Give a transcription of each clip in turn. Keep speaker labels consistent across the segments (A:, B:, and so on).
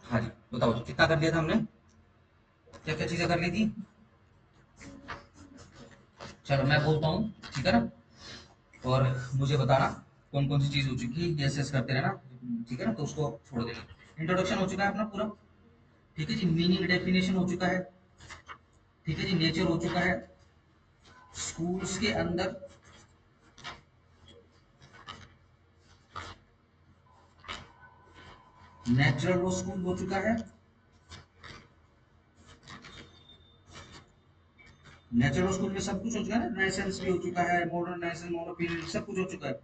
A: हाँ जी, बताओ जी, कितना कर दिया था हमने, क्या क्या चीजें कर ली थी। चलो मैं बोलता हूँ, ठीक है ना, और मुझे बताना कौन कौन सी चीज हो चुकी है, यस यस करते रहना, ठीक है ना, तो उसको छोड़ देंगे। इंट्रोडक्शन हो चुका है अपना पूरा, ठीक है जी, मीनिंग डेफिनेशन हो चुका है, ठीक है जी, नेचर हो चुका है, स्कूल्स के अंदर नेचुरल वो स्कूल हो चुका है, नेचुरल स्कूल में सब कुछ हो चुका है ना, रेनेसांस भी हो चुका है, मॉडर्न नेशन मॉडर्न पीरियड सब कुछ हो चुका है।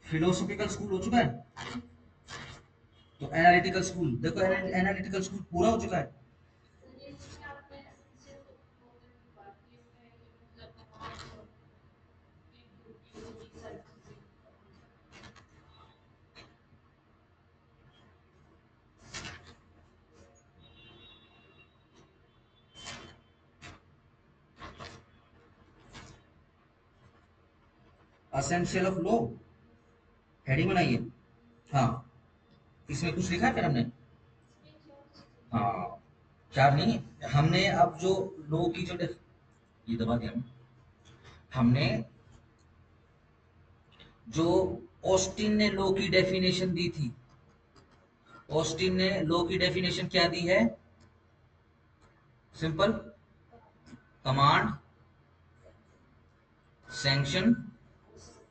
A: फिलोसॉफिकल स्कूल हो चुका है, तो एनालिटिकल स्कूल देखो, एनालिटिकल स्कूल पूरा हो चुका है। असेंशियल ऑफ लॉ हेडिंग बनाइए। हाँ, इसमें कुछ लिखा है फिर हमने। हाँ, चार नहीं, हमने अब जो लॉ की जो ये दबा दिया हमने, जो ऑस्टिन ने लॉ की डेफिनेशन दी थी, ऑस्टिन ने लॉ की डेफिनेशन क्या दी है, सिंपल, कमांड, सैंक्शन,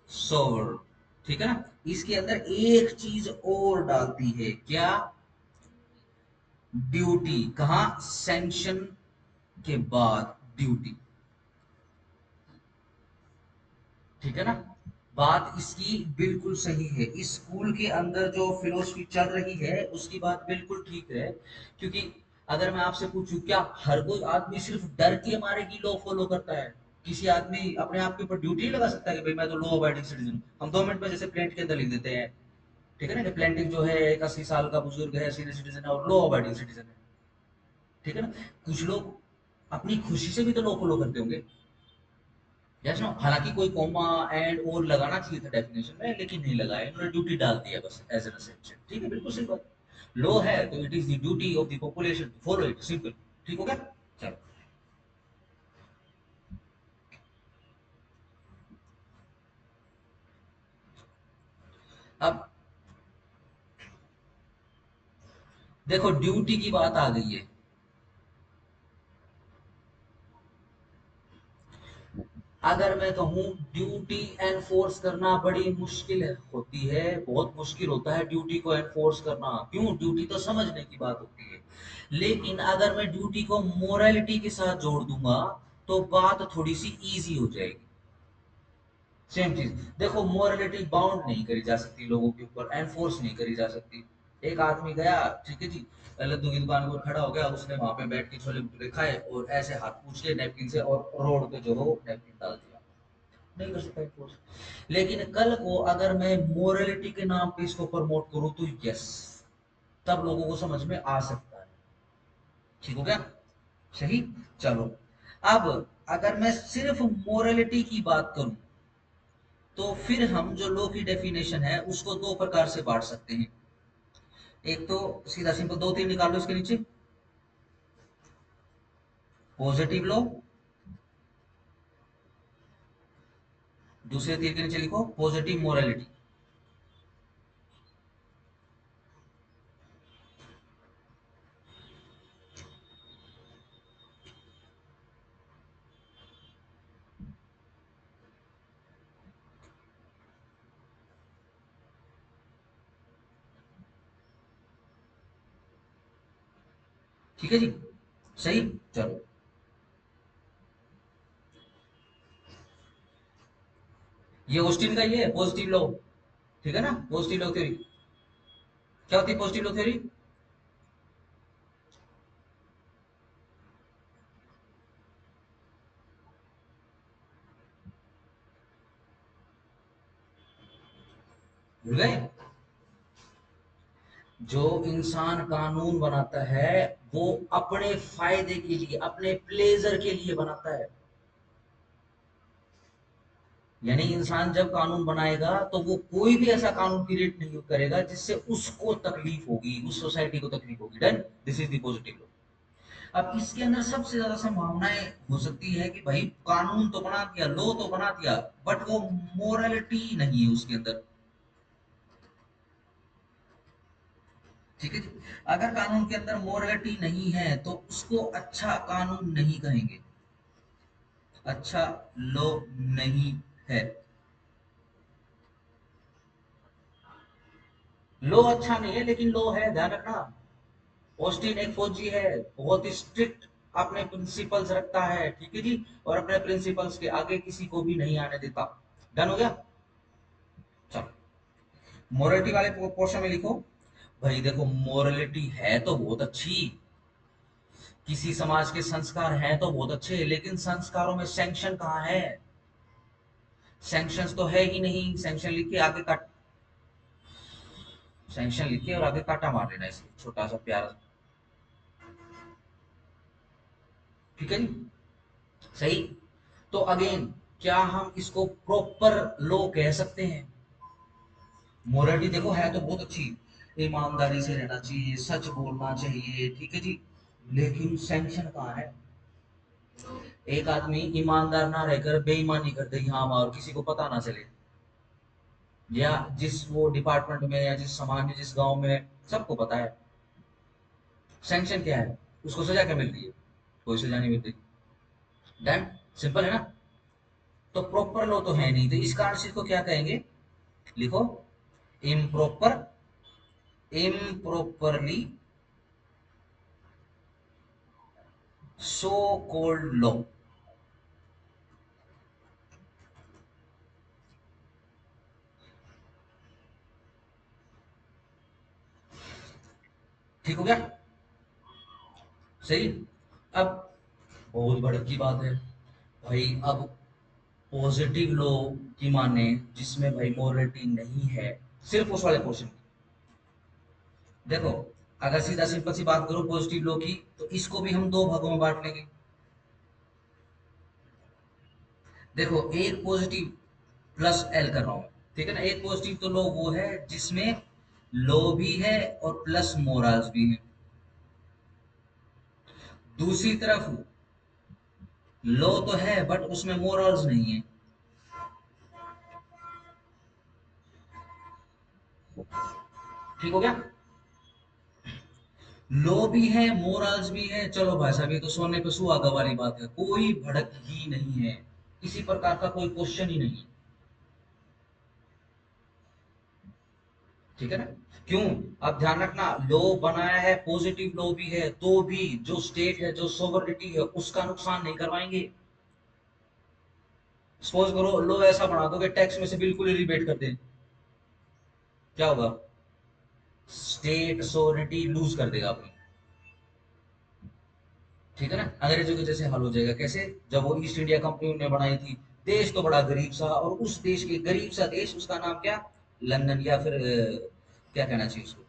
A: सोवर, ठीक है ना। इसके अंदर एक चीज और डालती है, क्या, ड्यूटी, कहा, सैंक्शन के बाद ड्यूटी, ठीक है ना। बात इसकी बिल्कुल सही है, इस स्कूल के अंदर जो फिलोसफी चल रही है उसकी बात बिल्कुल ठीक है, क्योंकि अगर मैं आपसे पूछूं, क्या हर कोई आदमी सिर्फ डर के मारे की लॉ फॉलो करता है, किसी आदमी अपने आप के ऊपर ड्यूटी लगा सकता है कि भाई मैं तो लॉ अबाइडिंग सिटीजन, हम 2 मिनट में जैसे प्लेंट के अंदर लिख देते हैं, ठीक है ना, कि प्लेंटिंग जो है एक 80 साल का बुजुर्ग है, सीनियर सिटीजन है और लॉ अबाइडिंग सिटीजन है, ठीक है ना। कुछ लोग अपनी खुशी से भी तो लॉ फॉलो करते होंगे, यस नो, हालांकि कोई कॉमा एंड और लगाना चाहिए था डेफिनेशन में, लेकिन नहीं लगाया, इन्होंने ड्यूटी डाल दिया बस एज एन एसेंशियल, ठीक है, बिल्कुल सही बात। लॉ है तो it is the duty of the population to follow it, simple, ठीक हो गया। चलो, अब देखो ड्यूटी की बात आ गई है, अगर मैं कहूं ड्यूटी एनफोर्स करना बड़ी मुश्किल होती है, बहुत मुश्किल होता है ड्यूटी को एनफोर्स करना, क्यों, ड्यूटी तो समझने की बात होती है, लेकिन अगर मैं ड्यूटी को मोरालिटी के साथ जोड़ दूंगा तो बात थोड़ी सी इजी हो जाएगी। सेम चीज, देखो मोरालिटी बाउंड नहीं करी जा सकती, लोगों के ऊपर एनफोर्स नहीं करी जा सकती। एक आदमी गया, ठीक है जी, लड्डू की दुकान पर खड़ा हो गया, उसने वहां पे बैठ के छोले भटूरे खाए और ऐसे हाथ पूछ के नैपकिन से और रोड पे जो हो नैपकिन डाल दिया, नहीं कर सकता एनफोर्स। लेकिन कल को अगर मैं मोरालिटी के नाम पे इसको प्रमोट करूं तो यस, तब लोगों को समझ में आ सकता है, ठीक हो गया, सही। चलो, अब अगर मैं सिर्फ मोरालिटी की बात करूं तो फिर हम जो लॉ की डेफिनेशन है उसको दो प्रकार से बांट सकते हैं। एक तो सीधा सिंपल, दो तीन निकाल लो इसके नीचे, पॉजिटिव लॉ, दूसरे तीर के नीचे लिखो पॉजिटिव मोरालिटी, ठीक है जी, सही। चलो, ये ऑस्टिन का ये है पॉजिटिव लॉ, ठीक है ना, पॉजिटिव लॉ थ्योरी, क्या होती है पॉजिटिव लॉ थ्योरी, भूल गए, जो इंसान कानून बनाता है वो अपने फायदे के लिए, अपने प्लेजर के लिए बनाता है, यानी इंसान जब कानून बनाएगा तो वो कोई भी ऐसा कानून क्रिएट नहीं करेगा जिससे उसको तकलीफ होगी, उस सोसाइटी को तकलीफ होगी। Done, this is the positive law. अब इसके अंदर सबसे ज्यादा संभावनाएं हो सकती है कि भाई कानून तो बना दिया, लॉ तो बना दिया, बट वो मोरालिटी नहीं है उसके अंदर। ठीक है जी। अगर कानून के अंदर मोरालिटी नहीं है तो उसको अच्छा कानून नहीं कहेंगे, अच्छा लॉ नहीं है। लॉ अच्छा नहीं है लेकिन लॉ है, ध्यान रखना। ऑस्टिन एक फौजी है, बहुत ही स्ट्रिक्ट अपने प्रिंसिपल्स रखता है, ठीक है जी, और अपने प्रिंसिपल्स के आगे किसी को भी नहीं आने देता। डन हो गया। चलो, मोरालिटी वाले पोर्शन में लिखो। भाई देखो, मोरालिटी है तो बहुत अच्छी, किसी समाज के संस्कार हैं तो बहुत अच्छे, लेकिन संस्कारों में सैंक्शन कहाँ है? सैंक्शंस तो है ही नहीं। सैंक्शन लिख के आगे काट, सैंक्शन लिख के और आगे काटा मार देना, इसलिए छोटा सा प्यारा सा। ठीक है जी, सही। तो अगेन, क्या हम इसको प्रॉपर लॉ कह सकते हैं? मोरालिटी देखो है तो बहुत अच्छी, ईमानदारी से रहना चाहिए, सच बोलना चाहिए, ठीक है जी, लेकिन सैंक्शन कहाँ है? एक आदमी ईमानदार ना रहकर बेईमानी कर दे यहाँ वहां और किसी को पता ना चले, या जिस वो डिपार्टमेंट में या जिस समाज में जिस गांव में सबको पता है, सैंक्शन क्या है? उसको सजा क्या मिल रही है? कोई सजा नहीं मिल रही। डन, सिंपल है ना। तो प्रॉपर लो तो है नहीं, तो इस कारण से इसको क्या कहेंगे? लिखो, improper, improperly so called law. ठीक हो गया, सही। अब बहुत बड़ी की बात है भाई, अब पॉजिटिव लॉ की माने जिसमें भाई मोरालिटी नहीं है, सिर्फ उस वाले पोर्शन। देखो, अगर सीधा सिंपल सी बात करो पॉजिटिव लॉ की, तो इसको भी हम दो भागों में बांट लेंगे। देखो, एक पॉजिटिव प्लस एल कर रहा हूं, ठीक है ना। एक पॉजिटिव तो लॉ वो है जिसमें लॉ भी है और प्लस मोरल्स भी है। दूसरी तरफ लॉ तो है बट उसमें मोरल्स नहीं है। ठीक हो गया। लॉ भी है, मोरल्स भी है, चलो भाई साहब ये तो सोने पे सुहागा वाली बात है, कोई भड़क ही नहीं है, किसी प्रकार का कोई क्वेश्चन ही नहीं है। ठीक है ना। क्यों? अब ध्यान रखना, लॉ बनाया है, पॉजिटिव लॉ भी है, तो भी जो स्टेट है, जो सोवरिटी है, उसका नुकसान नहीं करवाएंगे। सपोज करो लॉ ऐसा बना दो कि टैक्स में से बिल्कुल ही रिबेट कर दें, क्या होगा? स्टेट सोवरिटी लूज कर देगा अपनी। ठीक है ना। अंग्रेजों के जैसे हाल हो जाएगा। कैसे? जब वो ईस्ट इंडिया कंपनी उन्होंने बनाई थी, देश तो बड़ा गरीब सा, और उस देश के गरीब सा देश, उसका नाम क्या? लंदन, या फिर क्या कहना चाहिए उसको,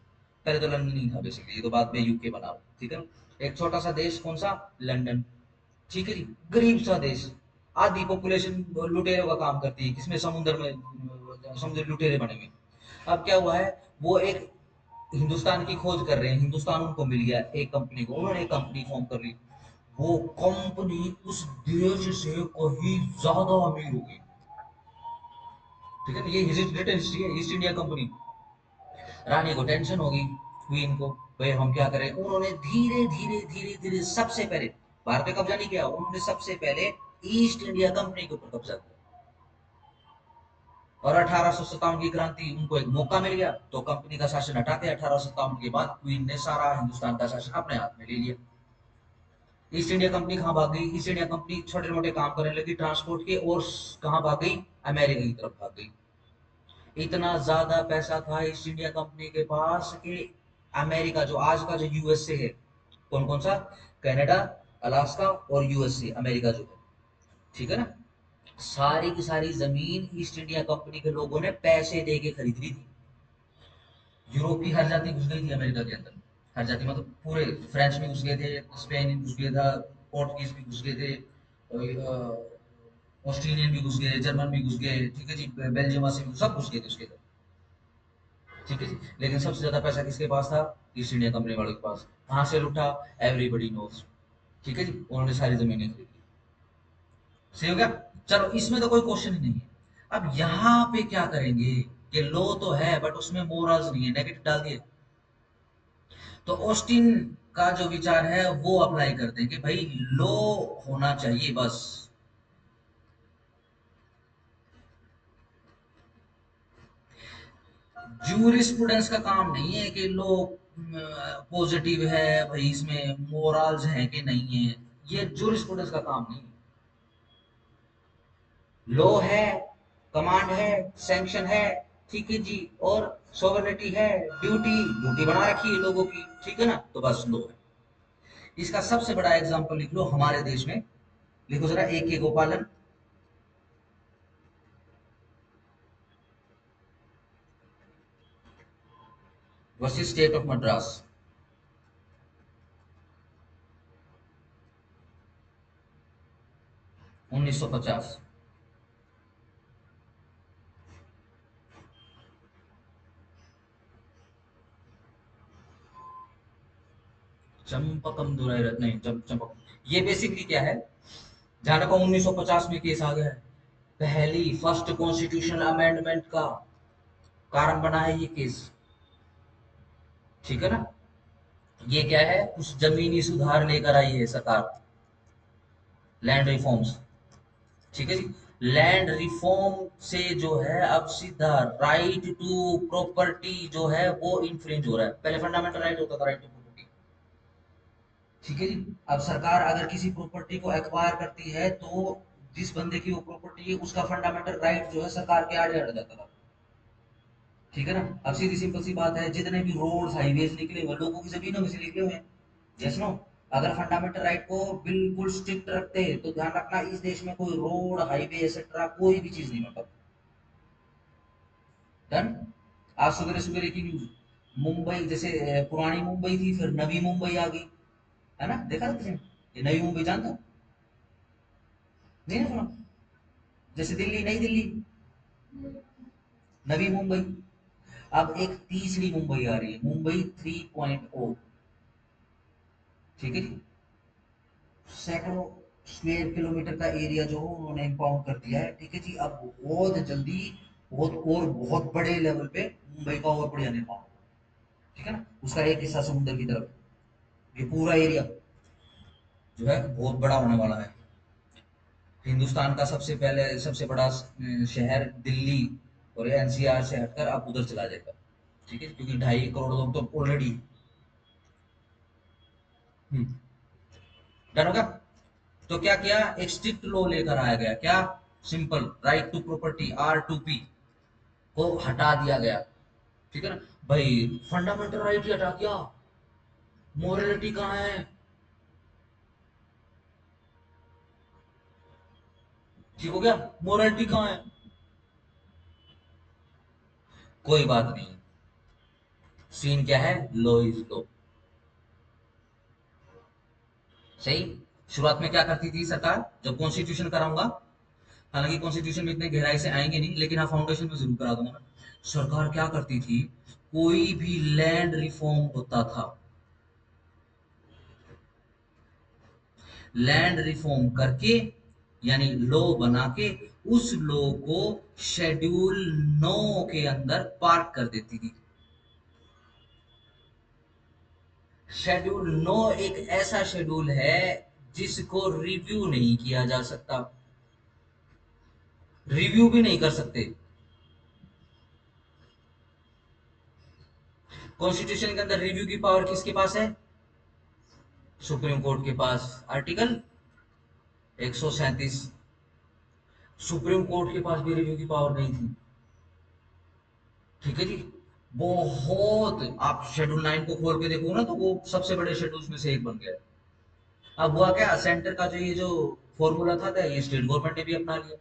A: पहले तो लंदन ही था बेसिकली, ये तो बाद में यूके बना। ठीक है। एक छोटा सा देश, कौन सा? लंदन। ठीक है जी। गरीब सा देश, आधी पॉपुलेशन लुटेरों का काम करती है, किसमें? समुद्र में, समुद्र लुटेरे बने हुए। अब क्या हुआ है, वो एक हिंदुस्तान की खोज कर रहे हैं, हिंदुस्तान उनको मिल गया, एक कंपनी को, उन्होंने एक कंपनी फॉर्म कर ली। वो कंपनी उस देश से कहीं ज्यादा अमीर हो गई। ठीक है ना, ये रिटर्न हिस्ट्री है, ईस्ट इंडिया कंपनी। रानी को टेंशन होगी, क्वीन को, भाई हम क्या करें। उन्होंने धीरे धीरे धीरे धीरे सबसे पहले भारत पे कब्जा नहीं किया, उन्होंने सबसे पहले ईस्ट इंडिया कंपनी के ऊपर कब्जा किया। और 1857 की क्रांति, उनको एक मौका मिल गया, तो कंपनी का शासन हटा के 1857 के बाद क्वीन ने सारा हिंदुस्तान का शासन अपने हाथ में ले लिया। ईस्ट इंडिया कंपनी कहाँ भाग गई? ईस्ट इंडिया कंपनी छोटे मोटे काम करने लगी ट्रांसपोर्ट के, और कहाँ भाग गई? अमेरिका की तरफ भाग गई। इतना ज्यादा पैसा था ईस्ट इंडिया कंपनी के पास कि अमेरिका, जो आज का जो यूएसए है, कौन कौन सा? कनाडा, अलास्का और यूएसए, अमेरिका जो है, ठीक है ना, सारी की सारी जमीन ईस्ट इंडिया कंपनी के लोगों ने पैसे दे के खरीद ली थी। यूरोप की हर जाति घुस गई थी अमेरिका के अंदर। हर जाति मतलब पूरे, फ्रेंच भी घुस गए थे, स्पेन भी घुस गया था, पोर्टुगीज भी घुस गए थे, ऑस्ट्रेलियन भी घुस गए, जर्मन भी घुस गए, ठीक है जी, बेल्जियम से भी सब घुस गए थे उसके अंदर, ठीक है जी। लेकिन सबसे ज्यादा पैसा किसके पास था? ईस्ट इंडिया कंपनी वालों के पास। कहाँ से लूटा? एवरीबडी नोज, ठीक है जी, उन्होंने सारी जमीनें खरीद ली। सही हो गया। चलो इसमें तो कोई क्वेश्चन ही नहीं है। अब यहाँ पे क्या करेंगे कि लो तो है बट उसमें मोरल्स नहीं है, नेगेटिव डाल दिए। तो ऑस्टिन का जो विचार है वो अप्लाई कर दें कि भाई लो होना चाहिए बस। जूरिस्प्रूडेंस का काम नहीं है कि लो पॉजिटिव है भाई, इसमें मोरल्स हैं कि नहीं है, ये जूरिस्प्रूडेंस का काम नहीं। लॉ है, कमांड है, सैंक्शन है, ठीक है जी, और सोवरेनिटी है, ड्यूटी ड्यूटी बना रखी है लोगों की, ठीक है ना, तो बस लॉ है। इसका सबसे बड़ा एग्जांपल लिख लो हमारे देश में, लिखो जरा A K Gopalan versus state of Madras, 1950। Champakam Dorai रत्न नहीं, चंपक, ये बेसिकली क्या है, जहां तक 1950 में केस आ गया है, पहली फर्स्ट कॉन्स्टिट्यूशनल अमेंडमेंट का कारण बना है ये केस, ठीक है ना। ये क्या है, कुछ जमीनी सुधार लेकर आई है सरकार, लैंड रिफॉर्म्स, ठीक है जी। लैंड रिफॉर्म से जो है अब सीधा राइट टू प्रॉपर्टी जो है वो इन्फ्रिंज हो रहा है। पहले फंडामेंटल राइट होता था राइट टू प्रॉपर्टी, ठीक है जी। अब सरकार अगर किसी प्रॉपर्टी को एक्वायर करती है तो जिस बंदे की वो प्रॉपर्टी है उसका फंडामेंटल राइट जो है सरकार के आड़े अड़ जाता था, ठीक है ना। अब सीधी सिंपल सी बात है, जितने भी रोड हाईवेज निकले हुए लोगों की जमीनों में से निकले हुए हैं, यस नो। अगर फंडामेंटल राइट को बिल्कुल स्ट्रिक्ट रखते हैं तो ध्यान रखना इस देश में कोई रोड हाईवे एक्सेट्रा कोई भी चीज नहीं बन पाती। डन। आज सवेरे सवेरे की न्यूज, मुंबई जैसे पुरानी मुंबई थी फिर नवी मुंबई आ गई, है ना, देखा था किसी ने? ये नई मुंबई जानता हूँ, नहीं ना सुना। जैसे दिल्ली नई दिल्ली, नवी मुंबई। अब एक तीसरी मुंबई आ रही है, मुंबई 3.0, ठीक है जी। सैकड़ों स्क्वायर किलोमीटर का एरिया जो उन्होंने इंपाउंड कर दिया है, ठीक है जी। अब बहुत जल्दी बहुत और बहुत बड़े लेवल पे मुंबई का और बढ़िया निर्माण, ठीक है ना, उसका एक हिस्सा समुद्र की तरफ, ये पूरा एरिया जो है बहुत बड़ा होने वाला है। हिंदुस्तान का सबसे पहले सबसे बड़ा शहर दिल्ली और एनसीआर से हटकर अब उधर चला जाएगा, ठीक है, क्योंकि 2.5 करोड़ लोग तो ऑलरेडी। डन होगा। तो क्या किया, एक स्ट्रिक्ट लॉ लेकर आया गया, क्या, simple right to property R2P को हटा दिया गया, ठीक है ना। भाई फंडामेंटल राइट ही हटा दिया, मोरलिटी कहाँ है? ठीक हो गया, मोरलिटी कहाँ है? कोई बात नहीं, सीन क्या है, लो इज लो, सही। शुरुआत में क्या करती थी सरकार, जब कॉन्स्टिट्यूशन कराऊंगा, हालांकि कॉन्स्टिट्यूशन में इतने गहराई से आएंगे नहीं लेकिन हाँ फाउंडेशन में जरूर करा दूंगा मैं। सरकार क्या करती थी, कोई भी लैंड रिफॉर्म होता था, लैंड रिफॉर्म करके यानी लॉ बना के उस लॉ को शेड्यूल 9 के अंदर पार्क कर देती थी। शेड्यूल 9 एक ऐसा शेड्यूल है जिसको रिव्यू नहीं किया जा सकता, रिव्यू भी नहीं कर सकते। कॉन्स्टिट्यूशन के अंदर रिव्यू की पावर किसके पास है? सुप्रीम कोर्ट के पास, आर्टिकल 137। सुप्रीम कोर्ट के पास भी रिव्यू की पावर नहीं थी, ठीक है जी। बहुत, आप शेड्यूल 9 को खोल के देखो ना तो वो सबसे बड़े शेड्यूल्स में से एक बन गया। अब हुआ क्या, सेंटर का जो ये जो फॉर्मूला था ये स्टेट गवर्नमेंट ने भी अपना लिया।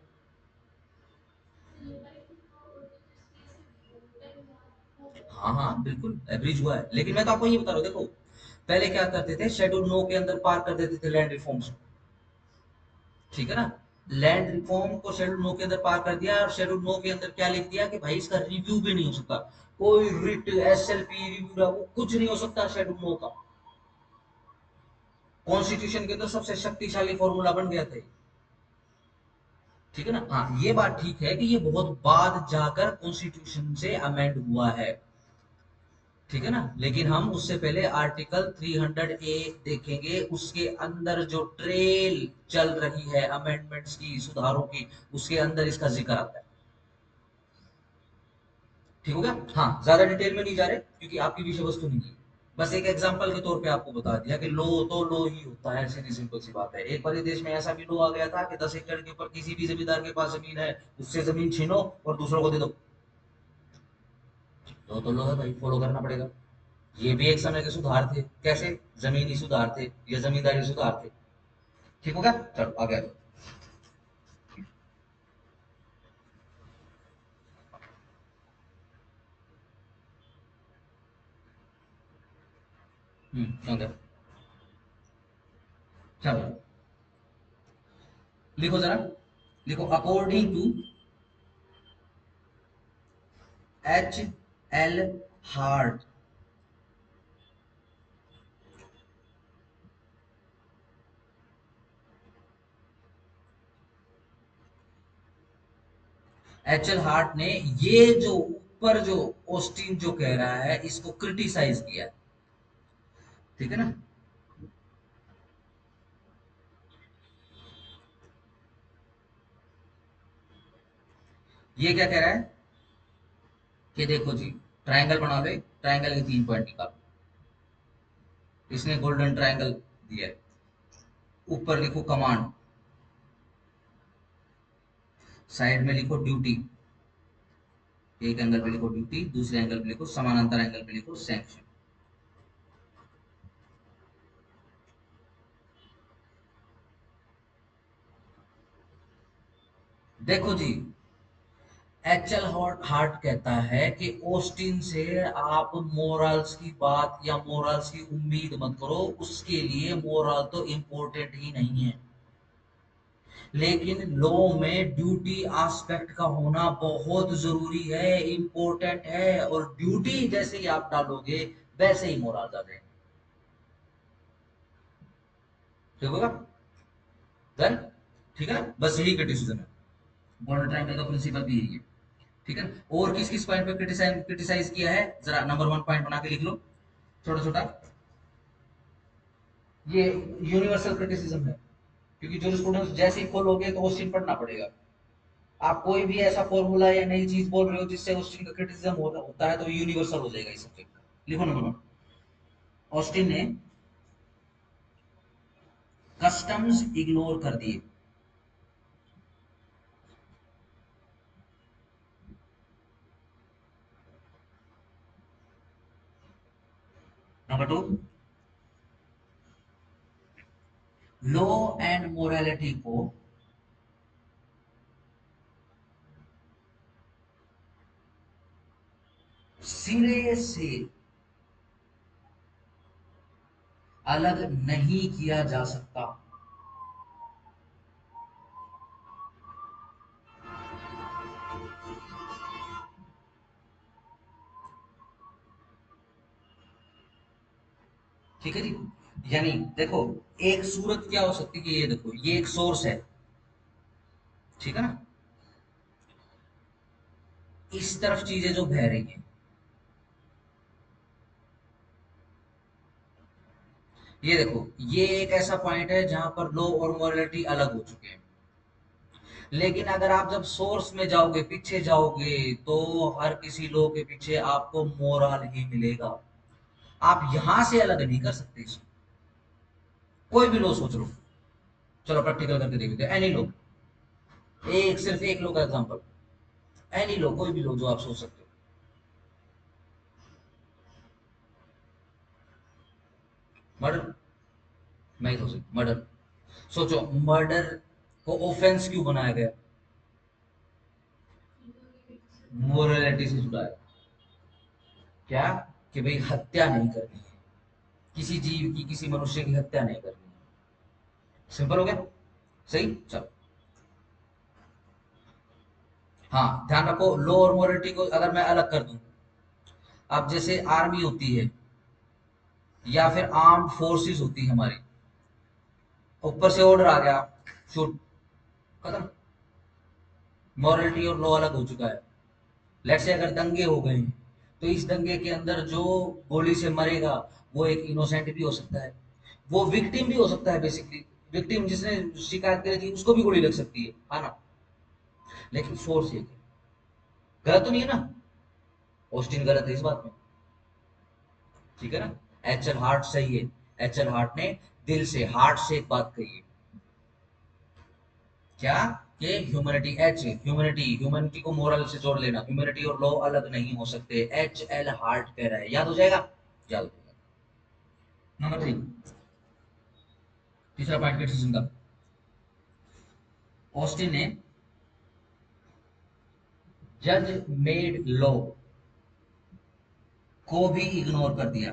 A: हाँ हाँ बिल्कुल एवरेज हुआ है, लेकिन मैं तो आपको ये बता रहा हूँ, देखो पहले क्या करते थे, शेड्यूल 9 के अंदर पार कर देते थे लैंड रिफॉर्म्स, ठीक है ना। लैंड रिफॉर्म को शेड्यूल नो के अंदर पार कर दिया और शेड्यूल नो के अंदर क्या लिख दिया कि भाई इसका रिव्यू भी नहीं हो सकता, कोई रिट एसएलपी रिव्यू वो कुछ नहीं हो सकता शेड्यूल नो का। कॉन्स्टिट्यूशन के अंदर सबसे शक्तिशाली फॉर्मूला बन गया था। ठीक है ना। हाँ ये बात ठीक है कि ये बहुत बाद जाकर कॉन्स्टिट्यूशन से अमेंड हुआ है। ठीक है ना। लेकिन हम उससे पहले आर्टिकल 300 ए देखेंगे, उसके अंदर जो ट्रेल चल रही है अमेंडमेंट्स की, सुधारों की, उसके अंदर इसका जिक्र आता है। ठीक हो गया। हाँ ज्यादा डिटेल में नहीं जा रहे क्योंकि आपकी विषय वस्तु नहीं है। बस एक एग्जांपल के तौर पे आपको बता दिया कि लो तो लो ही होता है, सीधी सिंपल सी बात है। एक परिदेश में ऐसा भी लो आ गया था कि 10 एकड़ के ऊपर किसी भी जमींदार के पास जमीन है, उससे जमीन छीनो और दूसरों को दे दो। लो तो लो है भाई, फॉलो करना पड़ेगा। ये भी एक समय के सुधार थे। कैसे? जमीनी सुधार थे या जमींदारी सुधार थे। ठीक हो गया। चलो आगे आ जाओ। समझा। चलो लिखो जरा, लिखो according to H.L. Heart. H.L. Heart ने ये जो ऊपर जो ऑस्टिन जो कह रहा है इसको क्रिटिसाइज किया। ठीक है ना। ये क्या कह रहा है कि देखो जी, ट्रायंगल बना लो, ट्रायंगल के 3 पॉइंट निकालो। इसने गोल्डन ट्रायंगल दिया है। ऊपर लिखो कमांड, साइड में लिखो ड्यूटी, एक एंगल पे लिखो ड्यूटी, दूसरे एंगल पे लिखो समानांतर एंगल पे लिखो सैंक्शन। देखो जी, एचएल हार्ट कहता है कि ऑस्टिन से आप मोरल्स की बात या मोरल्स की उम्मीद मत करो, उसके लिए मोरल तो इम्पोर्टेंट ही नहीं है। लेकिन लॉ में ड्यूटी एस्पेक्ट का होना बहुत जरूरी है, इम्पोर्टेंट है। और ड्यूटी जैसे ही आप डालोगे वैसे ही मोरल आ जाएंगे। ठीक होगा। डन। ठीक है ना। बस यही क्रिटिसिज्म है, गोल्डन ट्रायंगल का प्रिंसिपल भी यही है। ठीक है। और किस किस पॉइंट पे क्रिटिसाइज किया है, जरा नंबर 1 पॉइंट बना के लिख लो, छोटा छोटा। ये यूनिवर्सल क्रिटिसिज्म है, क्योंकि जो स्टूडेंट्स जैसे ही खोलोगे तो क्वेश्चन पढ़ना पड़ेगा। आप कोई भी ऐसा फॉर्मूला या नई चीज बोल रहे हो जिससे क्वेश्चन का क्रिटिसिज्म होता है तो यूनिवर्सल हो जाएगा इस सब्जेक्ट का। लिखो नंबर 1, ऑस्टिन ने कस्टम्स इग्नोर कर दिए। नंबर 2, लॉ एंड मोरालिटी को सिरे से अलग नहीं किया जा सकता। ठीक है जी। यानी देखो, एक सूरत क्या हो सकती है कि ये देखो, ये एक सोर्स है। ठीक है ना। इस तरफ चीजें जो बह रही हैं, ये देखो, ये एक ऐसा पॉइंट है जहां पर लॉ और मोरालिटी अलग हो चुके हैं। लेकिन अगर आप जब सोर्स में जाओगे, पीछे जाओगे, तो हर किसी लॉ के पीछे आपको मोरल ही मिलेगा। आप यहां से अलग नहीं कर सकते इसको। कोई भी लॉ सोच लो, चलो प्रैक्टिकल करके देखते हैं। एनी लॉ, एक सिर्फ एक लॉ का एग्जांपल, एनी लॉ, कोई भी लॉ जो आप सोच सकते हो। मर्डर, मैं ही सोच, मर्डर सोचो, मर्डर को ऑफेंस क्यों बनाया गया? मोरालिटी से जुड़ा है। क्या? कि भाई हत्या नहीं करनी है, किसी जीव की, किसी मनुष्य की हत्या नहीं करनी है। सिंपल हो गया। सही। चलो हाँ ध्यान रखो, लॉ और मोरालिटी को अगर मैं अलग कर दूं, अब जैसे आर्मी होती है या फिर आर्म्ड फोर्सेस होती है हमारी, ऊपर से ऑर्डर आ गया, शूट, खत्म, मॉरलिटी और लॉ अलग हो चुका है। लेट्स से अगर दंगे हो गए हैं, तो इस दंगे के अंदर जो गोली से मरेगा वो एक इनोसेंट भी हो सकता है, वो विक्टिम भी हो सकता है, बेसिकली विक्टिम जिसने शिकायत करी थी उसको भी गोली लग सकती है ना। लेकिन सोर्स ये गलत तो नहीं है ना, ऑस्टिन गलत है इस बात में, ठीक है ना। एच एल हार्ट सही है, एच एल हार्ट ने दिल से, हार्ट से एक बात कही है, क्या, कि ह्यूमैनिटी, एच ह्यूमैनिटी, ह्यूमैनिटी को मोरल से जोड़ लेना, ह्यूमैनिटी और लॉ अलग नहीं हो सकते, एच एल हार्ट कह रहा है, याद हो जाएगा, याद हो जाएगा। नंबर 3, तीसरा पॉइंट क्रिटिसिज्म का, ऑस्टिन ने जज मेड लॉ को भी इग्नोर कर दिया,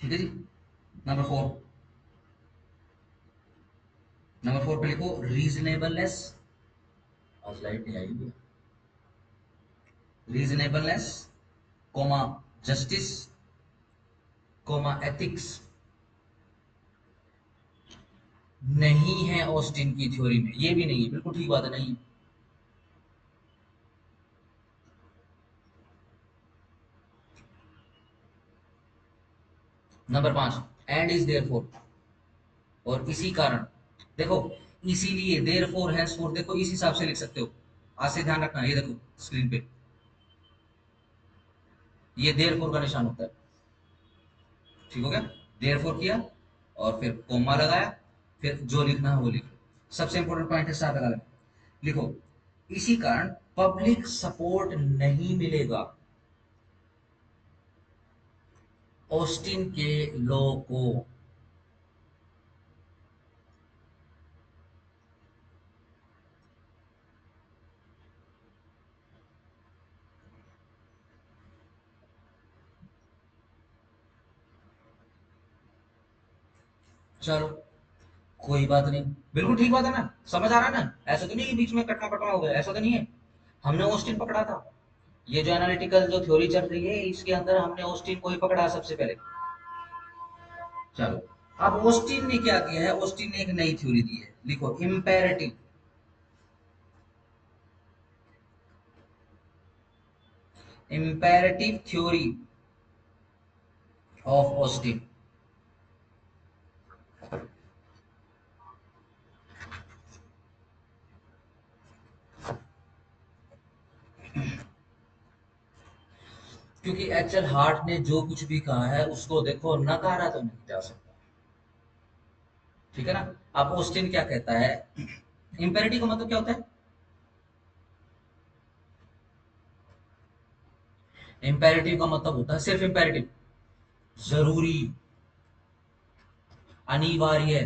A: ठीक है जी। नंबर 4, नंबर 4 पे लिखो रीजनेबलनेस, आज लाइट नहीं आई, reasonableness, comma justice, comma ethics नहीं है ऑस्टिन की थ्योरी में, ये भी नहीं है, बिल्कुल ठीक बात है, नहीं। नंबर 5, एंड इज देयरफॉर, और इसी कारण, देखो, इसीलिए, देयरफॉर, हैंसफॉर, देखो इस हिसाब से लिख सकते हो, आज से ध्यान रखना, ये देखो स्क्रीन पे, ये देयरफॉर का निशान होता है, ठीक हो गया, देयरफॉर किया और फिर कोमा लगाया, फिर जो लिखना है वो लिखो, सबसे इंपॉर्टेंट पॉइंट है, साथ लगा लेना, लिखो, इसी कारण पब्लिक सपोर्ट नहीं मिलेगा ऑस्टिन के लॉ को। चलो, कोई बात नहीं, बिल्कुल ठीक बात है ना, समझ आ रहा है ना, ऐसा तो नहीं कि बीच में कटना कटना हो गया, ऐसा तो नहीं है, हमने ऑस्टिन पकड़ा था, ये जो एनालिटिकल जो थ्योरी चल रही है इसके अंदर हमने ऑस्टिन को ही पकड़ा सबसे पहले। चलो, अब ऑस्टिन ने क्या किया है, ऑस्टिन ने एक नई थ्योरी दी है, लिखो imperative, imperative theory of Austin. क्योंकि एच एल हार्ट ने जो कुछ भी कहा है उसको देखो नकारा तो नहीं जा सकता, ठीक है ना। अब ऑस्टिन क्या कहता है, इम्पेरेटिव का मतलब क्या होता है, इम्पेरेटिव का मतलब होता है सिर्फ इम्पेरेटिव, जरूरी, अनिवार्य,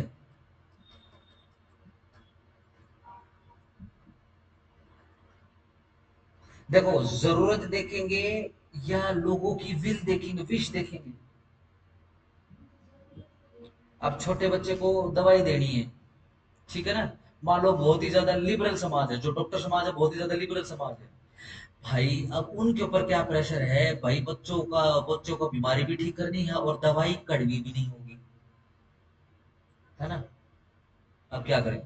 A: देखो जरूरत देखेंगे या लोगों की विल देखेंगे, विश देखेंगे। अब छोटे बच्चे को दवाई देनी है, ठीक है ना, मान लो बहुत ही ज्यादा लिबरल समाज है, जो डॉक्टर समाज है बहुत ही ज्यादा लिबरल समाज है, भाई अब उनके ऊपर क्या प्रेशर है भाई, बच्चों को बीमारी भी ठीक करनी है और दवाई कड़वी भी नहीं होगी, है ना। अब क्या करें,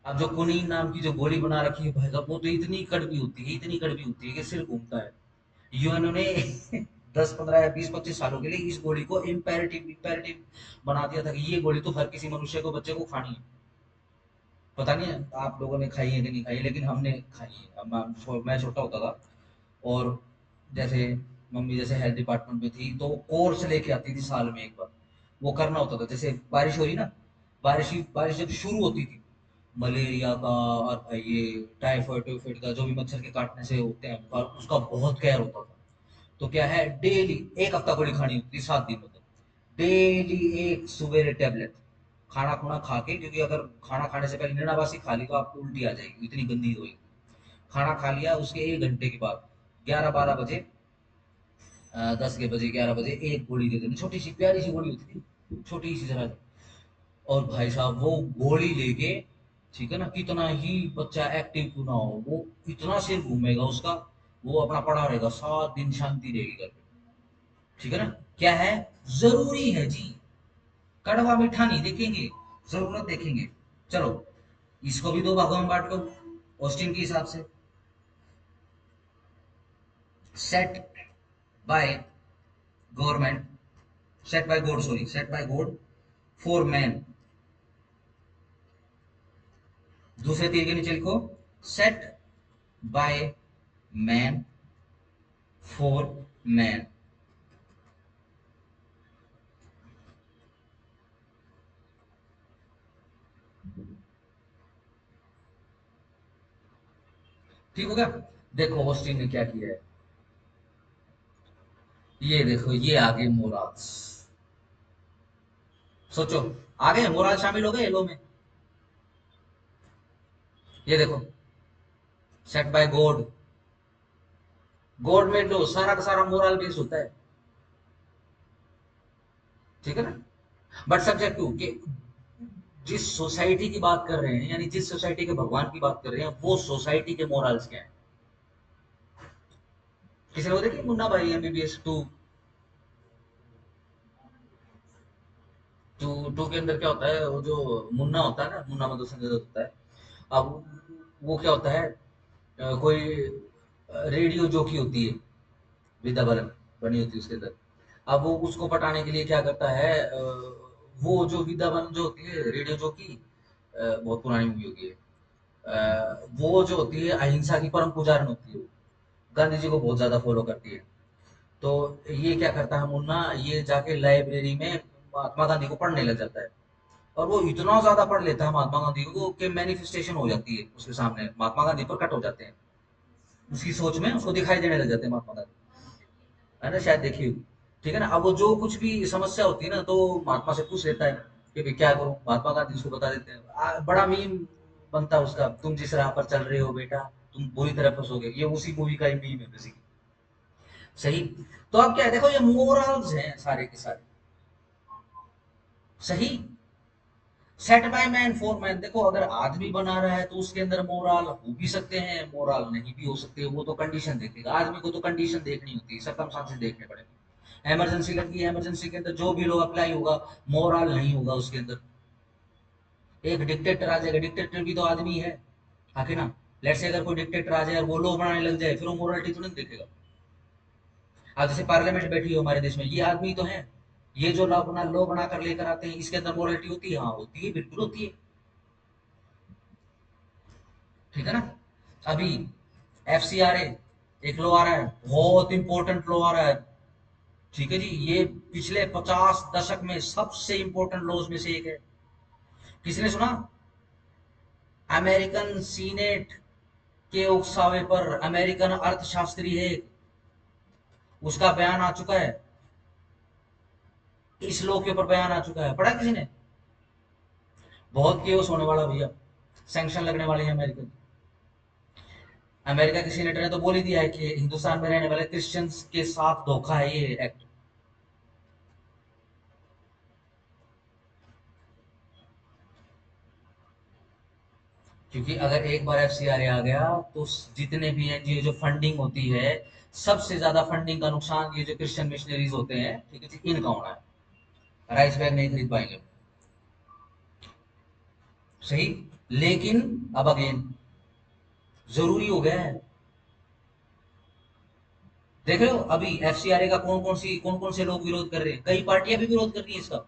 A: अब जो कुनीन नाम की जो गोली बना रखी है भाई साहब, वो तो इतनी कड़वी होती है, इतनी कड़वी होती है कि सिर घूमता है। यूएनओ ने 10 15 या 20 25 सालों के लिए इस गोली को इम्पेरेटिव इम्पेरेटिव बना दिया था कि ये गोली तो हर किसी मनुष्य को, बच्चे को खानी है। पता नहीं आप लोगों ने खाई है कि नहीं खाई, लेकिन हमने खाई है। अब मैं छोटा होता था, और जैसे मम्मी जैसे हेल्थ डिपार्टमेंट में थी तो कोर्स लेके आती थी साल में एक बार, वो करना होता था, जैसे बारिश हो रही ना, बारिश जब शुरू होती थी, मलेरिया का और ये टाइफाइड टाइफाइड का, जो भी मच्छर के काटने से होते हैं बुखार, उसका बहुत कहर होता था। तो क्या है, डेली एक हफ्ता गोली खानी होती थी, 7 दिन मतलब, डेली एक सवेरे टेबलेट, खाना खुना खा के, क्योंकि अगर खाना खाने से पहले निराबासी खा ली तो आपको उल्टी आ जाएगी, इतनी गंदी होगी। खाना खा लिया उसके 1 घंटे के बाद, 11 12 बजे, 10 के बजे 11 बजे एक गोली दे देनी, छोटी सी प्यारी सी गोली होती थी, छोटी सी जरा। और भाई साहब वो गोली लेके, ठीक है ना, कितना ही बच्चा एक्टिव क्यों ना हो, वो इतना सिर घूमेगा उसका, वो अपना पड़ा रहेगा, 7 दिन शांति रहेगी घर पे। ठीक है ना। क्या है, जरूरी है जी, कड़वा मीठा नहीं देखेंगे, जरूरत देखेंगे। चलो, इसको भी दो भागों में बांट लो ऑस्टिन के हिसाब से। Set by government, set by God, sorry, set by God for man. दूसरे तीर के नीचे लिखो, set by man for man. ठीक हो गया। देखो ऑस्टिन ने क्या किया है, ये देखो, ये आगे मोराल्स, सोचो, आगे मोराल शामिल हो गए लो में। ये देखो, सेट बाय गॉड, गॉड में लो सारा का सारा मोरल बेस होता है। ठीक है ना। बट सब्जेक्ट टू कि जिस सोसाइटी की बात कर रहे हैं, यानी जिस सोसाइटी के भगवान की बात कर रहे हैं, वो सोसाइटी के मोरल्स क्या है। किसी ने वो देखी मुन्ना भाई एमबीबीएस टू? टू के अंदर क्या होता है, वो जो मुन्ना होता है ना, मुन्ना मधु संजय दत्त होता है। अब वो क्या होता है, कोई रेडियो जॉकी होती है, विद्या बालन बनी होती है उसके अंदर। अब वो उसको पटाने के लिए क्या करता है, वो जो विद्या बालन जो होती है रेडियो जॉकी, बहुत पुरानी मूवी होगी है, वो जो होती है अहिंसा की परम पुजारन होती है, वो गांधी जी को बहुत ज्यादा फॉलो करती है। तो ये क्या करता है मुन्ना, ये जाके लाइब्रेरी में महात्मा गांधी को पढ़ने लग जाता है। और वो इतना ज्यादा पढ़ लेता है महात्मा गांधी को कि मैनिफेस्टेशन हो जाती है उसके सामने, महात्मा गांधी प्रकट हो जाते हैं, उसकी सोच में उसको दिखाई देने लग जाते हैं महात्मा गांधी। है ना, शायद देखी हो। ठीक है ना। अब वो जो कुछ भी समस्या होती है ना, तो महात्मा से पूछ लेता है कि भाई क्या करूं, महात्मा गांधी उसको बता देते हैं। बड़ा मीम बनता है उसका, तुम जिस राह पर चल रहे हो बेटा, तुम बुरी तरह फंसोगे, ये उसी मूवी का ही मीम है बेसिकली। सही। तो अब क्या है, देखो ये मोरल्स हैं सारे के सारे। सही। Set by man for man, देखो अगर आदमी बना रहा है तो उसके अंदर मोरल हो भी सकते हैं, मोरल नहीं भी हो सकते, वो तो कंडीशन देखेगा, आदमी को तो कंडीशन देखनी होती है, सर्कमस्टांसेस देखने पड़ेंगे। इमरजेंसी लगी है, इमरजेंसी के अंदर जो भी लोग अप्लाई होगा, मोरल नहीं होगा उसके अंदर। एक डिक्टेटर आ जाएगा, डिक्टेटर भी तो आदमी है, आके ना। लेट्स से अगर कोई डिक्टेटर आ जाए और वो लॉ बनाने लग जाए, फिर वो मोरालिटी तो नहीं देखेगा। आज जैसे पार्लियामेंट बैठी हो हमारे देश में, ये आदमी तो है, ये जो लॉ बना, लॉ बना कर लेकर आते हैं, इसके अंदर मोरालिटी होती है? हाँ होती है, बिल्कुल होती है। ठीक है ना। अभी एफसीआरए एक लॉ आ रहा है, बहुत इंपॉर्टेंट लॉ आ रहा है। ठीक है जी, ये पिछले 50 दशक में सबसे इंपॉर्टेंट लॉज में से एक है। किसने सुना? अमेरिकन सीनेट के उकसावे पर अमेरिकन अर्थशास्त्री है, उसका बयान आ चुका है, इस लॉ के ऊपर बयान आ चुका है, पढ़ा किसी ने? बहुत केओस होने वाला भैया, सैंक्शन लगने वाले हैं अमेरिकन। अमेरिका के सीनेटर ने तो बोल ही दिया है कि हिंदुस्तान में रहने वाले क्रिश्चियंस के साथ धोखा है ये एक्ट। क्योंकि अगर एक बार एफसीआरए आ गया, तो जितने भी एनजीओ जो फंडिंग होती है, सबसे ज्यादा फंडिंग का नुकसान ये जो क्रिश्चियन मिशनरीज होते हैं, ठीक है जी, इनका होना है। राइस बैग नहीं खरीद पाएंगे। सही। लेकिन अब अगेन जरूरी हो गया है। देख रहे हो अभी एफसीआरए का कौन कौन से लोग विरोध कर रहे हैं, कई पार्टियां भी विरोध कर रही है इसका।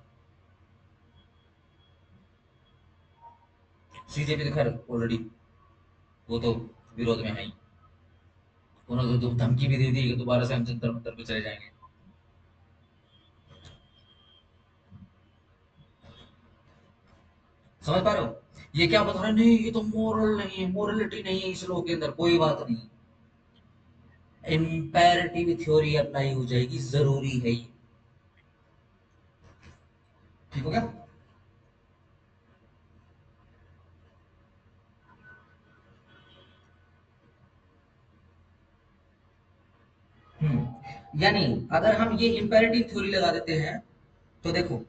A: सीजेपी तो खैर ऑलरेडी, वो तो विरोध में है ही। उन्होंने तो धमकी भी दे दी कि दोबारा से हम जंतर मंतर पे चले जाएंगे। समझ पा रहे हो? ये क्या बता रहे हैं, नहीं ये तो मोरल नहीं है, मोरलिटी नहीं है इस लोग के अंदर, कोई बात नहीं, इम्पेरेटिव थ्योरी अप्लाई हो जाएगी, जरूरी है ये। ठीक हो गया। यानी अगर हम ये इम्पेरेटिव थ्योरी लगा देते हैं, तो देखो,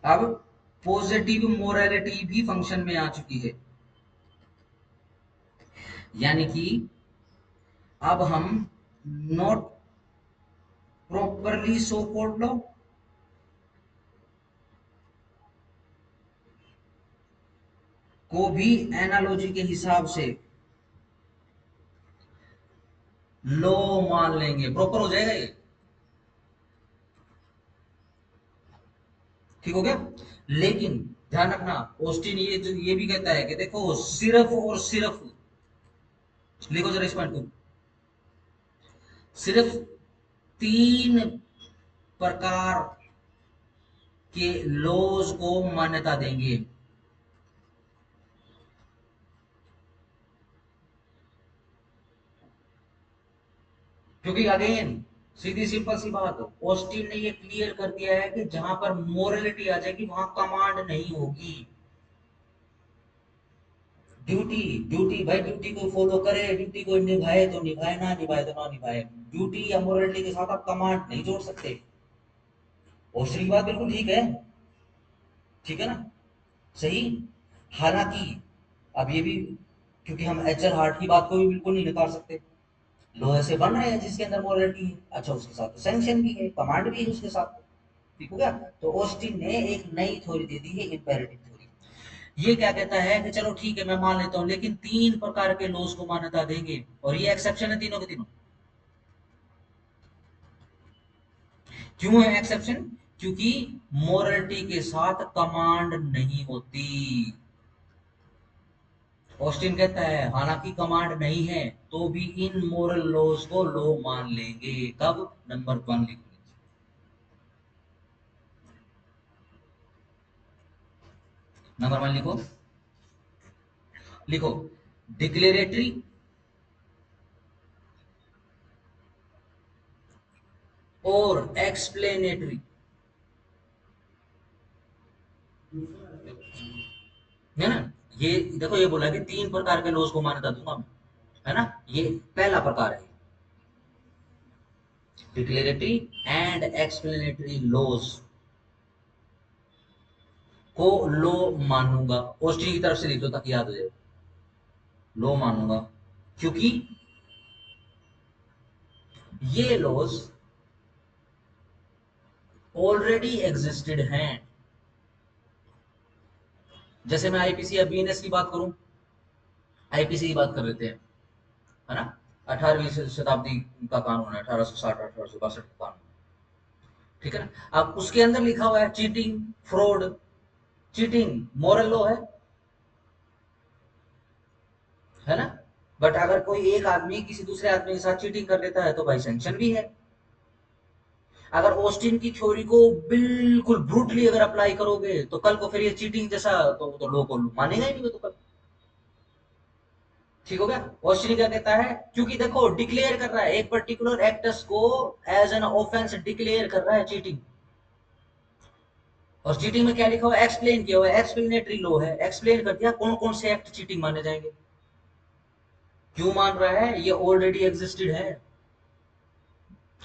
A: अब पॉजिटिव मोरालिटी भी फंक्शन में आ चुकी है, यानी कि अब हम not properly so called law को भी एनालॉजी के हिसाब से लॉ मान लेंगे, प्रॉपर हो जाएगा ये, ठीक हो गया। लेकिन ध्यान रखना, ऑस्टिन ये भी कहता है कि देखो सिर्फ और सिर्फ, लिखो जरा इस पॉइंट को, सिर्फ 3 प्रकार के लॉज को मान्यता देंगे। क्योंकि अगेन सीधी सिंपल सी बात, ऑस्टिन ने ये क्लियर कर दिया है कि जहां पर मोरलिटी आ जाएगी वहां कमांड नहीं होगी। ड्यूटी, ड्यूटी भाई, ड्यूटी को फॉलो करे, ड्यूटी को निभाए तो निभाए, ना निभाए तो ना निभाए। ड्यूटी या मोरलिटी के साथ आप कमांड नहीं जोड़ सकते। ऑस्टिन की बात बिल्कुल ठीक है, ठीक है ना, सही। हालांकि अब ये भी, क्योंकि हम एचर हार्ट की बात को भी बिल्कुल नहीं निकाल सकते, लोहे से बन रहे हैं जिसके अंदर मोरलिटी है, अच्छा उसके साथ तो सैंक्शन भी है, कमांड भी है उसके साथ, ठीक हो गया। तो ऑस्टिन ने एक नई थ्योरी दे दी है, इंपेरेटिव थ्योरी। ये क्या कहता है कि चलो ठीक है मैं मान लेता हूं, लेकिन 3 प्रकार के लॉज को मान्यता देंगे, और ये एक्सेप्शन है तीनों के तीनों। क्यों है एक्सेप्शन? क्योंकि मोरलिटी के साथ कमांड नहीं होती। ऑस्टिन कहता है हालांकि कमांड नहीं है तो भी इन मोरल लॉज को लो मान लेंगे। कब? नंबर 1 लिखो, नंबर 1 लिखो, लिखो डिक्लेरेटरी और एक्सप्लेनेटरी, है ना। ये देखो, ये बोला कि 3 प्रकार के लॉज को मान्यता दूंगा मैं, है ना। ये पहला प्रकार है, डिक्लेरेटरी एंड एक्सप्लेनेटरी लॉज को लो मानूंगा। ऑस्टिन की तरफ से लिख दो ताकि याद हो जाए, लो मानूंगा, क्योंकि ये लॉज ऑलरेडी एग्जिस्टेड हैं। जैसे मैं आईपीसी या बीएनएस की बात करूं, आईपीसी की बात कर लेते हैं, है ना। 18वीं शताब्दी का कानून है, 1860 1862 का कानून, ठीक है ना। अब उसके अंदर लिखा हुआ है cheating, fraud, cheating moral law है ना। बट अगर कोई एक आदमी किसी दूसरे आदमी के साथ चीटिंग कर लेता है तो भाई सैंक्शन भी है। अगर ऑस्टिन की थ्योरी को बिल्कुल ब्रूटली अगर अप्लाई करोगे तो कल को फिर ये चीटिंग जैसा तो लोग को मानेगा ही नहीं वो तो कल, ठीक हो गया। ऑस्ट्रेलिया क्या कहता है, क्योंकि देखो डिक्लेयर कर रहा है एक पर्टिकुलर एक्टर्स को एज एन ऑफेंस, डिक्लेयर कर रहा है चीटिंग। और चीटिंग में क्या लिखा हुआ है, एक्सप्लेन किया हुआ है, एक्सप्लेनेटरी लॉ है, एक्सप्लेन कर दिया कौन कौन से एक्ट चीटिंग माने जाएंगे। क्यों मान रहा है, ये ऑलरेडी एग्जिस्टेड है,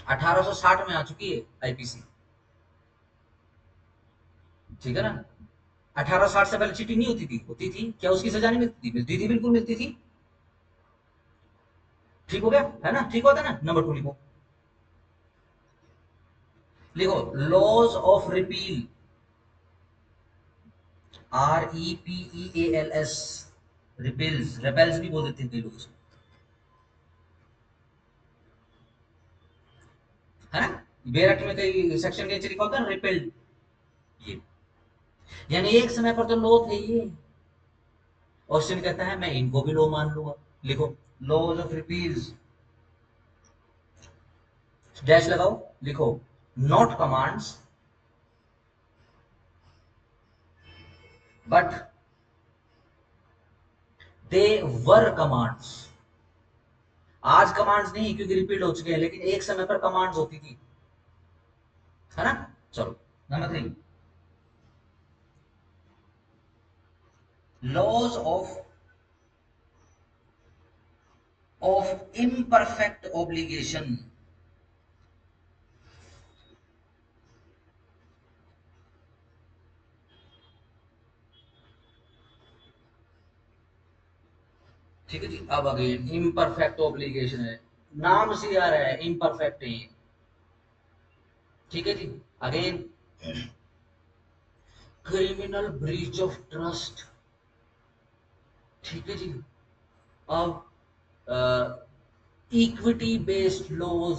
A: 1860 में आ चुकी है आईपीसी, ठीक है ना। 1860 से पहले चीटिंग नहीं होती थी? होती थी, क्या उसकी सजा नहीं मिलती थी? मिलती थी, बिल्कुल मिलती थी, ठीक हो गया, है ना, ठीक होता है ना। नंबर 2 लिखो, लिखो laws of repeal, REPEALS, repeals, repels भी बोल देते हैं कई लोग इसको, है ना। बेरट में कई सेक्शन के नीचे लिखा होता है रिपेल्ड, ये यानी एक समय पर तो लो थे ये। ऑस्टिन कहता है मैं इनको भी लो मान लूंगा। लिखो लॉज ऑफ रिपील्स, डैश लगाओ, लिखो not commands but they were commands. आज कमांड्स नहीं क्योंकि रिपीट हो चुके हैं, लेकिन एक समय पर कमांड्स होती थी, है ना। चलो number 3, laws of imperfect obligation. ठीक है जी। अब अगेन इम्परफेक्ट ऑब्लिगेशन है, नाम से आ रहा है इम्परफेक्ट है ये। ठीक है जी। Again criminal breach of trust. ठीक है जी। अब इक्विटी बेस्ड लॉज।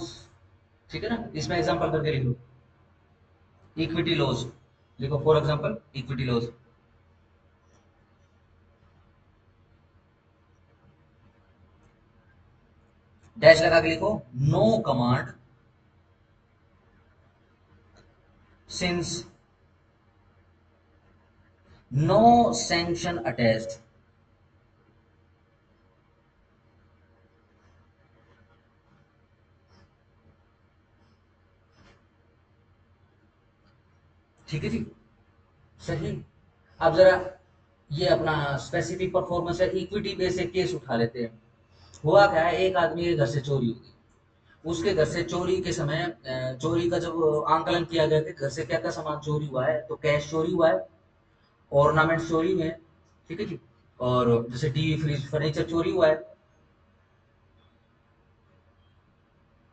A: ठीक है ना, इसमें एग्जांपल करके लिख लो। इक्विटी लॉज लिखो, for example equity laws. Dash लगा के लिखो, no command since no sanction attached. ठीक है जी। सही। अब जरा ये अपना स्पेसिफिक परफॉर्मेंस है, इक्विटी बेस एक केस उठा लेते हैं। हुआ क्या है, एक आदमी के घर से चोरी हो गई। उसके घर से चोरी के समय चोरी का जब आंकलन किया गया कि घर से क्या क्या सामान चोरी हुआ है, तो कैश चोरी हुआ है, ऑर्नामेंट्स चोरी हुए हैं। ठीक है जी। और जैसे टीवी फ्रिज फर्नीचर चोरी हुआ है,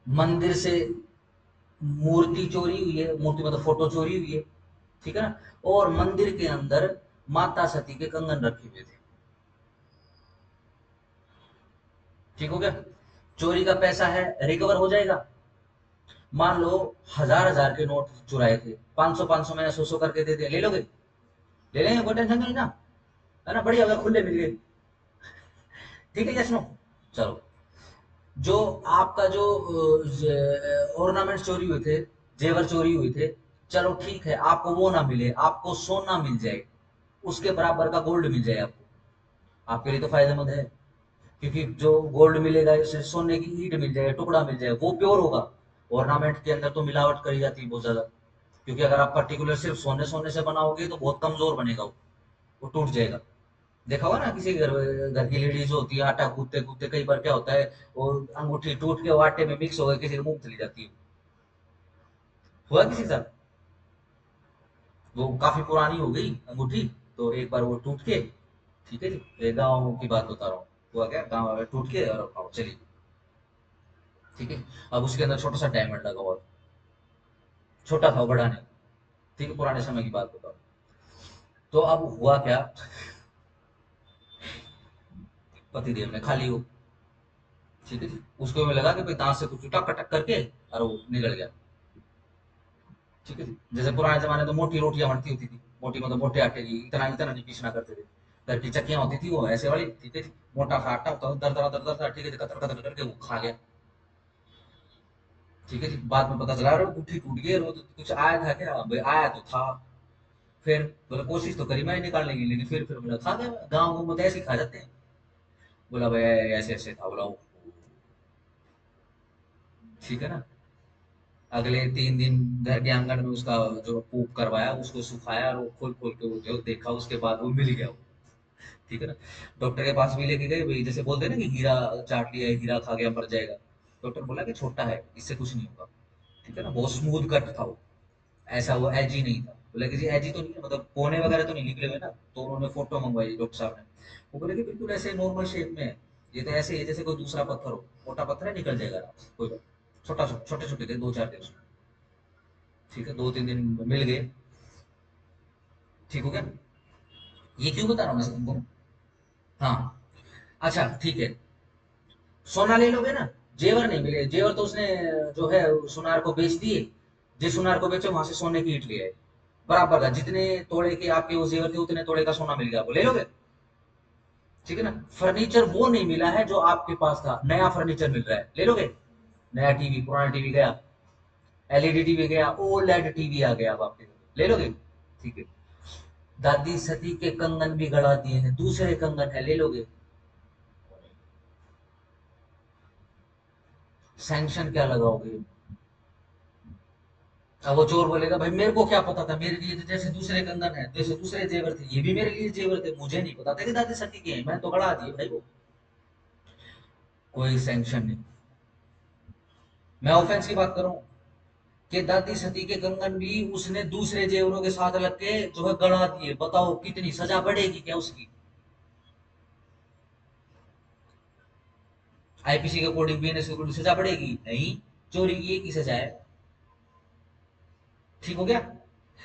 A: मंदिर से मूर्ति चोरी हुई है, मूर्ति मतलब फोटो चोरी हुई है। ठीक है ना। और मंदिर के अंदर माता सती के कंगन रखे हुए थे। ठीक हो गया। चोरी का पैसा है, रिकवर हो जाएगा। मान लो हजार हजार के नोट चुराए थे, 500 500 में 100 100 करके दे दे, ले लोगे? ले लेंगे, कोई टेंशन नहीं ना, है ना, बढ़िया होगा, खुले मिल गए। ठीक है, यस नो। चलो, जो आपका जो ऑर्नामेंट चोरी हुए थे, जेवर चोरी हुए थे, चलो ठीक है, आपको वो ना मिले, आपको सोना मिल जाए, उसके बराबर का गोल्ड मिल जाए आपको, आपके लिए तो फायदेमंद है। क्योंकि जो गोल्ड मिलेगा, जैसे सोने की ईंट मिल जाए, टुकड़ा मिल जाए, वो प्योर होगा। ऑर्नामेंट के अंदर तो मिलावट करी जाती है बहुत ज्यादा। क्योंकि अगर आप पर्टिकुलर सिर्फ सोने सोने से बनाओगे तो बहुत कमजोर बनेगा वो टूट जाएगा। देखा होगा ना, किसी घर घर की लेडीज होती है, आटा गूंथते गूंथते कई बार क्या होता है, वो अंगूठी टूट के वो आटे में मिक्स हो गई, किसी के मुंह में चली जाती है। हुआ किसी के साथ? वो काफी पुरानी हो गई अंगूठी, तो एक बार वो टूट के। ठीक है जी, ये गाँव की बात बता रहा हूँ। हुआ क्या, गाँव में टूट के और चली। ठीक है। अब उसके अंदर छोटा सा डायमंड लगा हुआ था। छोटा था वो, बड़ा नहीं। ठीक है, पुराने समय की बात बता रहा हूँ। तो अब हुआ क्या, पति देव ने खा ली वो। ठीक है जी। उसको में लगा कि भाई दांत से कुछ टक टक करके और वो निकल गया। ठीक है जी। जैसे पुराने जमाने तो मोटी रोटियां बनती होती थी, मोटी मतलब मोटे आटे की, इतना इतना नहीं पीसना करते थे। घर की चक्कियां होती थी वो ऐसे वाली। ठीक है जी। मोटा सा आटा होता था, दर दर दर दर, ठीक है जी, कतर कतर करके वो खा गया। ठीक है जी। बाद में पता चला, अरे गुट्ठी टूट गई, और वो तो कुछ आया था क्या? भाई आया तो था। फिर बोला कोशिश तो करी मैंने निकालने की, लेकिन फिर बोला खा गया। गाँव में तो ऐसे ही खा जाते हैं। बोला भाई ऐसे ऐसे था, बोला ठीक है ना। अगले 3 दिन घर के आंगन में उसका जो पूप करवाया, उसको सुखाया, और वो खोल खोल के वो जो देखा, उसके बाद वो मिल गया वो। ठीक है ना। डॉक्टर के पास भी लेके गए, भाई जैसे बोलते हैं ना कि हीरा चाट लिया है, हीरा खा गया मर जाएगा। डॉक्टर बोला कि छोटा है, इससे कुछ नहीं होगा। ठीक है ना, बहुत स्मूथ कट था वो, ऐसा वो एजी नहीं था। बोले कि जी एजी तो नहीं है, मतलब कोने वगैरह तो नहीं निकले हुए ना। तो उन्होंने फोटो मंगवाई डॉक्टर साहब ने। वो बोले कि बिल्कुल ऐसे नॉर्मल शेप में है, ये तो ऐसे ही है जैसे कोई दूसरा पत्थर हो, मोटा पत्थर है, निकल जाएगा आराम से, कोई बात नहीं। छोटा छोटे छोटे थे, 2 4 दिन उसमें। ठीक है, 2 3 दिन मिल गए। ठीक हो गया। ये क्यों बता रहा हूँ मैं तुमको? हाँ। अच्छा ठीक है, सोना ले लोगे ना, जेवर नहीं मिले, जेवर तो उसने जो है सुनार को बेच दिए। जिस सुनार को बेचे वहां से सोने की ईंट ले आए, बराबर का, जितने तोड़े के आपके वो जेवर थे उतने तोड़े का सोना मिल गया, आपको ले लोगे? ठीक है ना। फर्नीचर वो नहीं मिला है जो आपके पास था, नया फर्नीचर मिल रहा है, ले लोगे? नया टीवी, पुराना टीवी गया, एलईडी टीवी गया, ओलेड टीवी आ गया, अब आपके घर, ले लोगे? ठीक है। दादी सती के कंगन भी गड़ा दिए हैं, दूसरे कंगन है, ले लोगे? सैंक्शन क्या लगाओगे? अब वो चोर बोलेगा भाई मेरे को क्या पता था, मेरे लिए तो जैसे दूसरे कंगन है, जैसे दूसरे जेवर थे, ये भी मेरे लिए जेवर थे, मुझे नहीं पता था कि दादी सती के हैं, मैं तो गड़ा दिए भाई वो। कोई सैंक्शन नहीं। मैं ऑफेंस की बात कर रहा हूँ कि दादी सती के कंगन भी उसने दूसरे जेवरों के साथ लग के जो है गड़ा दिए, बताओ कितनी सजा बढ़ेगी क्या उसकी? आईपीसी के अकॉर्डिंग बीएनएस के अकॉर्डिंग सजा पड़ेगी नहीं, चोरी की एक ही सजा है। ठीक हो गया।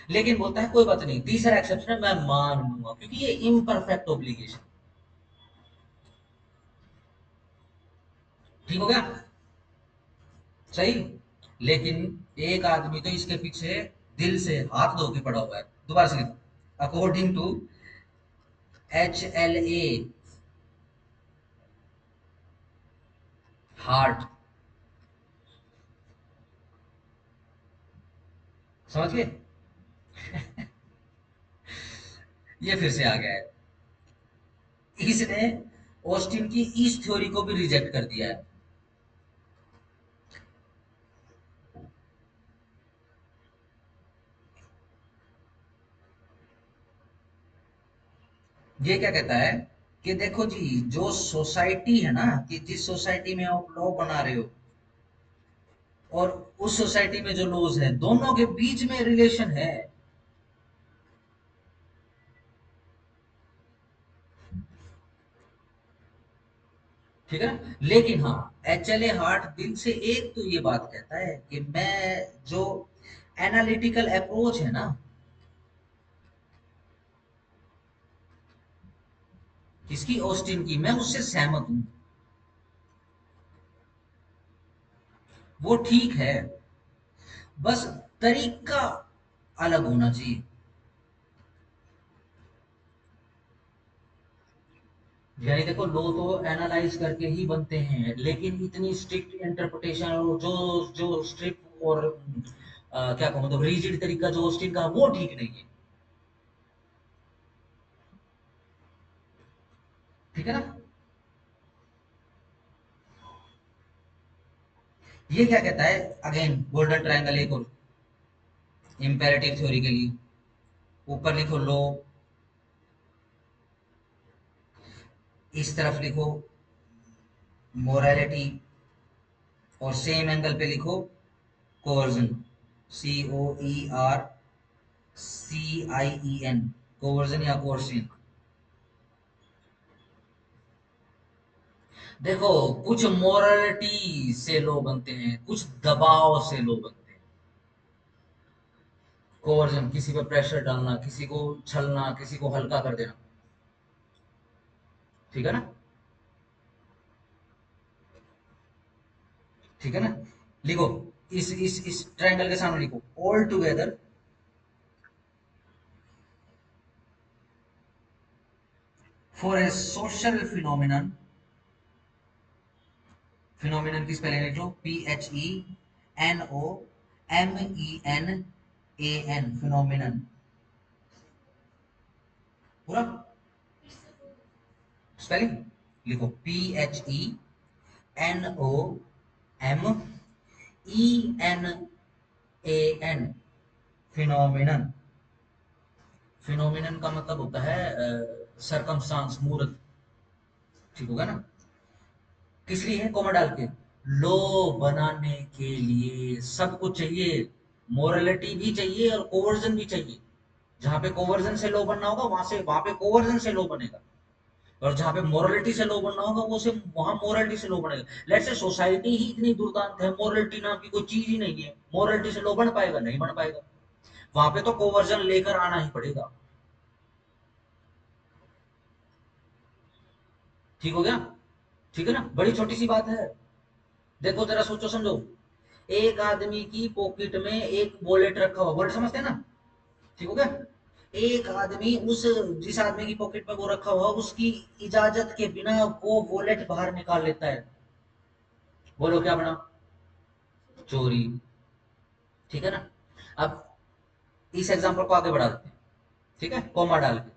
A: लेकिन बोलता है कोई बात नहीं, तीसरा एक्सेप्शन है मैं मान लूंगा क्योंकि ये इम्परफेक्ट ऑब्लिगेशन। ठीक हो गया, सही। लेकिन एक आदमी तो इसके पीछे दिल से हाथ धो के पड़ा हुआ है। दोबारा से लिखो, अकॉर्डिंग टू HLA हार्ट। समझ गए? ये फिर से आ गया है। इसने ऑस्टिन की इस थ्योरी को भी रिजेक्ट कर दिया है। ये क्या कहता है कि देखो जी, जो सोसाइटी है ना, कि जिस सोसाइटी में आप लॉ बना रहे हो और उस सोसाइटी में जो लॉज है, दोनों के बीच में रिलेशन है। ठीक है ना? लेकिन हाँ, HLA हार्ट दिल से एक तो ये बात कहता है कि मैं जो एनालिटिकल अप्रोच है ना, किसकी, ऑस्टिन की, मैं उससे सहमत हूं। वो ठीक है, बस तरीका अलग होना चाहिए। यानी देखो, लो तो एनालाइज करके ही बनते हैं, लेकिन इतनी स्ट्रिक्ट इंटरप्रिटेशन और जो जो स्ट्रिक्ट और क्या कहूँ, मतलब रिजिड तरीका जो ऑस्टिन का, वो ठीक नहीं है। ठीक है ना? ये क्या कहता है, अगेन गोल्डन ट्रायंगल एक और इंपेरेटिव थ्योरी के लिए, ऊपर लिखो लो, इस तरफ लिखो मोरालिटी, और सेम एंगल पे लिखो कोवर्जन, COERCIEN, कोवर्जन या कोर्सिन। देखो, कुछ मोरालिटी से लो बनते हैं, कुछ दबाव से लो बनते हैं। कोवर्जन, किसी पे प्रेशर डालना, किसी को छलना, किसी को हल्का कर देना। ठीक है ना? ठीक है ना? लिखो, इस ट्रायंगल के सामने लिखो, all together for a social phenomenon. Phenomenon की स्पेलिंग लिख लो, PHENOMENAN, फिनोमिनन। पूरा स्पेलिंग लिखो, PHENOMENAN, फिनोमिनन। फिनोमिनन का मतलब होता है सरकमस्टांस, मूर्त। ठीक होगा ना? किस लिए है कोमा डाल के? लो बनाने के लिए सब कुछ चाहिए, मोरलिटी भी चाहिए और कोवर्जन भी चाहिए। जहां पे कोवर्जन से लो बनना होगा, वहां पे कोवर्जन से लो बनेगा, और जहां पे मोरलिटी से लो बनना होगा, वो से वहां मोरलिटी से लो बनेगा। लेट्स से सोसाइटी ही इतनी दुर्दांत है, मोरलिटी नाम की कोई चीज ही नहीं है, मोरलिटी से लो बन पाएगा? नहीं बन पाएगा। वहां पे तो कोवर्जन लेकर आना ही पड़ेगा। ठीक हो गया? ठीक है ना? बड़ी छोटी सी बात है। देखो जरा सोचो समझो, एक आदमी की पॉकेट में एक वॉलेट रखा हुआ, वॉलेट समझते हैं ना? ठीक हो गया? एक आदमी, उस जिस आदमी की पॉकेट में वो रखा हुआ, उसकी इजाजत के बिना वो वॉलेट बाहर निकाल लेता है। बोलो क्या बना? चोरी। ठीक है ना? अब इस एग्जांपल को आगे बढ़ा देते हैं। ठीक है, कॉमा डाल के,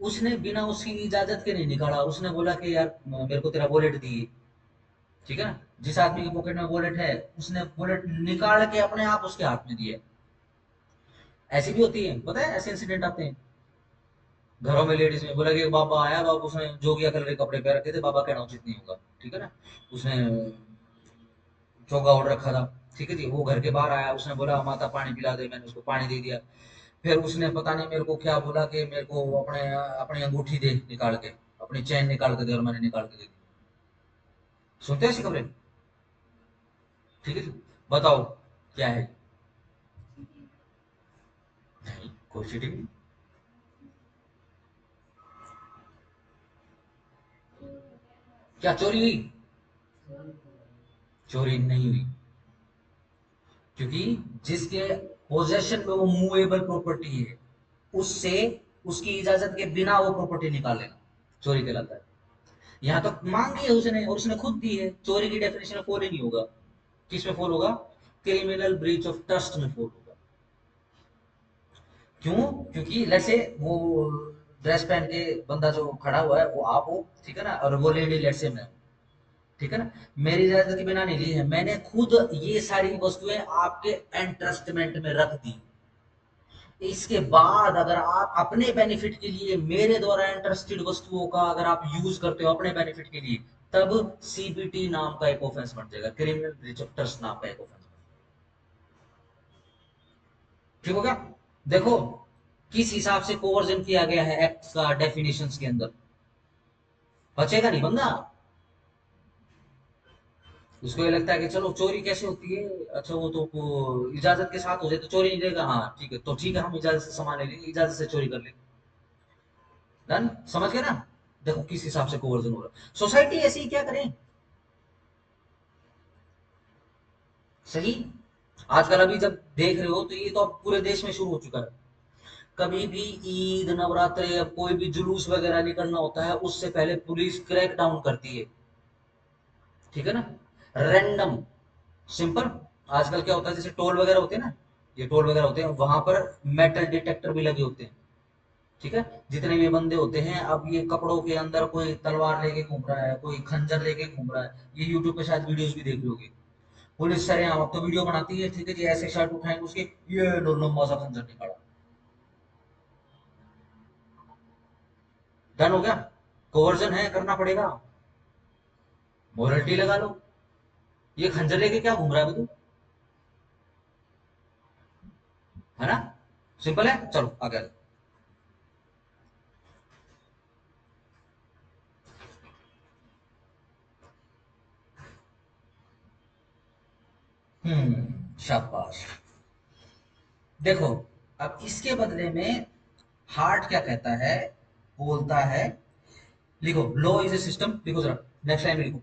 A: उसने बिना उसकी इजाजत के नहीं निकाला, उसने बोला कि यार मेरे को तेरा वॉलेट दिए। ठीक है ना? जिस आदमी की पॉकेट में वॉलेट है, उसने वॉलेट निकाल के अपने आप उसके हाथ में दिया। ऐसी भी होती है, पता है, ऐसे इंसिडेंट आते हैं घरों में। लेडीज में बोला कि बाबा आया, बाबा उसने जोगिया कलर के कपड़े पहन रखे थे, बाबा कहना उचित नहीं होगा। ठीक है ना? उसने चोगा ओढ़ रखा था। ठीक है जी, वो घर के बाहर आया, उसने बोला माता पानी पिला दे, मैंने उसको पानी दे दिया। फिर उसने पता नहीं मेरे को क्या बोला कि मेरे को अपने अपनी अंगूठी दे निकाल के, अपनी चैन निकाल के दे, और मैंने निकाल के दे दी। सुनते हैं ऐसी खबरें? ठीक है जी, बताओ क्या है? नहीं, कोई चीटिंग नहीं। क्या चोरी हुई? चोरी नहीं हुई, क्योंकि जिसके पोजेशन में वो मूवेबल प्रॉपर्टी है, उससे उसकी इजाजत के बिना वो प्रॉपर्टी निकाल लेना चोरी कहलाता है। यहाँ तो मांगी है उसने और उसने खुद दी है, चोरी की डेफिनेशन में फॉल ही नहीं होगा। किस में फॉल होगा? क्रिमिनल ब्रीच ऑफ ट्रस्ट में फॉल होगा। क्यों? क्योंकि जैसे वो ड्रेस पहन के बंदा जो खड़ा हुआ है वो आप हो, ठीक है ना, और वो लेडी लेट से मैं हूँ, ठीक है ना। मेरी इजाजत के बिना नहीं ली है, मैंने खुद ये सारी वस्तुएं आपके एंट्रस्टमेंट में रख दी। इसके बाद अगर आप अपने बेनिफिट के लिए मेरे द्वारा इंटरेस्टेड वस्तुओं का अगर आप यूज करते हो अपने बेनिफिट के लिए, तब सीबीटी नाम का एक ऑफेंस बन जाएगा, क्रिमिनल ब्रीच ऑफ ट्रस्ट नाम का एक ऑफेंस। ठीक हो गया? देखो किस हिसाब से कोवर्जन किया गया है एक्ट का डेफिनेशंस के अंदर, बचेगा नहीं बंदा। उसको ये लगता है कि चलो चोरी कैसे होती है, अच्छा वो तो इजाजत के साथ हो जाए तो चोरी नहीं रहेगा, हाँ ठीक है, तो ठीक है हम इजाजत से सामान ले लेंगे, इजाजत से चोरी कर लेंगे। डन, समझ गए ना? देखो किस हिसाब से कोवर्जन हो रहा है, सोसाइटी ऐसी ही क्या करें। सही। आजकल अभी जब देख रहे हो तो ये तो अब पूरे देश में शुरू हो चुका है। कभी भी ईद, नवरात्र या कोई भी जुलूस वगैरह निकलना होता है, उससे पहले पुलिस क्रैक डाउन करती है, ठीक है ना। Random, simple. आजकल क्या होता है, जैसे टोल वगैरह होते हैं ना, ये टोल वगैरह होते हैं, वहां पर मेटल डिटेक्टर भी लगे होते हैं, ठीक है। जितने भी बंदे होते हैं, अब ये कपड़ों के अंदर कोई तलवार लेके घूम रहा है, कोई खंजर लेके घूम रहा है, ये यूट्यूब पे शायद वीडियोस भी देख लोगे। पुलिस सरेआम अब तो वीडियो बनाती है, ठीक है जी, ऐसे शर्ट उठाएंगे उसके, ये लो लंबा सा खंजर निकाला। डन हो गया। कोवर्जन है, करना पड़ेगा। मोरल्टी लगा लो। ये खंजर लेके क्या घूम रहा है तू, है ना। सिंपल है, चलो आगे। शाबाश। देखो अब इसके बदले में हार्ट क्या कहता है, बोलता है, लिखो लॉ इज ए सिस्टम, लिखो जरा, नेक्स्ट लाइन लिखो,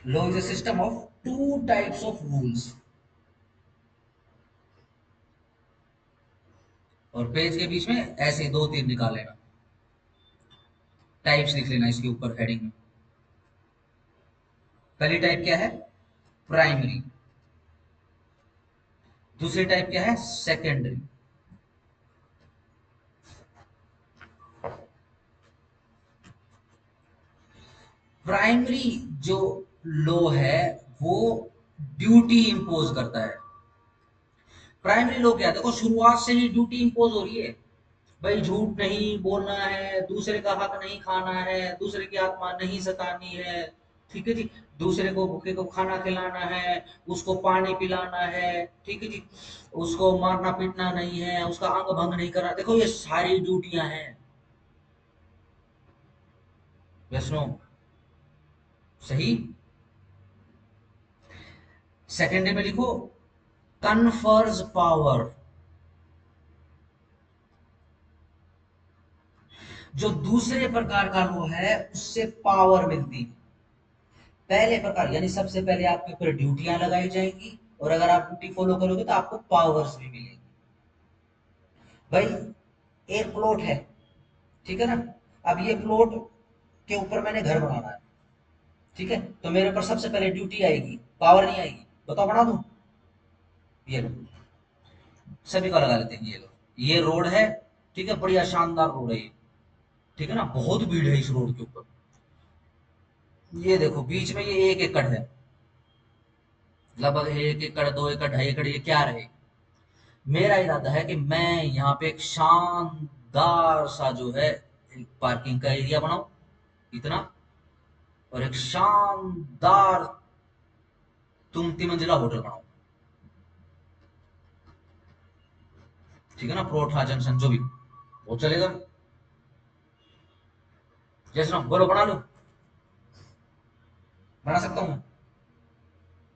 A: law is a system of two types of rules. और पेज के बीच में ऐसे दो तीन निकाल लेना, टाइप्स लिख लेना इसके ऊपर हेडिंग में। पहली टाइप क्या है? प्राइमरी। दूसरी टाइप क्या है? सेकेंडरी। प्राइमरी जो लॉ है वो ड्यूटी इंपोज करता है। प्राइमरी लॉ क्या है, देखो शुरुआत से ही ड्यूटी इंपोज हो रही है, भाई झूठ नहीं बोलना है, दूसरे का हक नहीं खाना है, दूसरे की आत्मा नहीं सतानी है, ठीक है जी, दूसरे को भूखे को खाना खिलाना है, उसको पानी पिलाना है, ठीक है जी, उसको मारना पीटना नहीं है, उसका अंग भंग नहीं करना, देखो ये सारी ड्यूटियां हैं। वैष्णो, सही। सेकेंडरी में लिखो कन्फर्स पावर। जो दूसरे प्रकार का लॉ है उससे पावर मिलती है। पहले प्रकार यानी सबसे पहले आपके ऊपर ड्यूटियां लगाई जाएंगी, और अगर आप ड्यूटी फॉलो करोगे तो आपको पावर्स भी मिलेंगी। भाई एक प्लॉट है, ठीक है ना, अब ये प्लॉट के ऊपर मैंने घर बनाना है, ठीक है, तो मेरे ऊपर सबसे पहले ड्यूटी आएगी, पावर नहीं आएगी। बताओ बना दूं? ये लो, सभी का लगा लेते हैं, ये लो, ये रोड है, ठीक है, बढ़िया शानदार रोड है ये, ठीक है ना, बहुत भीड़ है इस रोड के ऊपर। ये देखो बीच में ये 1 एकड़ है, लगभग 1 एकड़, 2 एकड़, 2.5 एकड़, ये क्या रहे। मेरा इरादा है कि मैं यहाँ पे एक शानदार सा जो है एक पार्किंग का एरिया बनाऊं, इतना, और एक शानदार 3 मंजिला होटल बनाऊं, ठीक है ना, परोठा जंक्शन जो भी, वो चलेगा। जैसे ना बोलो, बना लो, बना सकता हूँ?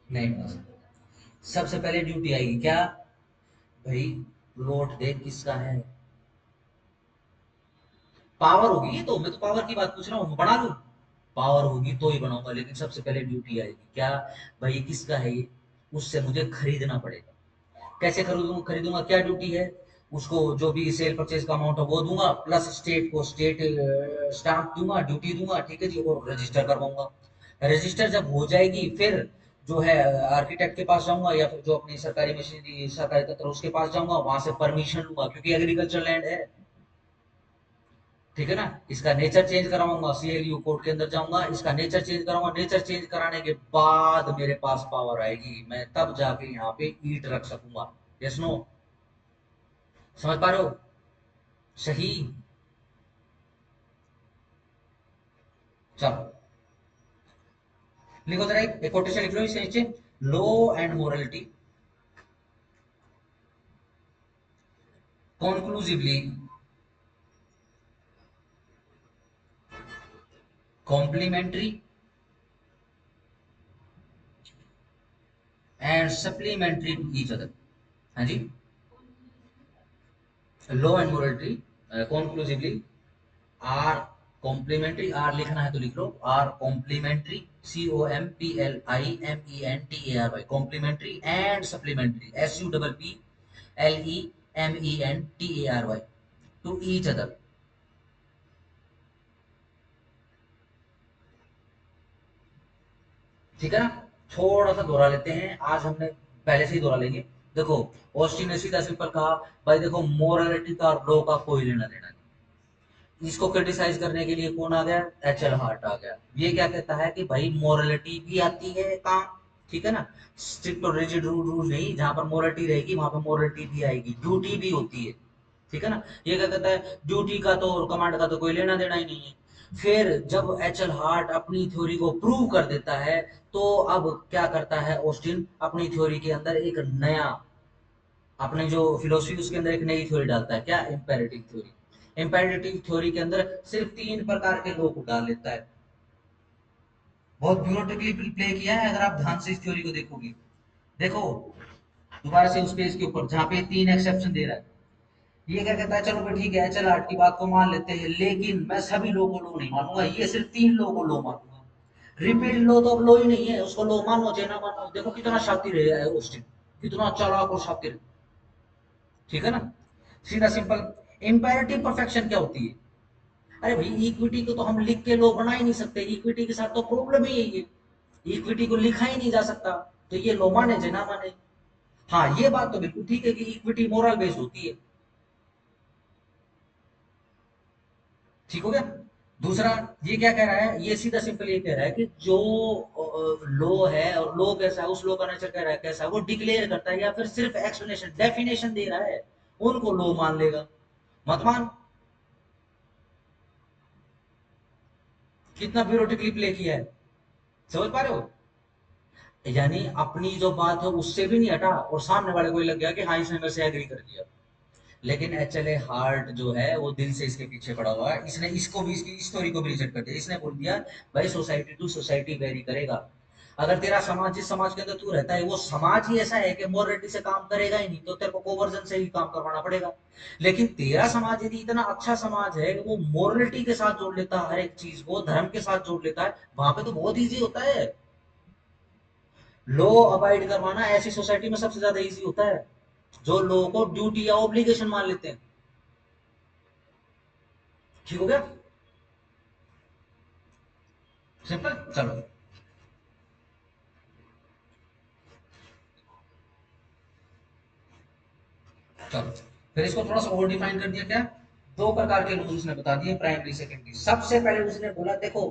A: नहीं बना सकता। सबसे पहले ड्यूटी आएगी क्या? भाई लोड देख किसका है। पावर होगी, ये तो मैं तो पावर की बात पूछ रहा हूँ, बना लूं? पावर होगी तो ही बनाऊंगा, लेकिन सबसे पहले ड्यूटी आएगी क्या? भाई किसका है ये, उससे मुझे खरीदना पड़ेगा। कैसे खरीदूंगा? खरीदूंगा क्या? ड्यूटी है, उसको जो भी सेल परचेज का अमाउंट है वो दूंगा, प्लस स्टेट को स्टेट स्टाम्प दूंगा, ड्यूटी दूंगा, ठीक है जी, वो रजिस्टर करवाऊंगा। रजिस्टर जब हो जाएगी, फिर जो है आर्किटेक्ट के पास जाऊंगा, या फिर जो अपनी सरकारी मशीनरी सरकारी तंत्र उसके पास जाऊंगा, वहां से परमिशन लूंगा, क्योंकि एग्रीकल्चर लैंड है, ठीक है ना। इसका नेचर चेंज कराऊंगा, सीएलयू कोर्ट के अंदर जाऊंगा, इसका नेचर चेंज कराऊंगा, नेचर चेंज कराने के बाद मेरे पास पावर आएगी, मैं तब जाके यहाँ पे ईंट रख सकूंगा। Yes no? समझ पा रहे हो? सही। चलो लिखो जरा, एक कोटेशन लिख लो इसके नीचे। Law and morality conclusively complementary and supplementary to each other. हाँ जी। Law and morality conclusively are complementary, are लिखना है तो लिख लो, are complementary, COMPLIMENTRY complementary, and supplementary, SUPPLEMENTARY to each other. ठीक है ना? थोड़ा सा दोहरा लेते हैं, आज हमने पहले से ही दोहरा लेंगे। देखो, ऑस्टिन ने सीधा सिंपल कहा, भाई देखो मोरालिटी का और लॉ का कोई लेना देना नहीं। इसको क्रिटिसाइज करने के लिए कौन आ गया? एच एल हार्ट आ गया। ये क्या कहता है कि भाई मोरालिटी भी आती है काम, ठीक है ना, स्ट्रिक्ट और रिजिड रूल रूल नहीं, जहां पर मोरालिटी रहेगी वहां पर मोरालिटी भी आएगी, ड्यूटी भी होती है, ठीक है ना। ये क्या कहता है, ड्यूटी का तो और कमांड का तो कोई लेना देना ही नहीं है। फिर जब एच एल हार्ट अपनी थ्योरी को प्रूव कर देता है, तो अब क्या करता है ऑस्टिन, अपनी थ्योरी के अंदर एक नया, अपने जो फिलोसफी उसके अंदर एक नई थ्योरी डालता है, क्या? Imperative theory. इंपेरेटिव थ्योरी के अंदर सिर्फ 3 प्रकार के लोग डाल लेता है। बहुत ब्यूरोटिकली प्ले किया है, अगर आप ध्यान से इस थ्योरी को देखोगे। देखो दोबारा से उस पेज के ऊपर जहां पे 3 एक्सेप्शन दे रहा है, ये क्या कहता है, चलो भाई ठीक है एचएल आर्ट की बात को मान लेते हैं, लेकिन मैं सभी लो को लो नहीं मानूंगा, ये सिर्फ 3 लो को लो मानूंगा। रिपीट लो तो अब लो ही नहीं है, उसको लो मानो चाहे ना मानो। देखो कितना शातिर है ऑस्टिन, कितना चालाक और शातिर है, ठीक है ना। सीधा सिंपल। इंपेरेटिव परफेक्शन क्या होती है? अरे भाई इक्विटी को तो हम लिख के लो बना ही नहीं सकते, इक्विटी के साथ तो प्रॉब्लम ही यही है, इक्विटी को लिखा ही नहीं जा सकता, तो ये लो माने चाहे ना माने। हाँ ये बात तो बिल्कुल ठीक है कि इक्विटी मोरल बेस्ड होती है, ठीक हो गया। दूसरा, ये क्या कह रहा है, ये सीधा सिंपल ये कह रहा है कि जो लो है, और लो कैसा है, उस लो का नेचर कह रहा है कैसा है, वो डिक्लेयर करता है या फिर सिर्फ एक्सप्लेनेशन डेफिनेशन दे रहा है, उनको लो मान लेगा। मत मान। कितना ब्यूरोटिकली प्ले किया है, समझ पा रहे हो? यानी अपनी जो बात है उससे भी नहीं हटा, और सामने वाले को लग गया कि हाँ इसने मेरे से एग्री कर दिया। लेकिन एचएलए हार्ट जो है वो दिल से इसके पीछे पड़ा हुआ है, इसने इसको भी, इसकी स्टोरी को भी रिजेक्ट कर दिया। इसने बोल दिया भाई सोसाइटी टू सोसाइटी वेरी करेगा। अगर तेरा समाज, जिस समाज के अंदर तू रहता है, वो समाज ही ऐसा है कि मोरलिटी से काम करेगा ही नहीं, तो तेरे को कोवर्जन से ही काम करवाना पड़ेगा। लेकिन तेरा समाज यदि इतना अच्छा समाज है कि वो मोरलिटी के साथ जोड़ लेता है, हर एक चीज को धर्म के साथ जोड़ लेता है, वहां पे तो बहुत ईजी होता है। लॉ अबाइड करवाना ऐसी सोसाइटी में सबसे ज्यादा इजी होता है, जो लोगों को ड्यूटी या ऑब्लिगेशन मान लेते हैं। ठीक हो गया? सिंपल। चलो चलो, फिर इसको थोड़ा सा और डिफाइन कर दिया क्या? 2 प्रकार के लॉज उसने बता दिए, प्राइमरी सेकेंडरी। सबसे पहले उसने बोला देखो,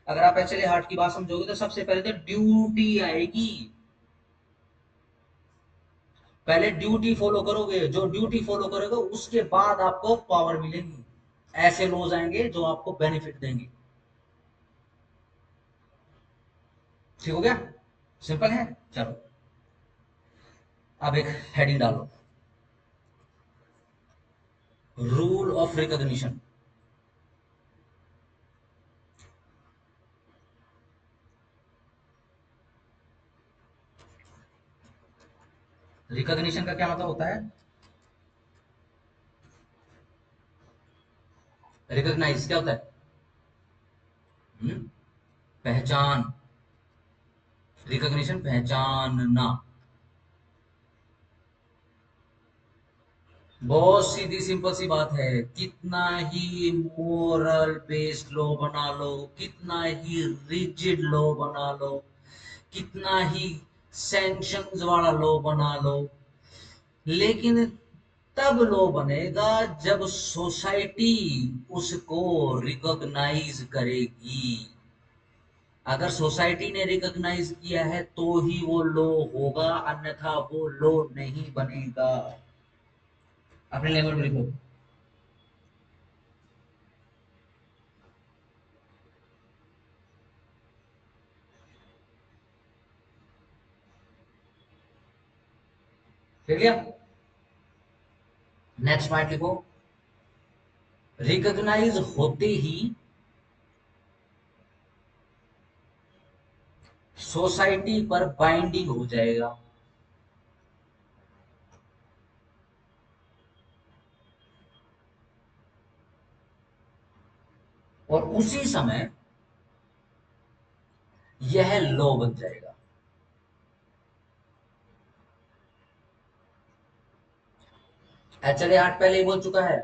A: अगर आप एचएलए हार्ट की बात समझोगे तो सबसे पहले तो ड्यूटी आएगी। पहले ड्यूटी फॉलो करोगे, जो ड्यूटी फॉलो करोगे उसके बाद आपको पावर मिलेगी। ऐसे लॉज आएंगे जो आपको बेनिफिट देंगे। ठीक हो गया? सिंपल है। चलो अब एक हेडिंग डालो, रूल ऑफ रिकॉग्निशन। रिकॉग्निशन का क्या मतलब होता है? रिकॉग्नाइज क्या होता है? हम्म, पहचान। रिकॉग्निशन पहचानना। बहुत सीधी सिंपल सी बात है। कितना ही मोरल बेस्ड लॉ बना लो, कितना ही रिजिड लॉ बना लो, कितना ही सैंक्शंस वाला लॉ बना लो, लेकिन तब लॉ बनेगा जब सोसाइटी उसको रिकॉग्नाइज करेगी। अगर सोसाइटी ने रिकॉग्नाइज किया है तो ही वो लॉ होगा, अन्यथा वो लॉ नहीं बनेगा। अपने लेवल पे लिखो। ठीक है, नेक्स्ट पॉइंट लिखो। रिकॉग्नाइज होते ही सोसाइटी पर बाइंडिंग हो जाएगा। और उसी समय यह लॉ बन जाएगा। एचएल आर्ट पहले ही बोल चुका है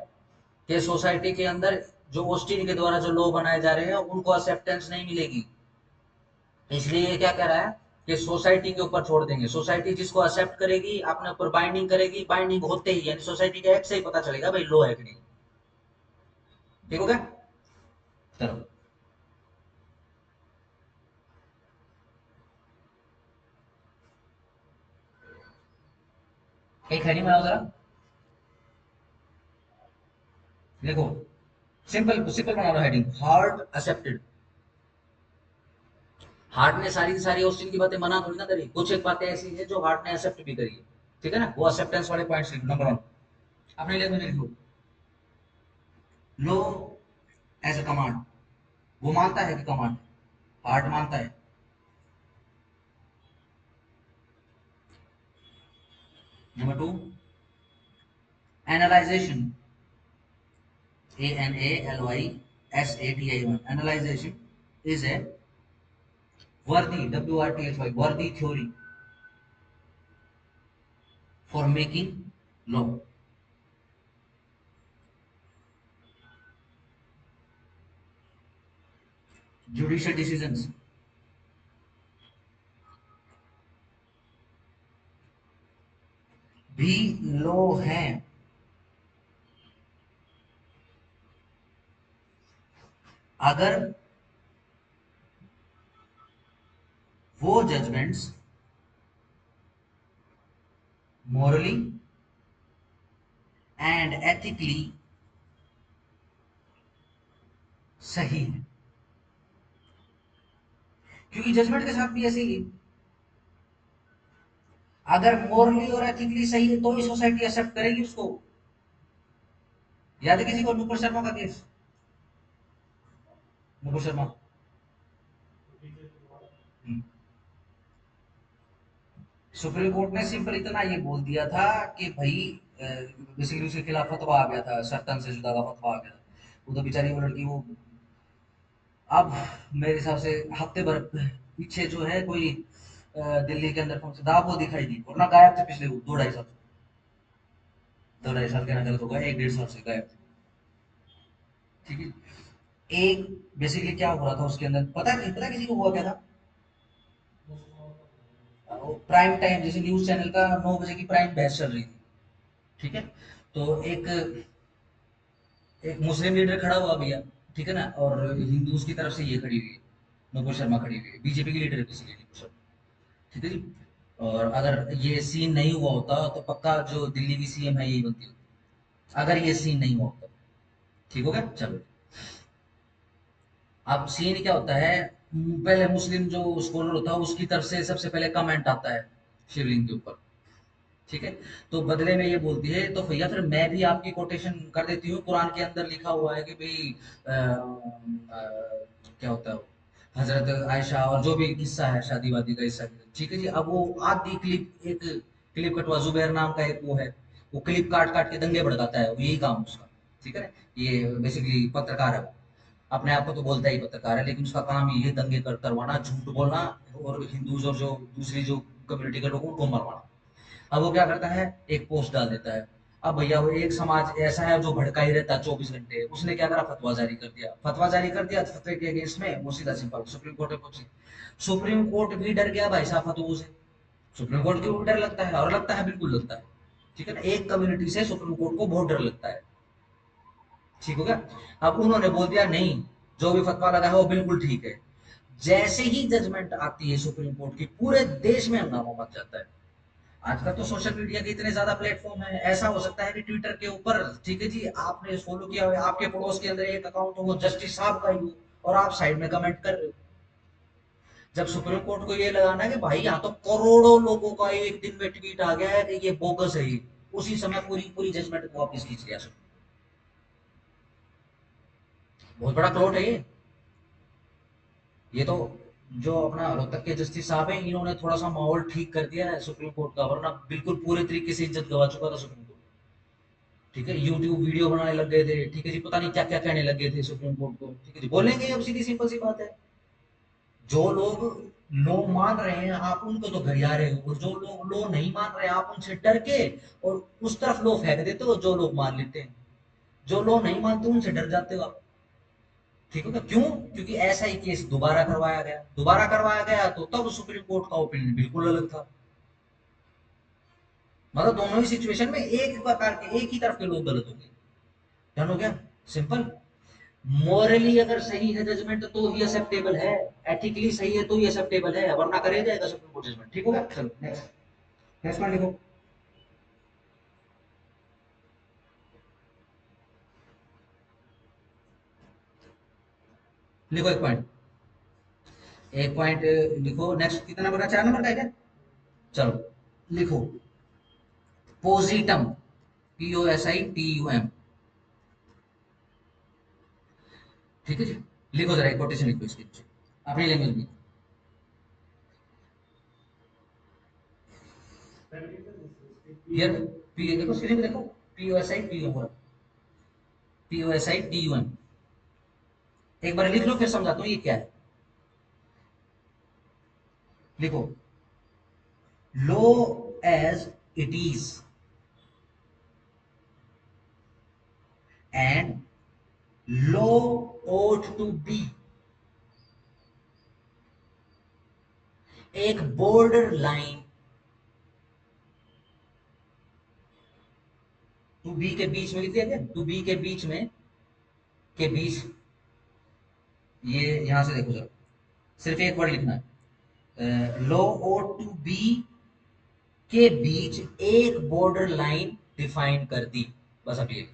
A: कि सोसाइटी के अंदर जो ऑस्टिन के द्वारा जो लॉ बनाए जा रहे हैं उनको एक्सेप्टेंस नहीं मिलेगी। इसलिए ये क्या कह रहा है कि सोसाइटी के ऊपर छोड़ देंगे। सोसाइटी जिसको एक्सेप्ट करेगी अपने ऊपर बाइंडिंग करेगी, बाइंडिंग होते ही यानी सोसाइटी के एक्ट से ही पता चलेगा भाई लॉ है कि नहीं। ठीक हो गया? चलो, एक हेडिंग बनाओ जरा। देखो, सिंपल सिंपल बना लो हेडिंग, हार्ट एक्सेप्टेड। हार्ट ने सारी की सारी ऑस्टिन की बातें मना थोड़ी ना करी, कुछ एक बातें ऐसी है जो हार्ट ने एक्सेप्ट भी करी है। ठीक है ना, वो एक्सेप्टेंस वाले पॉइंट्स लिखो। नंबर वन, अपने लिए में लिखो, लो एज अ कमांड। वो मानता है कि कमांड, हार्ट मानता है। Number two, analysation, ANALYSATI, analysation is a worthy, WRTHY, worthy theory for making law. Judicial decisions भी लॉ हैं अगर वो जजमेंट्स मोरली एंड एथिकली सही है। क्योंकि जजमेंट के साथ भी ऐसे ही है, अगर मोरली और एथिकली सही है तो ही सोसाइटी एक्सेप्ट करेगी उसको। याद है किसी को नुपुर शर्मा का case? Nupur Sharma, supreme court ने सिंपल इतना ये बोल दिया था कि भाई बेसिकली उसके खिलाफ फतवा आ गया था, शर्तन से जुदा का फतवा आ गया था। वो तो बेचारी वो लड़की वो, अब मेरे हिसाब से हफ्ते भर पीछे जो है कोई दिल्ली के अंदर कौन सा था वो दिखाई दी, वरना गायब थे पिछले 2 ढाई साल से। 2 ढाई साल के अंदर तो गए, 1 1.5 साल से गायब थे। ठीक है, एक बेसिकली क्या हो रहा था उसके अंदर, पता किसी को हुआ क्या था? प्राइम टाइम जैसे न्यूज चैनल का 9 बजे की प्राइम बहस चल रही थी। ठीक है, तो एक मुस्लिम लीडर खड़ा हुआ भैया, ठीक है ना, और हिंदूज की तरफ से ये खड़ी हुई है, नुपुर शर्मा खड़ी हुई है, बीजेपी की लीडर है बेसिकली नुपुर शर्मा। ठीक है जी। और अगर ये सीन नहीं हुआ होता तो पक्का जो दिल्ली की सीएम है यही बनती होती, अगर ये सीन नहीं हुआ होता। ठीक हो गया, चलो। अब सीन क्या होता है, पहले मुस्लिम जो स्कॉलर होता है उसकी तरफ से सबसे पहले कमेंट आता है शिवलिंग के ऊपर। ठीक है, तो बदले में ये बोलती है तो भैया फिर मैं भी आपकी कोटेशन कर देती हूँ, कुरान के अंदर लिखा हुआ है कि भाई क्या होता है वो, हजरत आयशा और जो भी किस्सा है शादी वादी का हिस्सा। ठीक है जी, अब वो आधी क्लिप एक क्लिप कटवा जुबैर नाम का एक वो है, वो क्लिप काट काट के दंगे भड़काता है, वो यही काम उसका। ठीक है ना, ये बेसिकली पत्रकार है वो। अपने आप को तो बोलता ही पत्रकार है, लेकिन उसका काम ये दंगे करवाना, झूठ बोलना, और हिंदूज और जो दूसरी जो कम्युनिटी के लोगों को मरवाना। अब वो क्या करता है, एक पोस्ट डाल देता है। अब भैया वो एक समाज ऐसा है जो भड़का ही रहता है 24 घंटे, उसने क्या करा, फतवा जारी कर दिया। फतवा जारी कर दिया, फतवे के अगेंस्ट में वो सीधा सिंपल सुप्रीम कोर्ट में पहुंची। सुप्रीम कोर्ट भी डर गया भाई साहब फतवों से। सुप्रीम कोर्ट को भी डर लगता है, और लगता है, बिल्कुल लगता है। ठीक है ना, एक कम्युनिटी से सुप्रीम कोर्ट को बहुत डर लगता है। ठीक हो गया। अब उन्होंने बोल दिया नहीं, जो भी फतवा लगा है वो बिल्कुल ठीक है। जैसे ही जजमेंट आती है सुप्रीम कोर्ट की, पूरे देश में हंगामा मच जाता है। आजकल तो सोशल मीडिया के इतने ज्यादा प्लेटफॉर्म है, ऐसा हो सकता है कि ट्विटर के ऊपर, ठीक है जी, आपने फॉलो किया हुआ है, आपके पड़ोस के अंदर एक अकाउंट हो, वो जस्टिस साहब का ही हो, और आप साइड में कमेंट कर रहे हो। जब सुप्रीम कोर्ट को ये लगाना कि भाई यहाँ तो करोड़ों लोगों का एक दिन में ट्वीट आ गया है कि ये बोगस है ये, उसी समय पूरी पूरी जजमेंट को वापस खींच लिया। बहुत बड़ा क्लोट है ये तो। जो अपना रोहतक के जस्टिस साहब हैं, इन्होंने थोड़ा सा माहौल ठीक कर दिया है सुप्रीम कोर्ट का, वरना बिल्कुल पूरे तरीके से इज्जत गवा चुका था सुप्रीम कोर्ट। ठीक है, यूट्यूब वीडियो बनाने लग गए थे, ठीक है जी, पता नहीं क्या क्या कहने लग गए थे सुप्रीम कोर्ट को। ठीक है जी, बोलेंगे, अब सीधी सिंपल सी बात है। जो लोग लो मान रहे हैं, आप उनको तो घरिया रहे हो, और जो लोग लो नहीं मान रहे हैं, आप उनसे डर के और उस तरफ लो फेंक देते हो, जो लोग मान लेते हैं। जो लोग नहीं मानते उनसे डर जाते हो आप। ठीक है, क्यों? क्योंकि ऐसा ही केस दोबारा करवाया गया, तो तब सुप्रीम कोर्ट का ओपिनियन बिल्कुल अलग था। मतलब दोनों ही सिचुएशन में एक प्रकार के, एक ही तरफ के लोग गलत हो गए। डन हो गया, सिंपल। मॉरली अगर सही है जजमेंट तो ही एक्सेप्टेबल है, एथिकली सही है तो ही एक्सेप्टेबल है, वरना करे जाएगा सुप्रीम कोर्ट जजमेंट। ठीक हो गया, चलो नेक्स्ट। नेक्स्ट पॉइंट लिखो। लिखो एक पॉइंट, एक पॉइंट लिखो। नेक्स्ट कितना नंबर का, 4 नंबर का है क्या? चलो लिखो, पोजिटम, POSITUM। ठीक है जी, लिखो जरा, एक कोटेशन लिखो इसके नीचे अपनी लैंग्वेज में। हियर, पी देखो, स्क्रीन पे देखो, POSITUM। एक बार लिख लो, फिर समझाता हूँ ये क्या है। लिखो, law as it is and law ought to be, एक बॉर्डर लाइन, टू बी के बीच में लिख दिया गया, टू बी के बीच, ये यहां से देखो जरा, सिर्फ एक वर्ड लिखना है, लो ought टू बी के बीच एक बॉर्डर लाइन डिफाइन कर दी। बस अब ये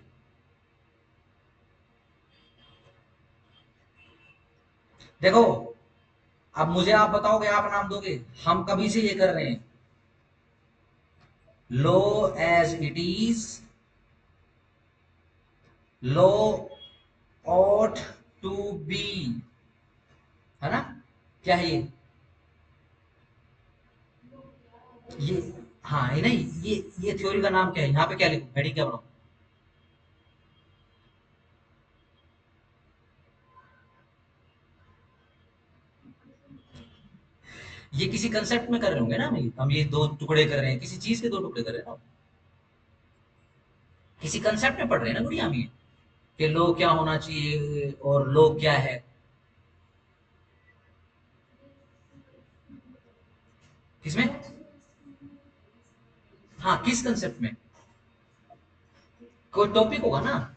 A: देखो। अब मुझे आप बताओगे, आप नाम दोगे, हम कभी से ये कर रहे हैं, law as it is, law ought to be, है ना? क्या है ये हाँ, ये नहीं, ये थ्योरी का नाम क्या है, यहाँ पे क्या लिखूं, हेडिंग क्या बनाऊं? ये किसी कंसेप्ट में कर रहे होंगे ना, हम ये दो टुकड़े कर रहे हैं, किसी चीज के दो टुकड़े कर रहे हैं ना, किसी कंसेप्ट में पढ़ रहे हैं ना गुड़िया हम ये, कि लो क्या होना चाहिए और लो क्या है। किसमें? हाँ, किस कंसेप्ट में? कोई टॉपिक होगा ना,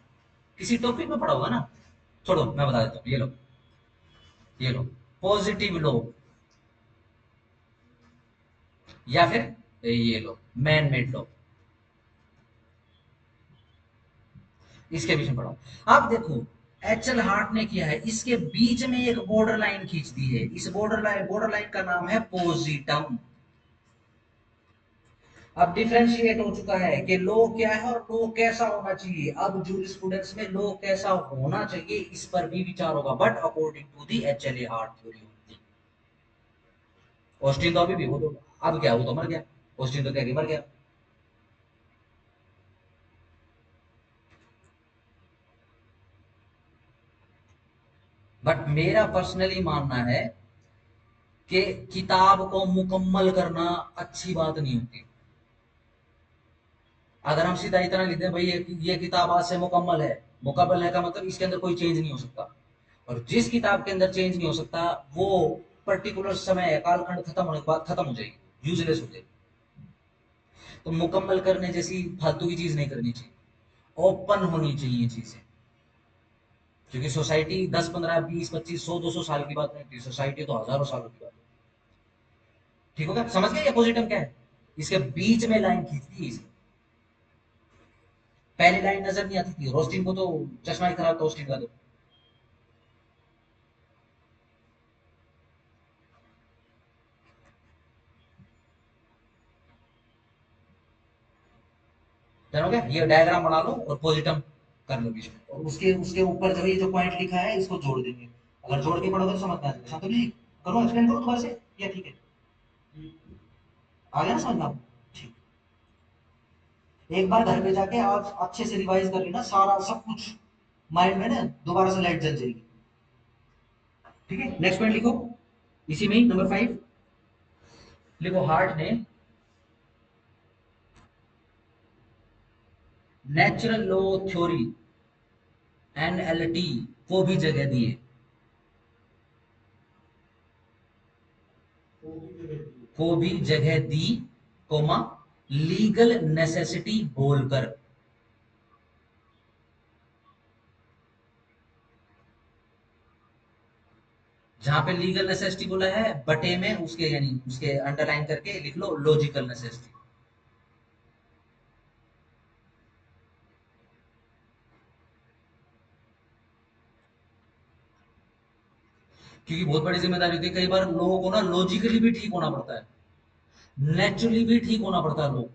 A: किसी टॉपिक में पढ़ा होगा ना। छोड़ो, मैं बता देता हूँ, ये लो, ये लो, पॉजिटिव लो, या फिर ये लो, मैन मेड लो, इसके बीच में पढ़ो। अब देखो, एचएल हार्ट ने किया है, इसके बीच में एक बॉर्डर लाइन खींच दी है, इस बॉर्डर लाइन का नाम है पोजिटम। अब डिफरेंशिएट हो चुका है कि लो क्या है और लो कैसा होना चाहिए। अब जूरिस्प्रूडेंस में लो कैसा होना चाहिए इस पर भी विचार होगा, but according to the HLA Hart theory. Austin तो अभी भी, वो तो अब क्या, वो तो मर गया, ऑस्टिन तो क्या कि मर गया। बट मेरा पर्सनली मानना है कि किताब को मुकम्मल करना अच्छी बात नहीं होती। अगर हम सीधा इतना लिखते हैं भाई ये किताब आज से मुकम्मल है, मुकम्मल है का मतलब इसके अंदर कोई चेंज नहीं हो सकता, और जिस किताब के अंदर चेंज नहीं हो सकता वो पर्टिकुलर समय कालखंड खत्म होने के बाद खत्म हो जाएगी, यूजलेस हो जाएगी। तो मुकम्मल करने जैसी फालतू की चीज नहीं करनी चाहिए, ओपन होनी चाहिए चीजें। क्योंकि सोसाइटी 10 15 20 25 100 200 साल की बात नहीं होती, सोसाइटी तो हजारों सालों की बात है। ठीक होगा, समझ गए अपोजिटम क्या है? इसके बीच में लाइन खींचती है इसकी। पहली लाइन नजर नहीं आती थी रोस्टिन को, तो चश्मा ही खराब था रोस्टिन का तो। डन हो गया, ये डायग्राम बना लो और पोजिटम कर लो बीच में, और उसके उसके ऊपर जो ये जो पॉइंट लिखा है इसको जोड़ देंगे। अगर जोड़ के पढ़ोगे तो समझ में आ जाएगा। शांतनु जी करो, एक्सप्लेन करो दोबारा से, या ठीक है? आ गया ना समझ में आपको? ठीक। एक बार घर पे जाके आप अच्छे से रिवाइज कर लेना सारा सब कुछ, माइंड में ना दोबारा से लाइट जल जाएगी। ठीक है, नेक्स्ट पॉइंट लिखो, इसी में नंबर 5 लिखो। हार्ट ने नेचुरल लॉ थ्योरी एनएलटी को भी जगह दी है, को भी जगह दी, कोमा लीगल नेसेसिटी बोलकर। जहां पे लीगल नेसेसिटी बोला है बटे में उसके यानी उसके अंडरलाइन करके लिख लो लॉजिकल नेसेसिटी। क्योंकि बहुत बड़ी जिम्मेदारी होती है, कई बार लोगों को ना लॉजिकली भी ठीक होना पड़ता है, नेचुरली भी ठीक होना पड़ता है लोग।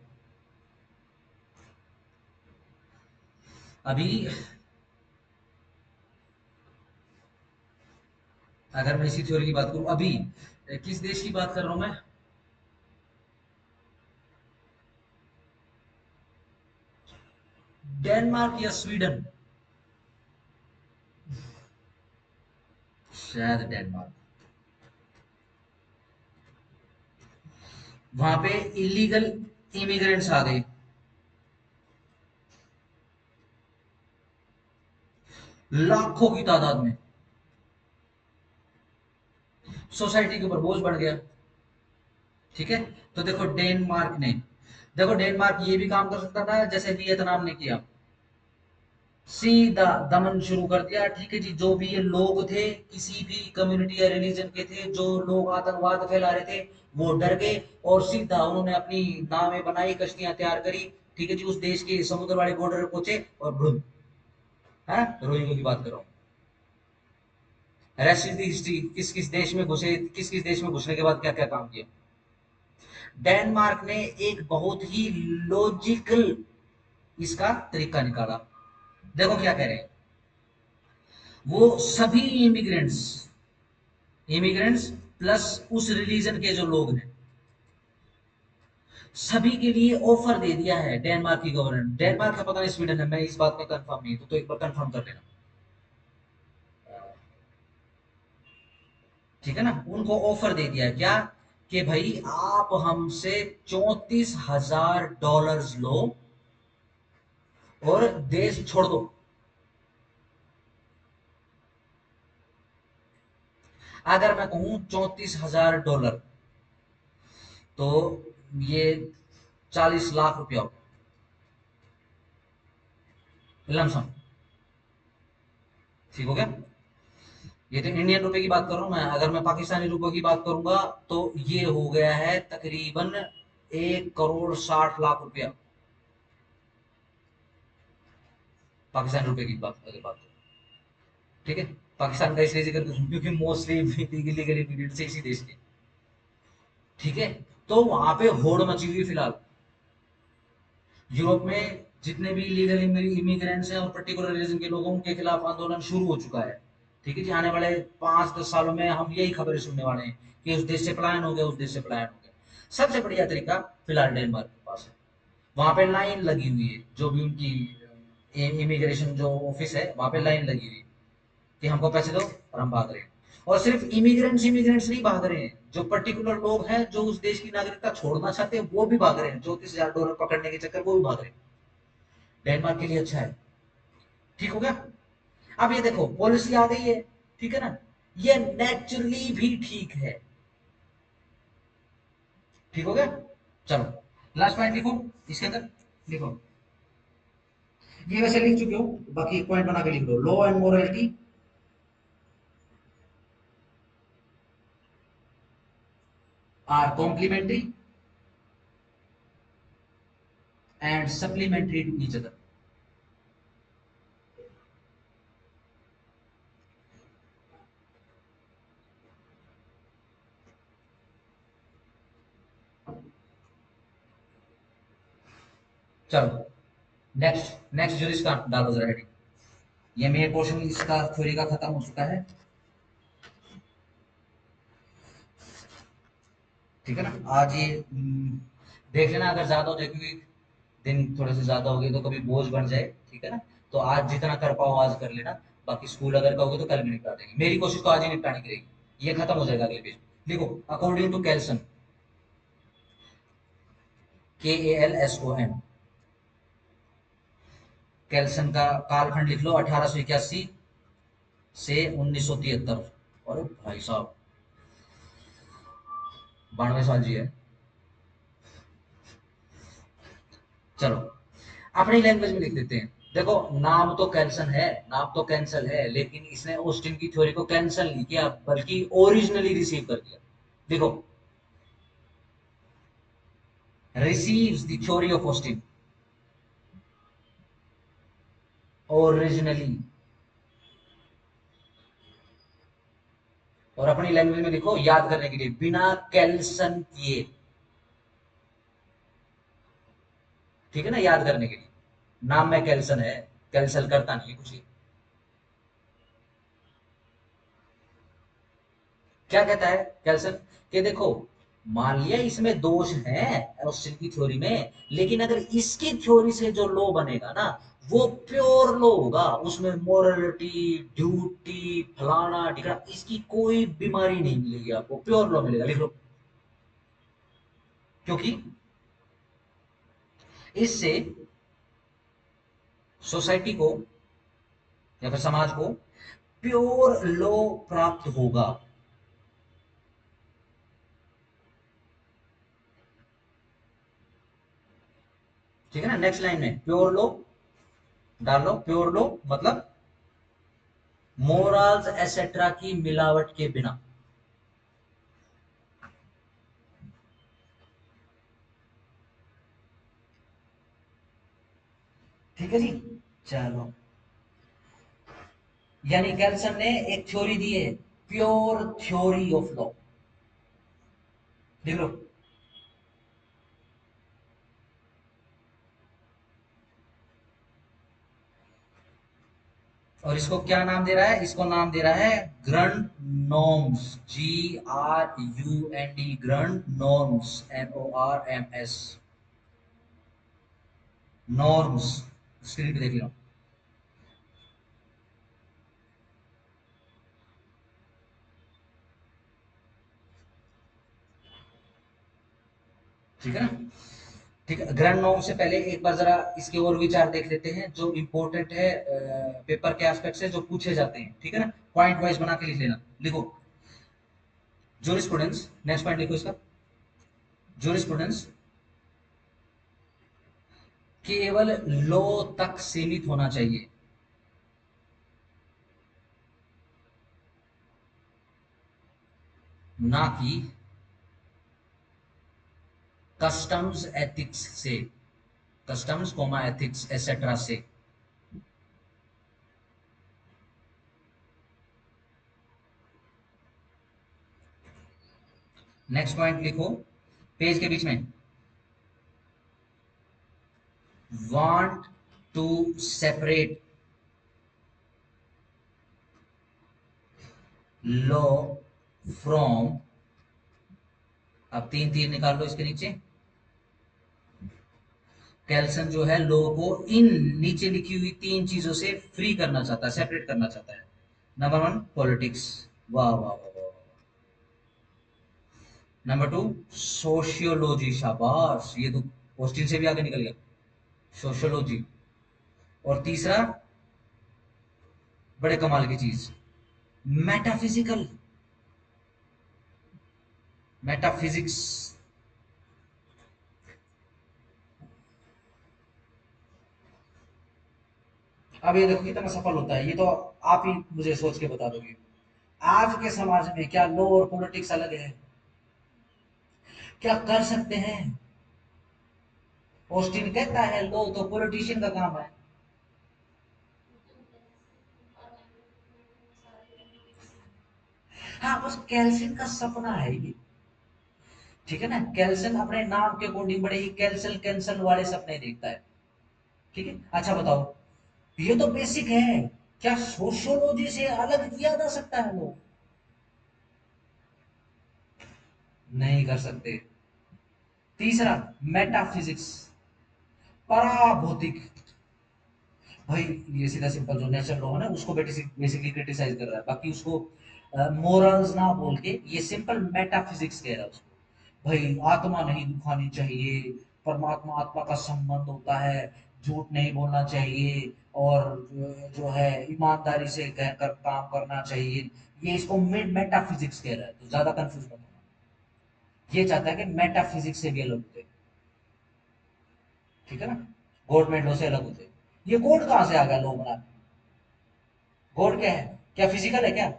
A: अभी अगर मैं इसी थ्योरी की बात करूं, अभी किस देश की बात कर रहा हूं मैं? डेनमार्क या स्वीडन? शायद डेनमार्क। वहां पे इलीगल इमिग्रेंट्स आ गए, लाखों की तादाद में, सोसाइटी के ऊपर बोझ बढ़ गया। ठीक है, तो देखो डेनमार्क ने, देखो डेनमार्क ये भी काम कर सकता था जैसे वियतनाम ने किया, सीधा दमन शुरू कर दिया। ठीक है जी, जो भी ये लोग थे किसी भी कम्युनिटी या रिलीजन के थे, जो लोग आतंकवाद फैला रहे थे, वो डर गए और सीधा उन्होंने अपनी नावें बनाई, कश्तियां तैयार करी। ठीक है जी, उस देश के समुद्र वाले बॉर्डर पे पहुंचे और भुन, है रोहिंग्या की बात कर रहा हूँ। रेस्ट इज दी हिस्ट्री, किस किस देश में घुसे, किस किस देश में घुसने के बाद क्या क्या काम किया। डेनमार्क ने एक बहुत ही लॉजिकल इसका तरीका निकाला। देखो क्या कह रहे हैं, वो सभी इमिग्रेंट्स, इमिग्रेंट्स प्लस उस रिलीजन के जो लोग हैं, सभी के लिए ऑफर दे दिया है डेनमार्क की गवर्नमेंट। डेनमार्क का पता नहीं स्वीडन है, मैं इस बात में कंफर्म नहीं, तो एक बार कंफर्म कर लेना। ठीक है ना, उनको ऑफर दे दिया है क्या, कि भाई आप हमसे $34,000 लो और देश छोड़ दो। अगर मैं कहूं $34,000, तो ये 40 लाख रुपया लमसम। ठीक हो गया, ये तो इंडियन रुपए की बात कर रहा हूं मैं। अगर मैं पाकिस्तानी रुपए की बात करूंगा तो ये हो गया है तकरीबन 1,60,00,000 रुपया, पाकिस्तानी रुपए की बात अगर बात करूं। ठीक है, पाकिस्तान का इसलिए जिक्र कर रहा हूं क्योंकि मोस्टली लीगल इमिग्रेंट से इसी देश के। ठीक है, तो वहां पे होड़ मची हुई फिलहाल यूरोप में, जितने भी इलीगल इमिग्रेंट्स हैं और पर्टिकुलर रीजन के लोगों के खिलाफ आंदोलन शुरू हो चुका है। ठीक है जी, आने वाले 5-10 सालों में हम यही खबरें सुनने वाले हैं कि उस देश से पलायन हो गया, उस देश से पलायन हो गया। सबसे बढ़िया तरीका फिलहाल डेनमार्क के पास है, वहां पे लाइन लगी हुई है, जो भी उनकी इमिग्रेशन जो ऑफिस है वहां पे लाइन लगी हुई है कि हमको पैसे दो, और हम भाग रहे हैं। और सिर्फ इमिग्रेंट्स इमिग्रेंट्स नहीं भाग रहे हैं, जो पर्टिकुलर लोग हैं जो उस देश की नागरिकता छोड़ना चाहते हैं वो भी भाग रहे हैं, $34,000 पकड़ने के चक्कर वो भी भाग रहे हैं। डेनमार्क के लिए अच्छा है। ठीक हो गया। अब ये देखो पॉलिसी आ गई है, ठीक है ना, ये नेचुरली भी ठीक है। ठीक हो गया। चलो लास्ट पॉइंट लिखो इसके अंदर। लिखो, ये वैसे लिख चुके हो, बाकी एक पॉइंट बना के लिख दो। Law and morality are complementary and supplementary to each other. चलो नेक्स्ट नेक्स्ट जो इसका डालो जरा हेडिंग। ये मेन पोर्शन इसका थ्योरी का खत्म हो चुका है। ठीक है ना। आज ये देख लेना, अगर ज्यादा हो जाए, क्योंकि दिन थोड़े से ज्यादा हो गए तो कभी बोझ बन जाए। ठीक है ना। तो आज जितना कर पाओ आज कर लेना, बाकी स्कूल अगर कहोगे तो कल भी निपटा देंगे। मेरी कोशिश तो आज ही निपटाने की रहेगी, ये खत्म हो जाएगा अगले पेज। देखो, according to Kelsen, KALSON, Kelsen का कालखंड लिख लो 1881 से 1973। अरे भाई साहब 92 साल जी है। चलो अपनी लैंग्वेज में लिख देते हैं। देखो, नाम तो कैंसन है, नाम तो कैंसल है, लेकिन इसने ऑस्टिन की थ्योरी को कैंसल नहीं किया बल्कि ओरिजिनली रिसीव कर दिया। देखो, receives the theory of Austin originally. और अपनी लैंग्वेज में लिखो याद करने के लिए, बिना कैल्सन किए। ठीक है ना, याद करने के लिए। नाम में कैल्सन है, कैंसल करता नहीं है कुछ ही। क्या कहता है कैल्सन, कि देखो, मान लिया इसमें दोष है ऑस्टिन की थ्योरी में, लेकिन अगर इसकी थ्योरी से जो लॉ बनेगा ना, वो प्योर लॉ होगा, उसमें मोरलिटी, ड्यूटी, फलाना ढिकड़ा, इसकी कोई बीमारी नहीं मिलेगी आपको, प्योर लॉ मिलेगा। लिख लो, क्योंकि इससे सोसाइटी को या फिर समाज को प्योर लॉ प्राप्त होगा। ठीक है ना। नेक्स्ट लाइन में प्योर लॉ डाल लो। प्योर लॉ मतलब मोरल्स एसेट्रा की मिलावट के बिना। ठीक है जी। चलो, यानी कैल्सन ने एक थ्योरी दी है, प्योर थ्योरी ऑफ लॉ। देख लो, और इसको क्या नाम दे रहा है, इसको नाम दे रहा है Grand norms, GRUND, Grand norms, NORMS, norms. Screen पे देख लो। ठीक है ना। ठीक है, ग्रैंड नॉर्म से पहले एक बार जरा इसके और विचार देख लेते हैं जो इंपॉर्टेंट है, पेपर के एस्पेक्ट से जो पूछे जाते हैं। ठीक है ना, पॉइंट वाइज बना के लिख लेना। लिखो, जूरिस्प्रूडेंस, नेक्स्ट पॉइंट लिखो इसका। जूरिस्प्रूडेंस केवल लॉ तक सीमित होना चाहिए, ना कि कस्टम्स एथिक्स से, कस्टम्स कोमा एथिक्स एसेट्रा से। नेक्स्ट पॉइंट लिखो पेज के बीच में, want to separate law from, अब तीन तीर निकाल लो इसके नीचे। कैल्सन जो है लॉ को इन नीचे लिखी हुई तीन चीजों से फ्री करना चाहता है, सेपरेट करना चाहता है। नंबर वन पॉलिटिक्स, वाह वाह वाह वाह। नंबर टू सोशियोलॉजी, शाबाश, ये तो क्वेश्चन से भी आगे निकल गया, सोशियोलॉजी। और तीसरा, बड़े कमाल की चीज, मेटाफिजिकल, मेटाफिजिक्स। अब ये देखो कितना सफल होता है, ये तो आप ही मुझे सोच के बता दोगे। आज के समाज में क्या लॉ और पॉलिटिक्स अलग है? क्या कर सकते हैं? ऑस्टिन कहता है लॉ तो पॉलिटिशियन का काम है। हाँ, बस कैल्सिन का सपना है ये, ठीक है ना। कैल्सन अपने नाम के अकॉर्डिंग बड़े ही कैंसल कैंसल वाले सपने देखता है, ठीक है। अच्छा बताओ, ये तो बेसिक है, क्या सोशियोलॉजी से अलग किया जा सकता है लोग? नहीं कर सकते। तीसरा, मेटाफिजिक्स, पराभौतिक। भाई ये सीधा सिंपल जो नेचर लॉ है ना, उसको बेसिकली क्रिटिसाइज कर रहा है, बाकी उसको मोरल्स ना बोल के ये सिंपल मेटाफिजिक्स कह रहा है उसको। भाई आत्मा नहीं दुखानी चाहिए, परमात्मा आत्मा का संबंध होता है, झूठ नहीं बोलना चाहिए, और जो है ईमानदारी से कहकर काम करना चाहिए। ये इसको मेटाफिजिक्स कह रहा है, तो ज्यादा कंफ्यूज मत होना। ये चाहता है कि मेटाफिजिक्स से भी अलग होते, ठीक है ना, गवर्नमेंट लॉ से अलग होते। ये कोड कहाँ से आ गया लॉ बनाने? गॉड क्या है? क्या फिजिकल है क्या?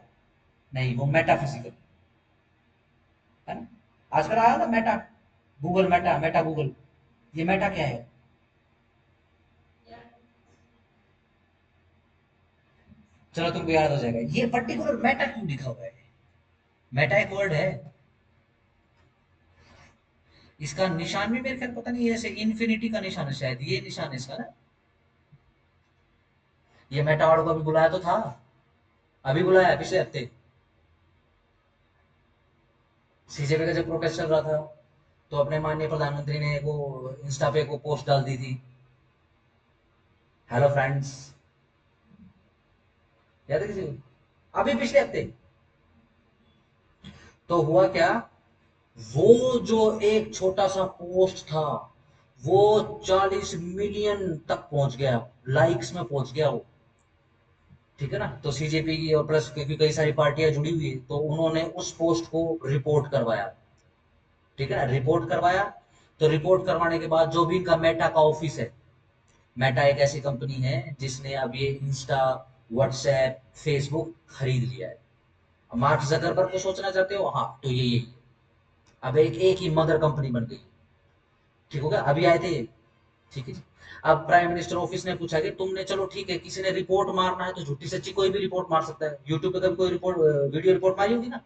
A: नहीं, वो मेटाफिजिकल है ना। आजकल आया ना Meta, Google Meta, Meta Google, ये मेटा क्या है? चलो तुमको याद हो जाएगा ये पर्टिकुलर मेटा क्यों लिखा हुआ है। मेटा एक वर्ड है, इसका निशान भी मेरे ख्याल पता नहीं, ऐसे इन्फिनिटी का निशान है शायद, ये निशान है इसका ना। ये मेटा वालों को अभी बुलाया तो था, अभी बुलाया पिछले हफ्ते, सीजेपी का जब प्रोटेस्ट चल रहा था, तो अपने माननीय प्रधानमंत्री ने वो इंस्टा पे को पोस्ट डाल दी थी, हेलो फ्रेंड्स, याद है किसी को? अभी पिछले हफ्ते। तो हुआ क्या, वो जो एक छोटा सा पोस्ट था, वो 40 मिलियन तक पहुंच गया, लाइक्स में पहुंच गया वो, ठीक है ना। तो सीजेपी की और प्लस क्योंकि कई सारी पार्टियां जुड़ी हुई है, तो उन्होंने उस पोस्ट को रिपोर्ट करवाया, ठीक है ना, रिपोर्ट करवाया। तो रिपोर्ट करवाने के बाद जो भी इनका मेटा का ऑफिस है, मेटा एक ऐसी कंपनी है जिसने अब ये इंस्टा, व्हाट्सएप, फेसबुक खरीद लिया है। मार्क जकरबर्ग को सोचना चाहते हो, हाँ तो ये यही है। अब एक एक ही मदर कंपनी बन गई, ठीक हो गया, अभी आए थे ये, ठीक है जी। अब प्राइम मिनिस्टर ऑफिस ने पूछा कि तुमने, चलो ठीक है, किसी ने रिपोर्ट मारना है तो झूठी सच्ची कोई भी रिपोर्ट मार सकता है, यूट्यूब पे कभी कोई रिपोर्ट, वीडियो रिपोर्ट मारी होगी ना,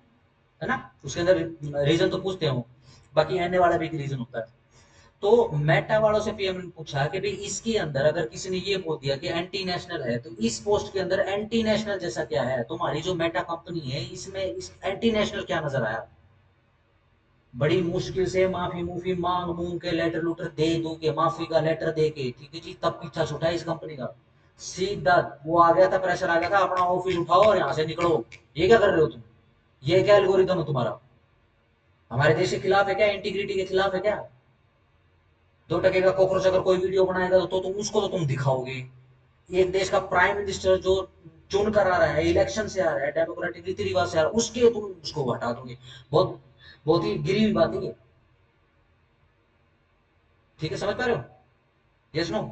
A: है ना, उसके अंदर रीजन तो पूछते हो, बाकी आने वाला भी एक रीजन होता है। तो मेटा वालों से पीएम ने पूछा कि भाई इसके अंदर अगर किसी ने ये बोल दिया कि एंटी नेशनल है, तो इस पोस्ट के अंदर एंटी नेशनल जैसा क्या है, तुम्हारी जो मेटा कंपनी है इसमें इस एंटी नेशनल क्या नजर आया। बड़ी मुश्किल से माफी मुफी मांग मूंग के लेटर लूटर दे दू के, माफी का लेटर दे के, ठीक है जी, तब पीछा छुटा इस कंपनी का। सीधा वो आ गया था, प्रेशर आ गया था, अपना ऑफिस उठाओ और यहाँ से निकलो। ये क्या कर रहे हो तुम? ये क्या एल्गोरिदम है तुम्हारा? हमारे देश के खिलाफ है क्या? इंटीग्रिटी के खिलाफ है क्या? 2 टके का कॉकरोच अगर कोई वीडियो बनाएगा तो तुम उसको तो तुम दिखाओगे। एक देश का प्राइम मिनिस्टर जो चुन कर आ रहा है, इलेक्शन से आ रहा है, डेमोक्रेटिक रीति रिवाज से आ रहा है, उसके तुम उसको हटा दोगे। बहुत बहुत ही गिरी हुई बात है ये, ठीक है, समझ पा रहे हो? Yes no?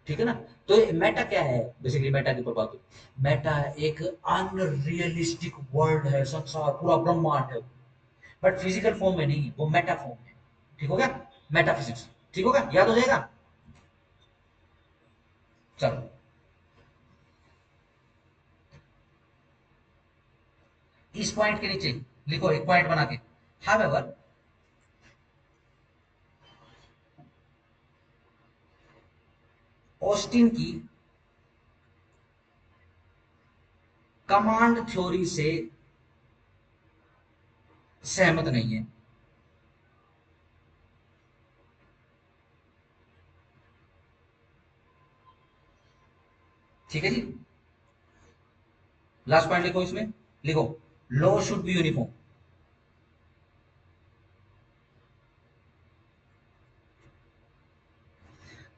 A: ठीक है ना। तो मेटा क्या है, बेसिकली मेटा के ऊपर बात हुई। मेटा एक अनरियलिस्टिक वर्ल्ड है, संसार पूरा ब्रह्मांड है, बट फिजिकल फॉर्म में नहीं, वो मेटा फॉर्म में, ठीक हो गया, मेटाफिजिक्स, ठीक होगा, याद हो जाएगा। चलो, इस पॉइंट के नीचे लिखो एक पॉइंट बना के, हावेवर ऑस्टिन की कमांड थ्योरी से सहमत नहीं है, ठीक है जी। लास्ट पॉइंट लिखो इसमें, लिखो लॉ शुड बी यूनिफॉर्म।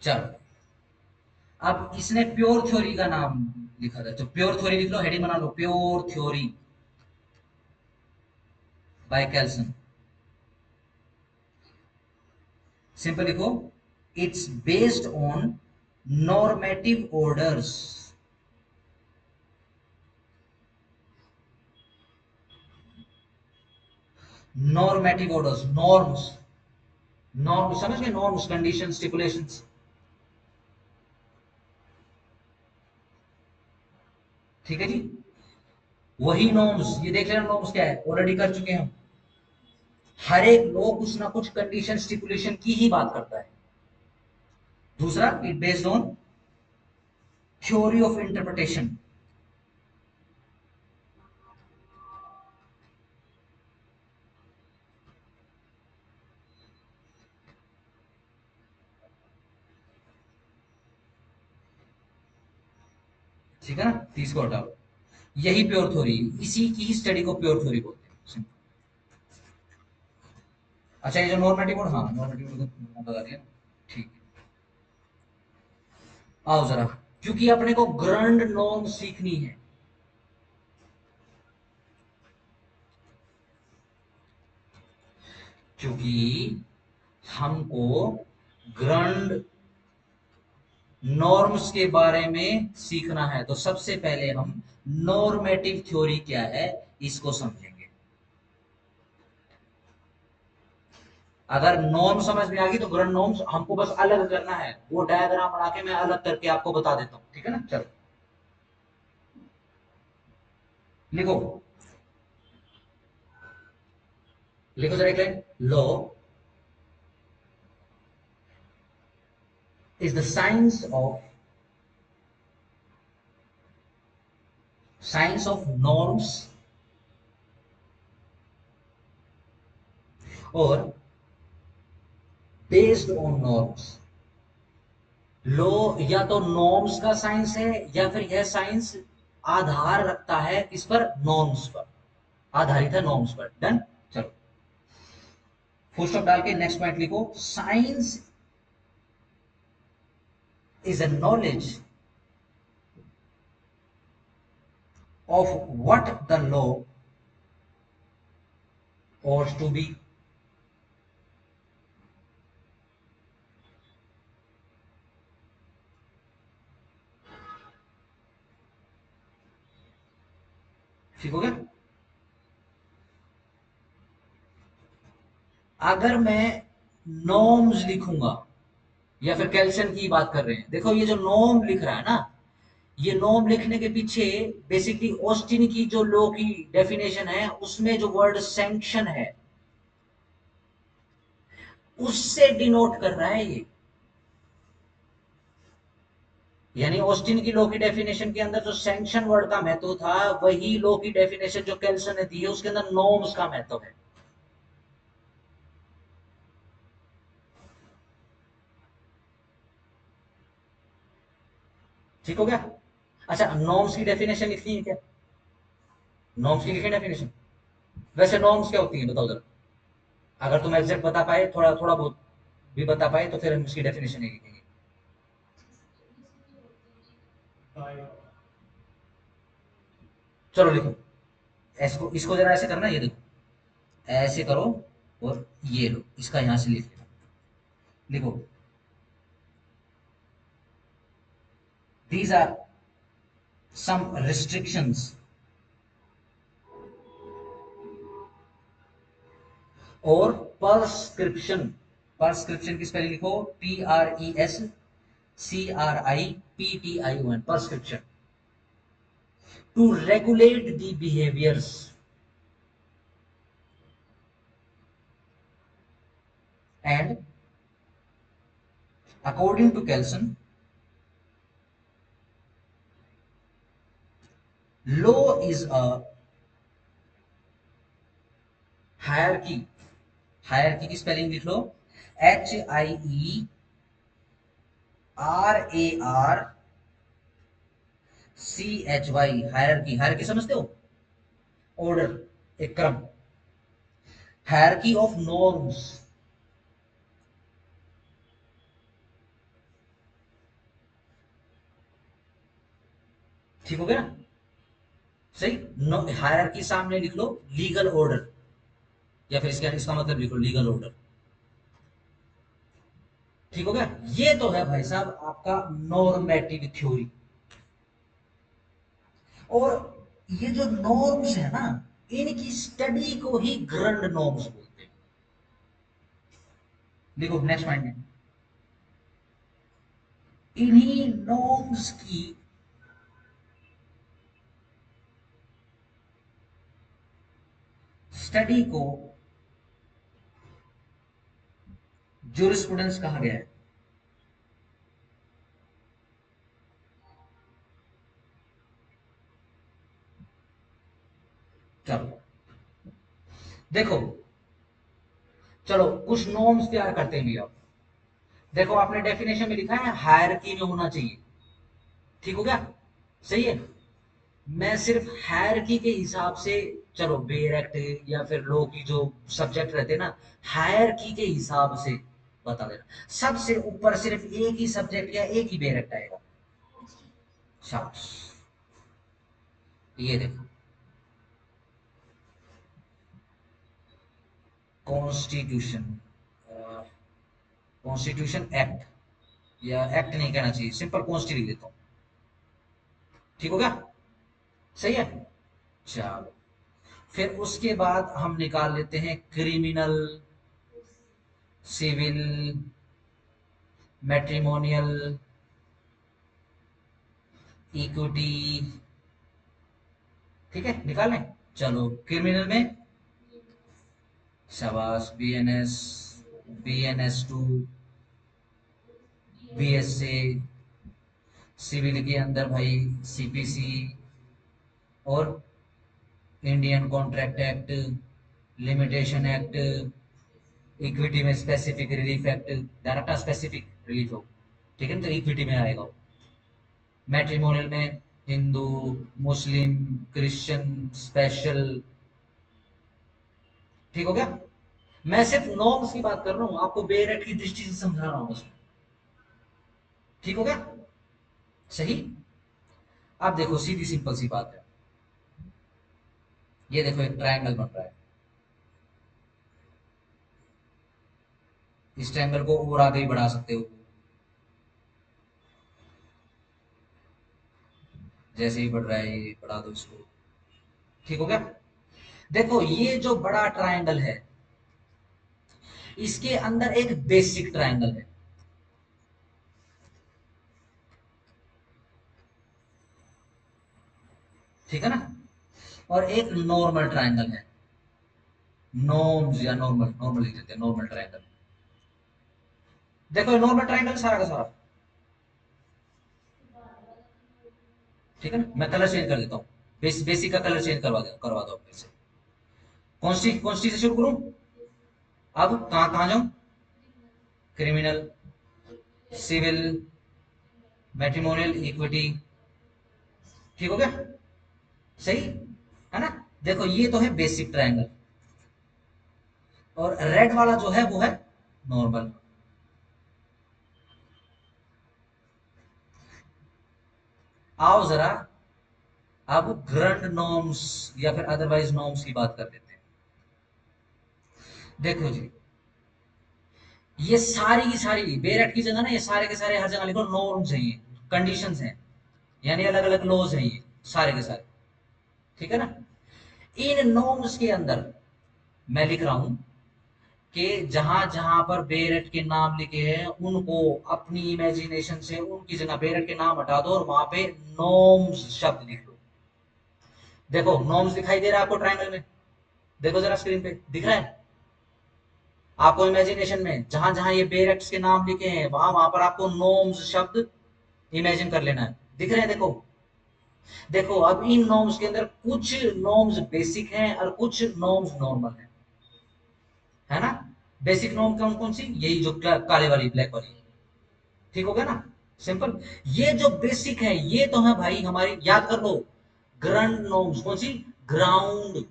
A: चलो, अब इसने प्योर थ्योरी का नाम लिखा था, तो प्योर थ्योरी लिख लो, हेडिंग बना लो, pure theory by Kelsen. Simple लिखो, it's based on normative orders, normative orders, norms, norm समझ गए, नॉर्म्स, कंडीशन, स्टिपुलेशंस, ठीक है जी। वही नॉर्म्स, ये देख लेना नॉर्म्स क्या है, ऑलरेडी कर चुके हैं हम। हर एक लॉ कुछ ना कुछ कंडीशन स्टिपुलेशन की ही बात करता है। दूसरा, it based on theory of interpretation, ठीक है ना, तीस को हटाओ, यही प्योर थ्योरी, इसी की ही स्टडी को प्योर थ्योरी बोलते हैं। अच्छा, ये जो नॉर्मेटिव कोड, हाँ नॉर्मेटिव कोड बता दिया, ठीक है। आओ जरा, क्योंकि अपने को ग्रैंड नॉर्म सीखनी है, क्योंकि हमको ग्रैंड नॉर्म्स के बारे में सीखना है, तो सबसे पहले हम नॉर्मेटिव थ्योरी क्या है इसको समझेंगे। अगर नॉर्म समझ में आ गई तो ग्रैंड नॉर्म्स हमको बस अलग करना है, वो डायग्राम बना के मैं अलग करके आपको बता देता हूं, ठीक है ना। चलो लिखो, लिखो जरा एक line, law is the science of norms और बेस्ड ऑन नॉर्म्स। लॉ या तो नॉर्म्स का साइंस है, या फिर यह साइंस आधार रखता है किस पर, नॉर्म्स पर, आधारित है नॉर्म्स पर। डन। चलो फुल स्टॉप डाल के नेक्स्ट पॉइंट लिखो, science is a knowledge of what the law ought to be. ठीक हो गया। अगर मैं नॉर्म्स लिखूंगा, या फिर कैल्शियम की बात कर रहे हैं, देखो ये जो नॉर्म लिख रहा है ना, ये नॉर्म लिखने के पीछे बेसिकली ऑस्टिन की जो लॉ की डेफिनेशन है, उसमें जो वर्ड सैंक्शन है उससे डिनोट कर रहा है ये। यानी ऑस्टिन की लॉ की डेफिनेशन के अंदर जो सैंक्शन वर्ड का महत्व था, वही लॉ की डेफिनेशन जो कैल्सन ने दी है उसके अंदर नॉर्म्स का महत्व है। ठीक हो गया। अच्छा, नॉर्म्स की डेफिनेशन लिखनी है क्या, नॉर्म्स की लिखी डेफिनेशन। वैसे नॉर्म्स क्या होती है बताओ जरा, अगर तुम एग्जैक्ट बता पाए, थोड़ा थोड़ा बहुत भी बता पाए, तो फिर हम उसकी डेफिनेशन लिखेंगे। चलो लिखो, इसको इसको जरा ऐसे करना, ये देखो ऐसे करो, और ये लो इसका यहां से लिख लो, लिखो, these are some restrictions और prescription, prescription की स्पेलिंग लिखो, PRESCRIPTION, prescription, to regulate the behaviors and according to Kelson, law is a hierarchy, hierarchy की स्पेलिंग लिख लो, HIERARCHY, CHY, हायरार्की, हायरार्की समझते हो? ऑर्डर, एक क्रम, हायरार्की ऑफ नॉर्म्स। ठीक हो गया ना? सही। हायरार्की सामने लिख लो लीगल ऑर्डर, या फिर इसका मतलब लिख लो लीगल ऑर्डर। ठीक हो गया? ये तो है भाई साहब आपका नॉर्मेटिव थ्योरी। और ये जो नॉर्म्स है ना, इनकी स्टडी को ही ग्रैंड नॉर्म्स बोलते हैं। देखो नेक्स्ट पॉइंट में, इन्हीं नॉर्म्स की स्टडी को ज्यूरिस्प्रूडेंस कहा गया है। चलो देखो, चलो कुछ नॉर्म्स तैयार करते हैं भैया। देखो आपने डेफिनेशन में लिखा है हायरार्की में होना चाहिए। ठीक हो गया? सही है। मैं सिर्फ हायरार्की के हिसाब से, चलो बेयर एक्ट या फिर लॉ की जो सब्जेक्ट रहते हैं ना, हायरार्की के हिसाब से बता देना। सबसे ऊपर सिर्फ एक ही सब्जेक्ट या एक ही बेयर एक्ट आएगा। शाबाश। ये देखो, कॉन्स्टिट्यूशन, कॉन्स्टिट्यूशन एक्ट, या एक्ट नहीं कहना चाहिए, सिंपल कॉन्स्टी लिख देता हूं। ठीक हो गया? सही है। चलो, फिर उसके बाद हम निकाल लेते हैं क्रिमिनल, सिविल, मैट्रिमोनियल, इक्विटी। ठीक है, निकाल लें। चलो क्रिमिनल में, शाबाश, BNS, BNS2, BSA। सिविल के अंदर भाई CPC, और Indian contract act, limitation act, equity में स्पेसिफिक रिलीफ एक्ट, ध्यान रखना स्पेसिफिक रिलीफ हो। ठीक है ना, तो इक्विटी में आएगा। मैट्रिमोनियल में हिंदू, मुस्लिम, क्रिश्चियन, स्पेशल। ठीक हो गया? मैं सिर्फ नॉर्म्स की बात कर रहा हूं, आपको बेरेट की दृष्टि से समझा रहा हूं बस। ठीक हो गया? सही। अब देखो सीधी सिंपल सी बात है, ये देखो एक ट्रायंगल बन रहा है। इस ट्रायंगल को और आगे भी बढ़ा सकते हो, जैसे ही बढ़ रहा है ये बढ़ा दो इसको। ठीक हो गया? देखो ये जो बड़ा ट्रायंगल है, इसके अंदर एक बेसिक ट्रायंगल है। ठीक है ना? और एक नॉर्मल ट्रायंगल है। नॉर्म्स या नॉर्मल, नॉर्मल लिख देते हैं, नॉर्मल ट्रायंगल। देखो नॉर्मल ट्रायंगल सारा का सारा। ठीक है ना? मैं कलर चेंज कर देता हूँ, बेसिक का कलर चेंज करवा दो अपने से। कौन सी से शुरू करूं? अब कहां कहां जाऊं? Criminal, civil, matrimonial, equity. ठीक हो गया? सही है ना? देखो ये तो है बेसिक ट्रायंगल, और रेड वाला जो है वो है नॉर्मल। आओ जरा, अब ग्रैंड नॉर्म्स या फिर अदरवाइज नॉर्म्स की बात कर लेते हैं। देखो जी, ये सारी की सारी बेरेट की जगह ना, ये सारे के सारे हर जगह लिखो नॉर्म्स है, ये कंडीशंस हैं, यानी अलग अलग लॉज हैं ये सारे के सारे। ठीक है ना? इन नॉर्म्स के अंदर मैं लिख रहा हूं कि जहां जहां पर बेरेट के नाम लिखे हैं उनको अपनी इमेजिनेशन से उनकी जगह बेरेट के नाम हटा दो और वहां पे नॉर्म्स शब्द लिख लो। देखो नॉर्म्स दिखाई दे रहा है आपको ट्रायंगल में? देखो जरा स्क्रीन पे दिख रहा है आपको? इमेजिनेशन में जहां जहां ये बेरेट्स के नाम लिखे हैं वहां वहां पर आपको नॉर्म्स शब्द इमेजिन कर लेना है। दिख रहे हैं? देखो, देखो अब इन नॉर्म्स के अंदर कुछ नॉर्म्स बेसिक हैं और कुछ नॉर्म्स नॉर्मल हैं, है ना? बेसिक नॉर्म कौन कौन सी? यही जो काले वाली, ब्लैक वाली। ठीक हो गया ना? सिंपल। ये जो बेसिक है ये तो है भाई हमारी, याद कर लो। ग्रंड नॉर्म्स कौन सी? ग्राउंड,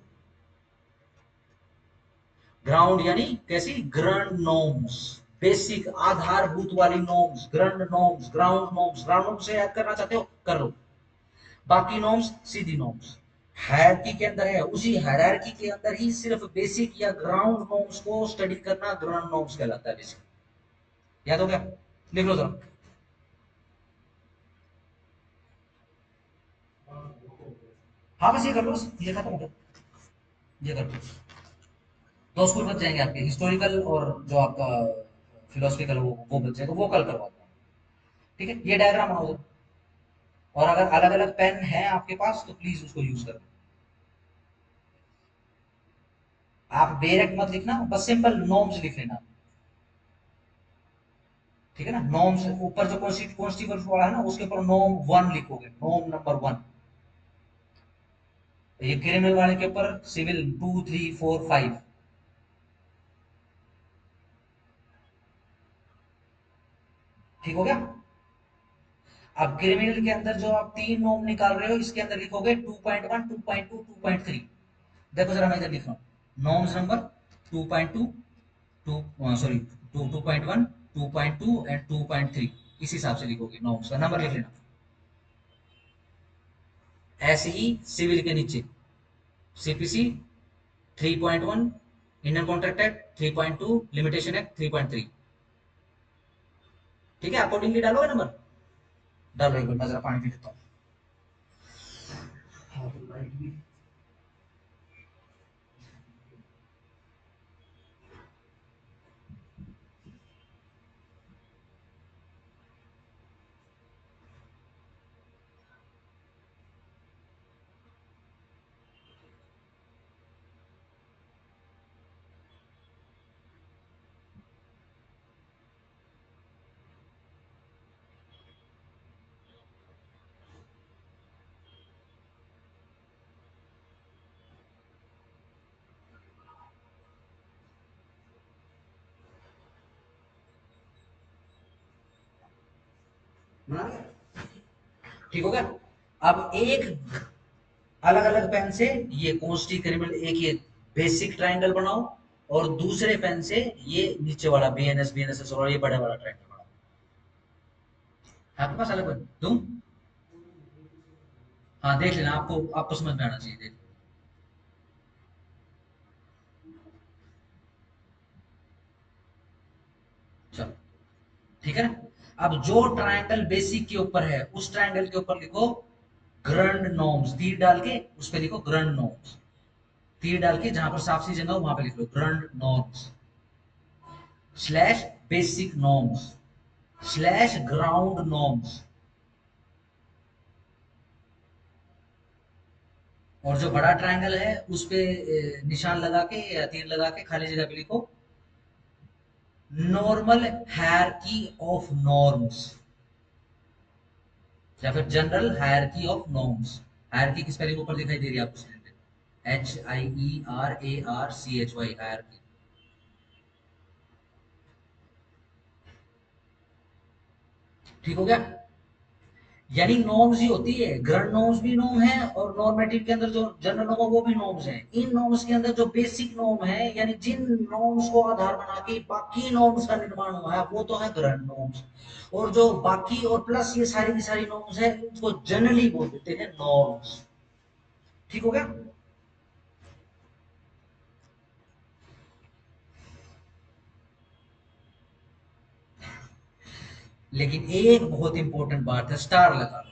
A: ग्राउंड यानी कैसी? ग्रंड नॉर्म्स, बेसिक आधारभूत वाली norms, Grand norms, ground norms. Ground norms से याद करना चाहते हो कर लो, बाकी नॉर्म्स सीधी नॉर्म्स। हायरार्की के अंदर है, उसी हायरार्की के अंदर ही सिर्फ बेसिक या ग्राउंड नॉर्म्स को स्टडी करना ग्रंड नॉर्म्स कहलाता है बेसिक। याद हो गया? लिख लो जरा। हाँ बस ये कर लो, ये खत्म हो गया, ये कर लो। दो स्कूल बच जाएंगे आपके, हिस्टोरिकल और जो आपका फिलोसफिकल, वो बच जाएगा, वो कल करवाता हूँ। ठीक है, ये डायग्राम बनाओ जरा। और अगर अलग अलग पेन है आपके पास तो प्लीज उसको यूज करना। आप बेरेक्ट मत लिखना, बस सिंपल नॉर्म्स लिख लेना। ठीक है ना, नॉर्म्स ऊपर जो कॉन्स्टिट्यूशन वाला है ना, उसके ऊपर नॉर्म 1 लिखोगे, नॉर्म नंबर 1। ये क्रिमिनल वाले के ऊपर सिविल 2 3 4 5। ठीक हो गया? अब क्रिमिनल के अंदर जो आप 3 नॉर्म निकाल रहे हो, इसके अंदर लिखोगे 2.1 2.2 2.3। देखो जरा मैं इधर लिख रहा हूँ, नॉर्म्स नंबर 2.2, 2 सॉरी 2.1 2.2 एंड 2.3। इस हिसाब से लिखोगे, नॉर्म्स का नंबर लिख लेना। ऐसे ही सिविल के नीचे CPC 3.1, Indian contract act 3.2, limitation act 3.3। ठीक है, अकॉर्डिंगली डालोगे नंबर। डाल रही, मैं जरा पानी पी लेता हूँ। ठीक हो गया? अब एक अलग अलग पेन से ये कॉन्स्टी क्रिमिनल एक ये बेसिक ट्रायंगल बनाओ, और दूसरे पेन से ये नीचे वाला बीएनएस बीएनएसएस और ये बड़े वाला ट्रायंगल बनाओ। आपके पास अलग पेन दूं? हाँ देख लेना, आपको समझ में आना चाहिए, देख। चलो, ठीक है ना। अब जो ट्रायंगल बेसिक के ऊपर है उस ट्रायंगल के ऊपर लिखो ग्रैंड नॉर्म्स, तीर डाल के उस पे लिखो ग्रैंड नॉर्म्स। तीर डाल के जहां पर साफ सी जगह हो वहां पे लिख लो grand norms slash basic norms slash ground norms. और जो बड़ा ट्रायंगल है उस पे निशान लगा के या तीर लगा के खाली जगह पे लिखो नॉर्मल हायरार्की ऑफ नॉर्म्स, या फिर general hierarchy of norms. Hierarchy की स्पेलिंग ऊपर दिखाई दे रही है आपको स्क्रीन पे, HIERARCHY, हायरार्की। ठीक हो गया? यानी नॉर्म्स ही होती है, ग्रैंड नॉर्म्स भी नॉर्म है, और नॉर्मेटिव के अंदर जो जनरल नॉर्म है वो भी नॉर्म्स हैं। इन नॉर्म्स के अंदर जो बेसिक नॉर्म है, यानी जिन नॉर्म्स को आधार बना के बाकी नॉर्म्स का निर्माण हुआ है, वो तो है ग्रैंड नॉर्म्स। और जो बाकी और प्लस ये सारी की सारी नॉर्म्स है, उनको जनरली बोल देते हैं नॉर्म्स। ठीक हो गया? लेकिन एक बहुत इंपॉर्टेंट बात है, स्टार लगा लो।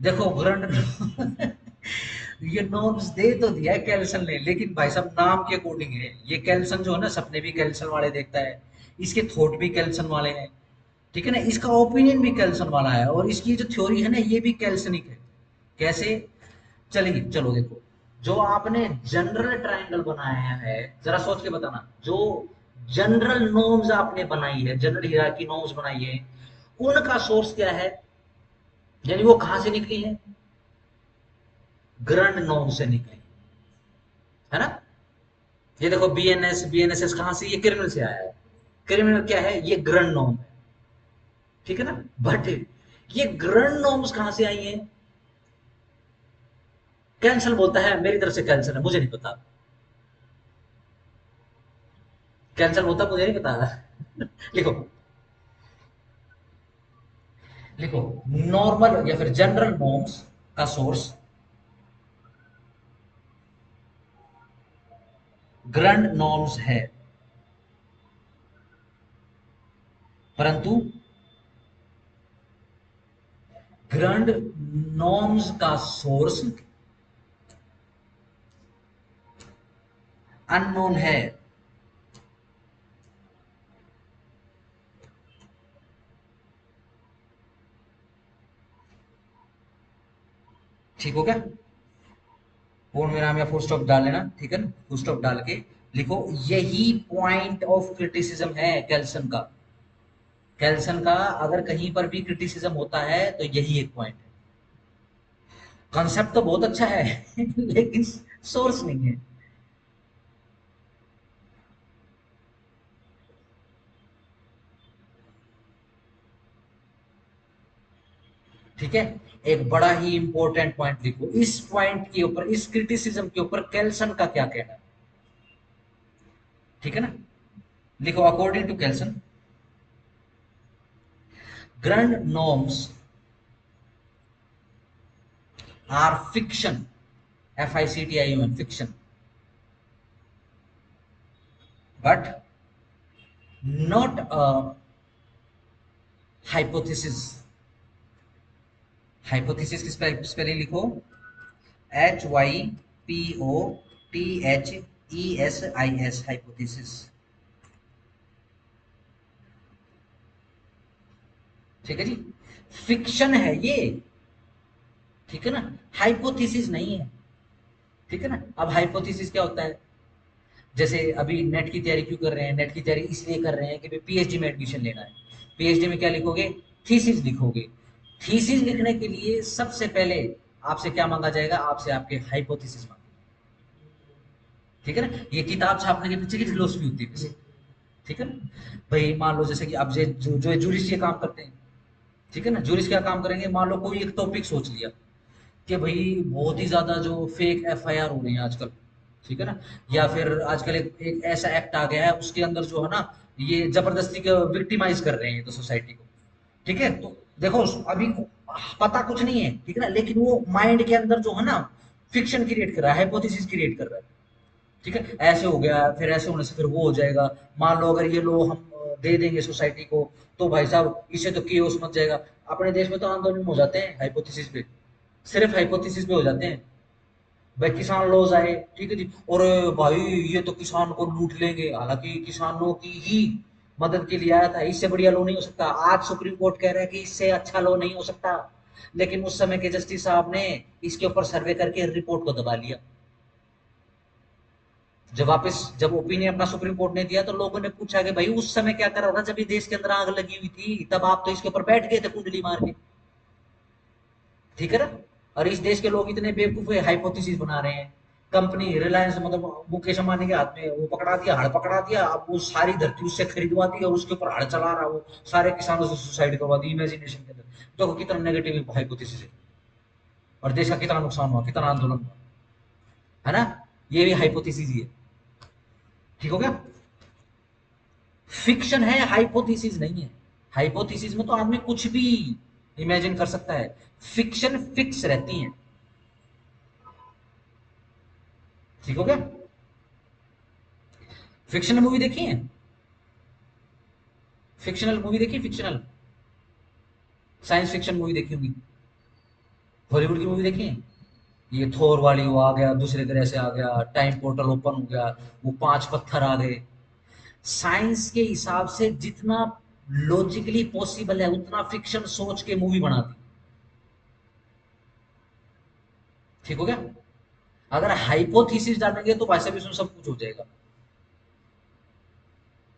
A: देखो ग्रैंड ये नॉर्म्स दे तो दिया है कैल्सन ने, लेकिन भाई साहब नाम के अकॉर्डिंग है। ये कैल्सन जो है ना, सपने भी कैल्सन वाले देखता है, इसके थॉट भी कैल्सन वाले हैं। ठीक है ना, इसका ओपिनियन भी कैल्सन वाला है, और इसकी जो थ्योरी है ना ये भी कैल्सनिक है। कैसे? चलिए चलो देखो, जो आपने जनरल ट्रायंगल बनाया है, जरा सोच के बताना, जो जनरल नॉर्म्स आपने बनाई है, जनरल हियरार्की नॉर्म्स बनाई है, उनका सोर्स क्या है? यानी वो कहां से निकली है? ग्रैंड नॉर्म से निकली है ना। ये देखो बीएनएस बीएनएसएस कहां से? ये क्रिमिनल से आया है। क्रिमिनल क्या है? ये ग्रैंड नॉर्म है। ठीक है ना। बट ये ग्रैंड नॉर्म्स कहां से आई हैं? कैंसल बोलता है, मेरी तरफ से कैंसल है, मुझे नहीं पता। कैंसल बोलता मुझे नहीं पता। लिखो, लिखो, नॉर्मल या फिर जनरल नॉर्म्स का सोर्स ग्रैंड नॉर्म्स है, परंतु ग्रैंड नॉर्म्स का सोर्स अननोन है। ठीक हो गया? पूर्ण विराम या फुल स्टॉप डाल लेना, ठीक है ना, फुल स्टॉप डाल के लिखो, यही पॉइंट ऑफ क्रिटिसिज्म है कैल्सन का। कैल्सन का अगर कहीं पर भी क्रिटिसिज्म होता है तो यही एक पॉइंट है। कॉन्सेप्ट तो बहुत अच्छा है लेकिन सोर्स नहीं है। ठीक है, एक बड़ा ही इंपॉर्टेंट पॉइंट लिखो, इस पॉइंट के ऊपर, इस क्रिटिसिज्म के ऊपर कैल्सन का क्या कहना है। ठीक है ना, लिखो, according to Kelsen, grand norms are fiction, FICTION, fiction, but not a hypothesis. Hypothesis की स्पेलिंग लिखो, HYPOTHESIS, हाइपोथेसिस। ठीक है जी, फिक्शन है ये, ठीक है ना, हाइपोथेसिस नहीं है। ठीक है ना। अब हाइपोथेसिस क्या होता है? जैसे अभी नेट की तैयारी क्यों कर रहे हैं? नेट की तैयारी इसलिए कर रहे हैं कि PhD में एडमिशन लेना है। PhD में क्या लिखोगे? थीसिस लिखोगे। थीसिस लिखने के लिए सबसे पहले आपसे क्या मांगा जाएगा? आपसे आपके हाइपोथेसिस मांगे। ठीक है ना, ये किताब छापने के पीछे की फिलोसफी होती है वैसे। ठीक है ना भाई, मान लो जैसे कि अब जो जूरिस्ट ये काम करते हैं, ठीक है ना, जूरिस्ट क्या काम करेंगे? मान लो कोई एक टॉपिक सोच लिया कि भाई बहुत ही ज्यादा जो फेक FIR हो रही है आजकल, ठीक है ना, या फिर आजकल एक ऐसा एक्ट आ गया है उसके अंदर जो है ना, ये जबरदस्ती को विक्टिमाइज कर रहे हैं तो सोसाइटी को। ठीक है, तो देखो अभी पता कुछ नहीं है, ठीक है ना, लेकिन वो माइंड के अंदर जो है ना, फिक्शन क्रिएट कर रहा है, हाइपोथेसिस क्रिएट कर रहा है। ठीक है, ऐसे हो गया, फिर ऐसे होने से फिर वो हो जाएगा। मान लो अगर ये लो हम दे देंगे सोसाइटी को, तो भाई साहब इससे तो कियोस मच जाएगा। अपने देश में तो आंदोलन हो जाते हैं हाइपोथेसिस पे, सिर्फ हाइपोथेसिस पे हो जाते हैं। भाई किसान लॉज आए, ठीक है जी, और भाई ये तो किसान को लूट लेंगे, हालांकि किसानों की ही मदद के लिए आया था, इससे बढ़िया लो नहीं हो सकता। आज सुप्रीम कोर्ट कह रहा है कि इससे अच्छा लो नहीं हो सकता, लेकिन उस समय के जस्टिस साहब ने इसके ऊपर सर्वे करके रिपोर्ट को दबा लिया। जब ओपिनियन अपना सुप्रीम कोर्ट ने दिया तो लोगों ने पूछा कि भाई उस समय क्या कर रहा था जब ये देश के अंदर आग लगी हुई थी, तब आप तो इसके ऊपर बैठ गए थे कुंडली मार के। ठीक है ना। और इस देश के लोग इतने बेवकूफ है, हाइपोथेसिस बना रहे हैं। कंपनी रिलायंस, मतलब मुकेश अंबानी के हाथ में वो पकड़ा दिया, हड़ पकड़ा दिया, अब वो सारी धरती उससे खरीदवा दी और उसके ऊपर हड़ चला रहा, वो सारे किसानों से सुसाइड करवा दी इमेजिनेशन के अंदर। देखो कितना नेगेटिव हाइपोथेसिस है, और देश का कितना नुकसान हुआ, कितना आंदोलन हुआ, है ना। ये भी हाइपोथेसिस ही है। ठीक हो गया। फिक्शन है, हाइपोथेसिस नहीं है। हाइपोथेसिस में तो आदमी कुछ भी इमेजिन कर सकता है, फिक्शन फिक्स रहती है। ठीक हो गया। फिक्शनल मूवी देखी है? फिक्शनल मूवी देखी, फिक्शनल साइंस फिक्शन मूवी देखी होगी। हॉलीवुड की मूवी देखी है? ये थोर वाली, वो आ गया दूसरे ग्रह से आ गया, टाइम पोर्टल ओपन हो गया, वो 5 पत्थर आ गए। साइंस के हिसाब से जितना लॉजिकली पॉसिबल है उतना फिक्शन सोच के मूवी बना दी। ठीक हो गया। अगर हाइपोथेसिस डालेंगे तो वैसे भी उसमें सब कुछ हो जाएगा।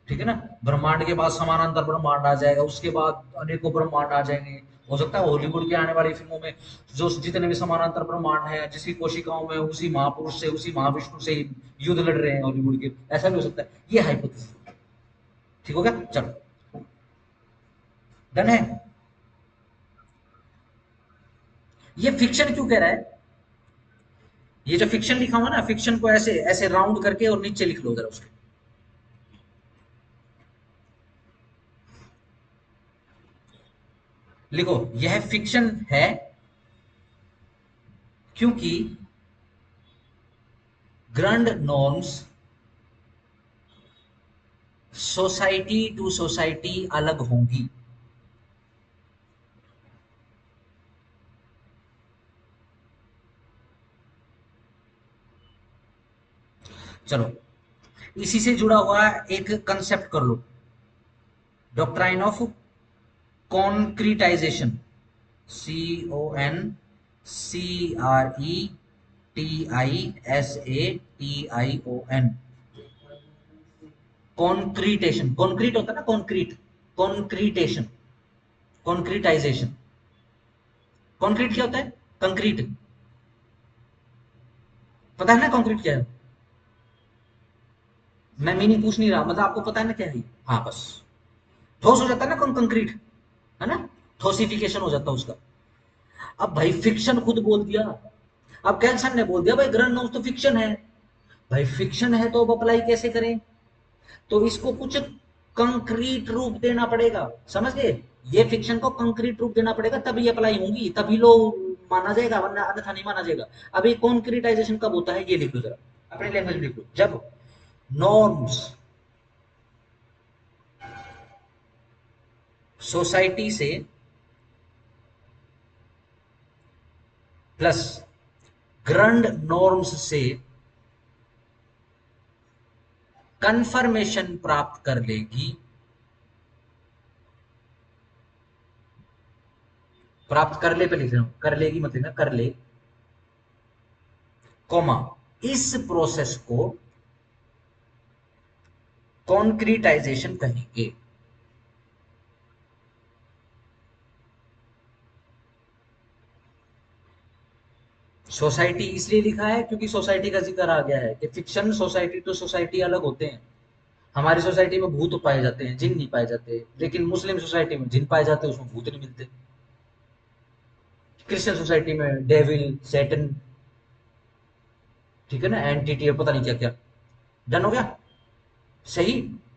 A: ठीक है ना, ब्रह्मांड के बाद समानांतर ब्रह्मांड आ जाएगा, उसके बाद अनेकों ब्रह्मांड आ जाएंगे। हो सकता है हॉलीवुड की आने वाली फिल्मों में जो जितने भी समानांतर ब्रह्मांड है, जिसकी कोशिकाओं में उसी महापुरुष से, उसी महाविष्णु से युद्ध लड़ रहे हैं हॉलीवुड के, ऐसा भी हो सकता है। ये हाइपोथेसिस। ठीक हो गया, चलो। डन है। ये फिक्शन क्यों कह रहा है? ये जो फिक्शन लिखा हुआ ना, फिक्शन को ऐसे ऐसे राउंड करके और नीचे लिख लो जरा उसके। लिखो यह फिक्शन है क्योंकि grand norms society to society अलग होंगी। चलो, इसी से जुड़ा हुआ एक कंसेप्ट कर लो, doctrine of concretization. C O N C R E T I S A T I O N. Concretation, concrete होता है ना, कॉन्क्रीट, कॉन्क्रीटेशन, कॉन्क्रीटाइजेशन। कॉन्क्रीट क्या होता है? कंक्रीट। पता है ना कॉन्क्रीट क्या है? मैं मीनिंग पूछ नहीं रहा, मतलब आपको पता है ना क्या है? हाँ बस, ठोस हो जाता है ना कंक्रीट, है ना, ठोसिफिकेशन हो जाता है उसका। अब भाई फिक्शन खुद बोल दिया, अब कैल्सन ने बोल दिया भाई ग्रैंड नॉर्म्स तो फिक्शन है। भाई फिक्शन है तो अब अप्लाई कैसे करें? तो इसको कुछ कंक्रीट रूप देना पड़ेगा, समझ गए? ये फिक्शन को कंक्रीट रूप देना पड़ेगा तभी अप्लाई होंगी, तभी लो माना जाएगा, वरना अन्यथा नहीं माना जाएगा। अब ये कॉन्क्रीटाइजेशन कब होता है ये लिख लो जरा, अपने लैंग्वेज में लिख लो। जब नॉर्म्स सोसाइटी से प्लस ग्रैंड नॉर्म्स से कंफर्मेशन प्राप्त कर लेगी। प्राप्त कर ले पे लिख रहा हूं, कर लेगी मतलब ना, कर ले, कॉमा, इस प्रोसेस को कॉन्क्रीटाइजेशन कहेंगे। सोसाइटी इसलिए लिखा है क्योंकि सोसाइटी का जिक्र आ गया है कि फिक्शन सोसाइटी टू सोसाइटी अलग होते हैं। हमारी सोसाइटी में भूत पाए जाते हैं, जिन नहीं पाए जाते, लेकिन मुस्लिम सोसाइटी में जिन पाए जाते हैं उसमें भूत नहीं मिलते। क्रिश्चियन सोसाइटी में डेविल, सैटन, ठीक है ना, एंटिटी है, पता नहीं क्या क्या। डन हो गया? सही।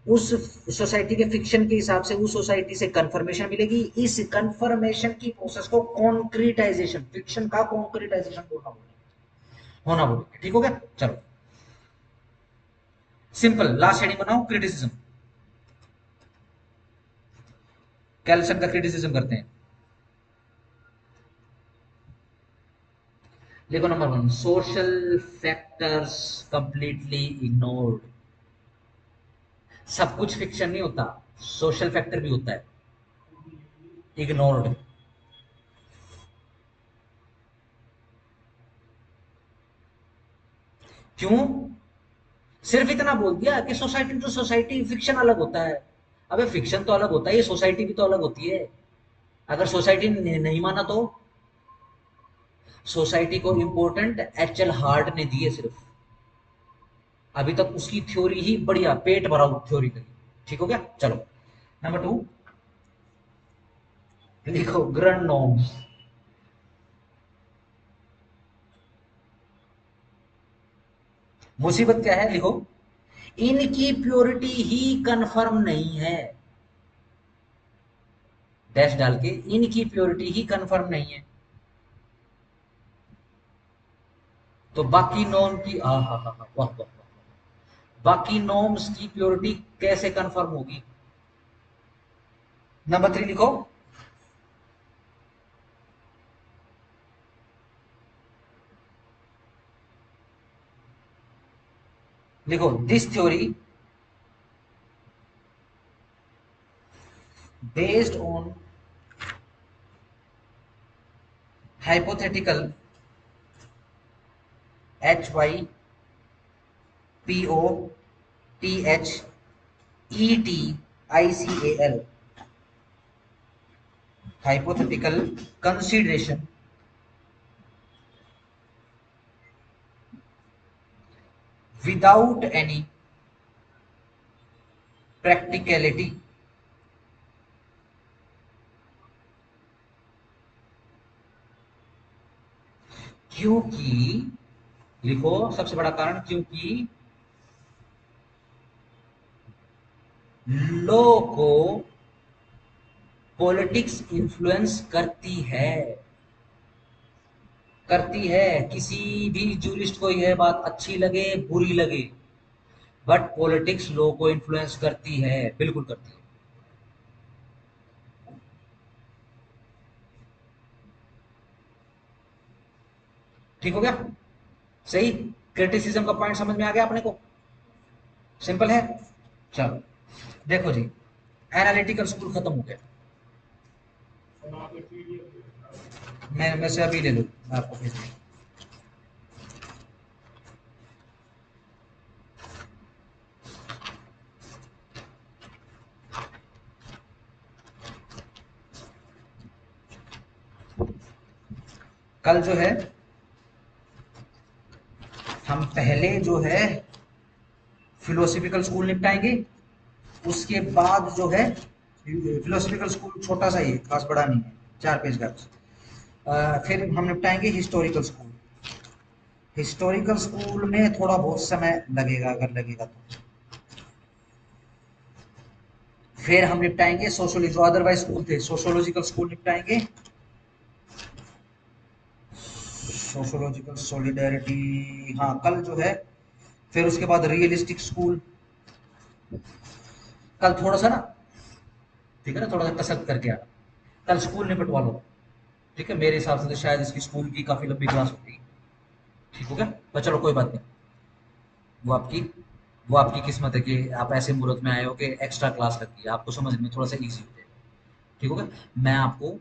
A: उस सोसाइटी के फिक्शन के हिसाब से उस सोसाइटी से कंफर्मेशन मिलेगी, इस कंफर्मेशन की प्रोसेस को कॉन्क्रीटाइजेशन, फिक्शन का कॉन्क्रीटाइजेशन बोलना बोलेंगे, होना बोलेंगे। ठीक हो गया? चलो, सिंपल लास्ट हेडिंग बनाओ, क्रिटिसिज्म। कैल्सन का क्रिटिसिज्म करते हैं। देखो number one, social factors completely ignored. सब कुछ फिक्शन नहीं होता, सोशल फैक्टर भी होता है इग्नोर्ड। क्यों? सिर्फ इतना बोल दिया कि सोसाइटी टू सोसाइटी फिक्शन अलग होता है। अबे फिक्शन तो अलग होता है, ये सोसाइटी भी तो अलग होती है। अगर सोसाइटी ने नहीं माना तो? सोसाइटी को इंपॉर्टेंट एच एल हार्ट ने दी है सिर्फ। अभी तक उसकी थ्योरी ही बढ़िया पेट भरा थ्योरी करी। ठीक हो गया? चलो, नंबर टू लिखो, ग्रैंड नॉर्म्स। मुसीबत क्या है? लिखो, इनकी प्योरिटी ही कंफर्म नहीं है। डैश डाल के, इनकी प्योरिटी ही कंफर्म नहीं है। तो बाकी नॉर्म की, हा हा हा, वाह वाह वाह, बाकी नॉर्म्स की प्योरिटी कैसे कंफर्म होगी? नंबर थ्री लिखो, लिखो, this theory based on hypothetical H Y P O T H E T I C A L, hypothetical consideration without any practicality क्योंकि, लिखो सबसे बड़ा कारण, क्योंकि लॉ को पॉलिटिक्स इन्फ्लुएंस करती है। किसी भी जूरिस्ट को यह बात अच्छी लगे बुरी लगे, बट पॉलिटिक्स लॉ को इन्फ्लुएंस करती है, बिल्कुल करती है। ठीक हो गया? सही। क्रिटिसिज्म का पॉइंट समझ में आ गया अपने को? सिंपल है। चलो देखो जी, एनालिटिकल स्कूल खत्म हो गया। मैं से अभी ले लो, मैं आपको भेज दूँ। कल जो है हम पहले जो है फिलोसफिकल स्कूल निपटाएंगे, उसके बाद जो है फिलोसफिकल स्कूल छोटा सा ही है, खास बड़ा नहीं है, 4 पेज का। फिर हम निपटाएंगे हिस्टोरिकल स्कूल। हिस्टोरिकल स्कूल में थोड़ा बहुत समय लगेगा, अगर लगेगा तो। फिर हम निपटाएंगे सोशोलॉजी, जो अदरवाइज स्कूल थे, सोशोलॉजिकल स्कूल निपटाएंगे, सोशोलॉजिकल सॉलिडेरिटी। हाँ कल जो है, फिर उसके बाद रियलिस्टिक स्कूल। कल थोड़ा सा ना, ठीक है ना, थोड़ा सा कसरत करके आना। कल स्कूल निपटवा लो, ठीक है? मेरे हिसाब से तो शायद इसकी स्कूल की काफी लंबी क्लास होती है। ठीक हो गया? पर चलो कोई बात नहीं, वो आपकी वो आपकी किस्मत है कि आप ऐसे मुहूर्त में आए हो कि एक्स्ट्रा क्लास लगती है, आपको समझ में थोड़ा सा इजी हो जाए। ठीक हो गया? मैं आपको